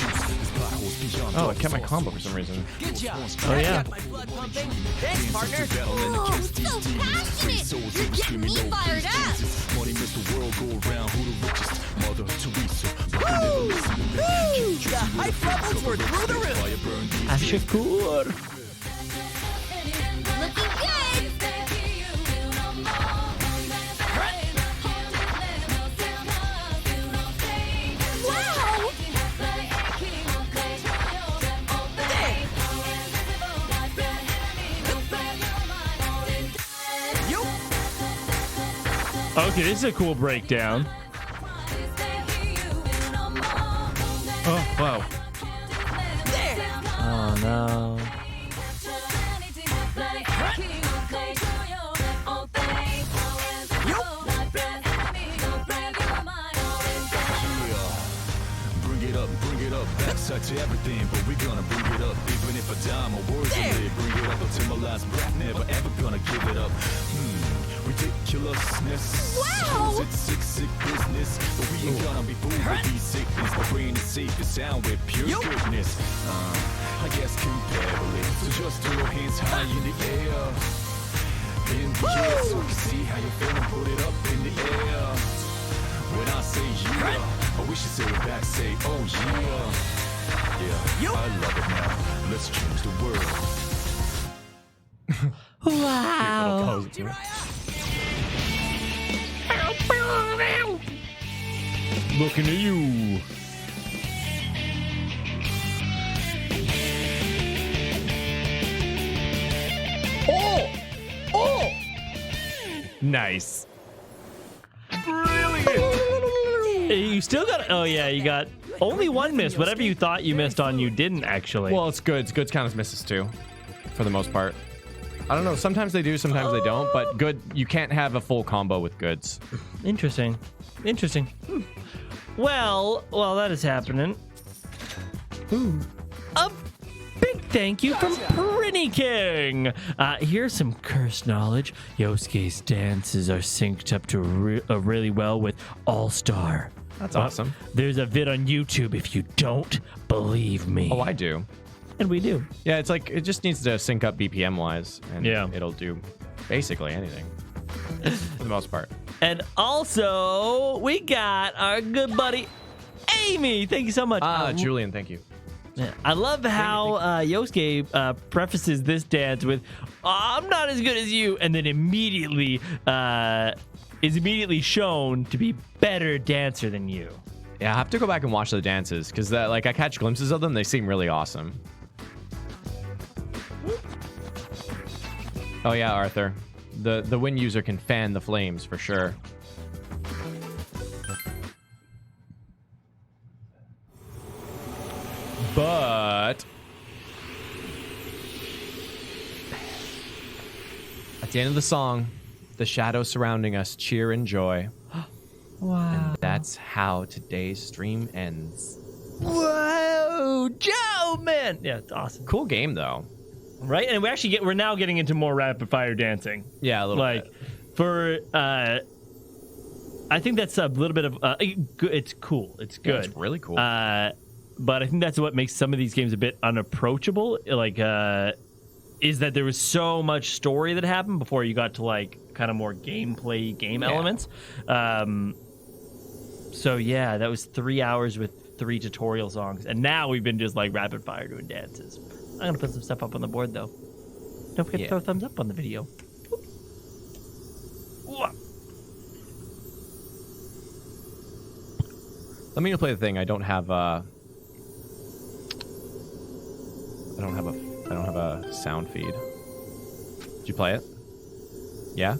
S1: Oh, it kept my combo for some reason.
S5: Good job.
S2: Oh yeah.
S5: My blood pumping. Thanks, partner.
S7: Oh, so passionate. You're getting me fired up.
S5: Woo! Woo! The hype levels were through the roof.
S2: Ashakur.
S7: Looking good.
S2: Okay, this is a cool breakdown.
S1: Oh, wow.
S2: Oh, no.
S19: Bring it up, backside to everything, but we're gonna bring it up. Even if a dime or words to live, bring it up until my last breath, never ever gonna give it up. Ridiculousness.
S12: Wow!
S19: It's sick business, but we ain't gonna be fooled with these sickness. My brain is safe and sound with pure goodness. I guess comparably, so just throw your hands high in the air. In the air, so I can see how you're feeling, put it up in the air. When I say yeah, I wish you say it back, say oh yeah. Yeah, I love it now. Let's change the world.
S2: Wow. Looking at you. Oh! Nice. You still got. Oh yeah, you got only one miss. Whatever you thought you missed on, you didn't actually.
S1: Well, it's Goods. Goods kind of misses too, for the most part. I don't know. Sometimes they do, sometimes they don't. But Good, you can't have a full combo with Goods.
S2: Interesting. Well, while that is happening, a big thank you from Pretty King. Here's some curse knowledge. Yosuke's dances are synced up to really well with All-Star.
S1: That's awesome.
S2: There's a vid on YouTube if you don't believe me.
S1: Oh, I do.
S2: And we do.
S1: Yeah, it's like, it just needs to sync up BPM-wise, and
S2: yeah,
S1: it'll do basically anything, for the most part.
S2: And also, we got our good buddy, Amy. Thank you so much.
S1: Julian, thank you.
S2: Yeah, I love how Yosuke prefaces this dance with, I'm not as good as you, and then immediately is immediately shown to be better dancer than you.
S1: Yeah, I have to go back and watch the dances, because I catch glimpses of them. They seem really awesome. Oh yeah, Arthur. The Win user can fan the flames for sure. But at the end of the song, the shadows surrounding us cheer in joy.
S2: Wow.
S1: And that's how today's stream ends.
S2: Whoa, Joe, man. Yeah, it's awesome.
S1: Cool game though.
S2: Right? And we're now getting into more rapid fire dancing.
S1: Yeah, a little bit.
S2: For I think that's a little bit of it's cool. It's good.
S1: Yeah, it's really cool.
S2: But I think that's what makes some of these games a bit unapproachable. Is that there was so much story that happened before you got to kind of more gameplay elements. So yeah, that was 3 hours with 3 tutorial songs, and now we've been just rapid fire doing dances. I'm gonna put some stuff up on the board though. Don't forget to throw a thumbs up on the video.
S1: Let me play the thing. I don't have a sound feed. Did you play it? Yeah.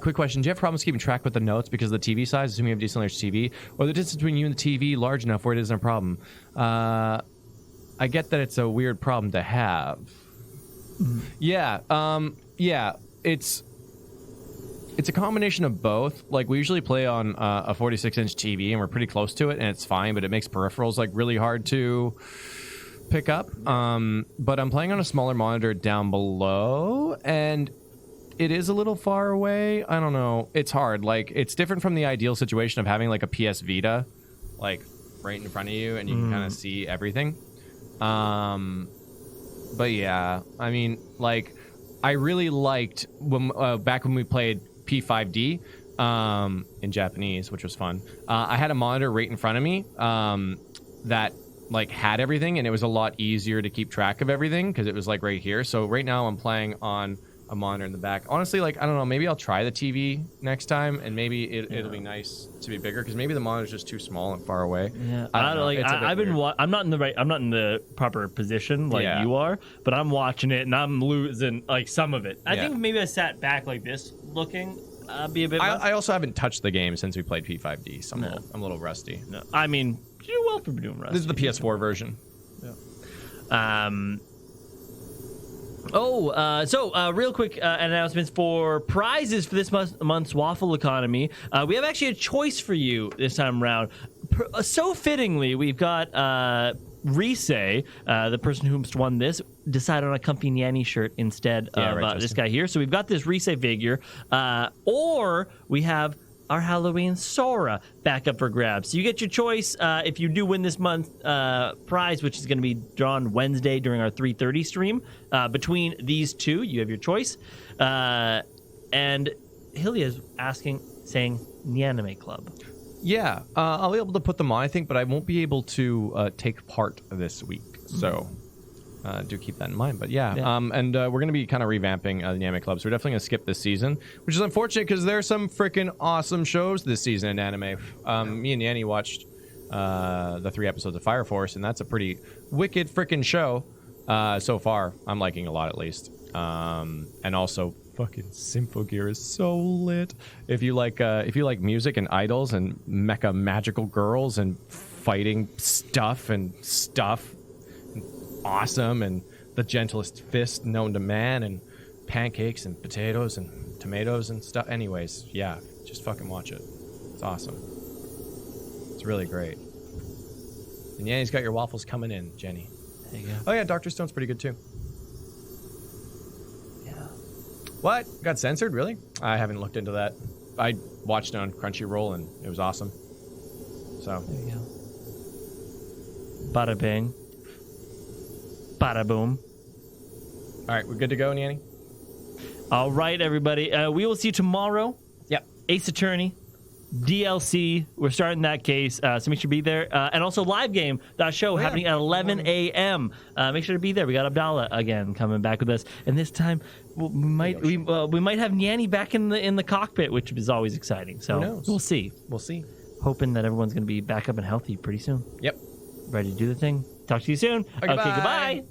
S1: Quick question. Do you have problems keeping track with the notes because of the TV size, assuming you have a decently large TV, or the distance between you and the TV large enough where it isn't a problem? I get that it's a weird problem to have. Yeah. Yeah. It's a combination of both. We usually play on a 46-inch TV, and we're pretty close to it, and it's fine, but it makes peripherals really hard to pick up. But I'm playing on a smaller monitor down below, and it is a little far away. I don't know. It's hard. It's different from the ideal situation of having a PS Vita, right in front of you, and you can kind of see everything. But yeah, I mean, I really liked when back when we played P4D in Japanese, which was fun. I had a monitor right in front of me that had everything, and it was a lot easier to keep track of everything because it was right here. So right now I'm playing on a monitor in the back. Honestly, I don't know, maybe I'll try the TV next time, and maybe it'll be nice to be bigger because maybe the monitor's just too small and far away.
S2: Yeah,
S1: I don't know.
S2: I've been I'm not in the proper position you are, but I'm watching it and I'm losing some of it. I think maybe I sat back like this looking be a bit.
S1: I also haven't touched the game since we played P4D, so I'm a little rusty.
S2: No, I mean, you're well for doing rusty.
S1: This is the PS4 version.
S2: Yeah. Real quick announcements for prizes for this month's Waffle Economy. We have actually a choice for you this time around. So fittingly, we've got Rise, the person who won this, decided on a Comfy Nyanny shirt instead of this guy here. So we've got this Rise figure, or we have our Halloween Sora back up for grabs. So you get your choice if you do win this month's prize, which is going to be drawn Wednesday during our 3:30 stream. Between these two, you have your choice. And Hillia is saying Nyanime Club.
S1: Yeah, I'll be able to put them on, I think, but I won't be able to take part this week. So do keep that in mind. But yeah. And we're going to be kind of revamping the Nyanime Club. So we're definitely going to skip this season, which is unfortunate because there's some freaking awesome shows this season in anime. Me and Nyanny watched the 3 episodes of Fire Force, and that's a pretty wicked freaking show so far. I'm liking a lot, at least. And also, fucking Symphogear is so lit. If you like music and idols and mecha magical girls and fighting stuff awesome, and the gentlest fist known to man, and pancakes and potatoes and tomatoes and stuff. Anyways, yeah, just fucking watch it. It's awesome. It's really great. And yeah, he's got your waffles coming in, Jenny.
S2: There you go.
S1: Oh yeah, Dr. Stone's pretty good too. What? Got censored? Really? I haven't looked into that. I watched it on Crunchyroll and it was awesome. So.
S2: There you go. Bada bing. Bada boom.
S1: All right, we're good to go, Nyanny?
S2: All right, everybody. We will see you tomorrow.
S1: Yep.
S2: Ace Attorney. DLC. We're starting that case, so make sure to be there. And also live game, that show happening at 11 a.m. Make sure to be there. We got Abdallah again coming back with us, and this time we might have Nyanny back in the cockpit, which is always exciting. So
S1: who knows?
S2: We'll see. Hoping that everyone's going to be back up and healthy pretty soon.
S1: Yep.
S2: Ready to do the thing. Talk to you soon.
S1: Okay,
S2: goodbye.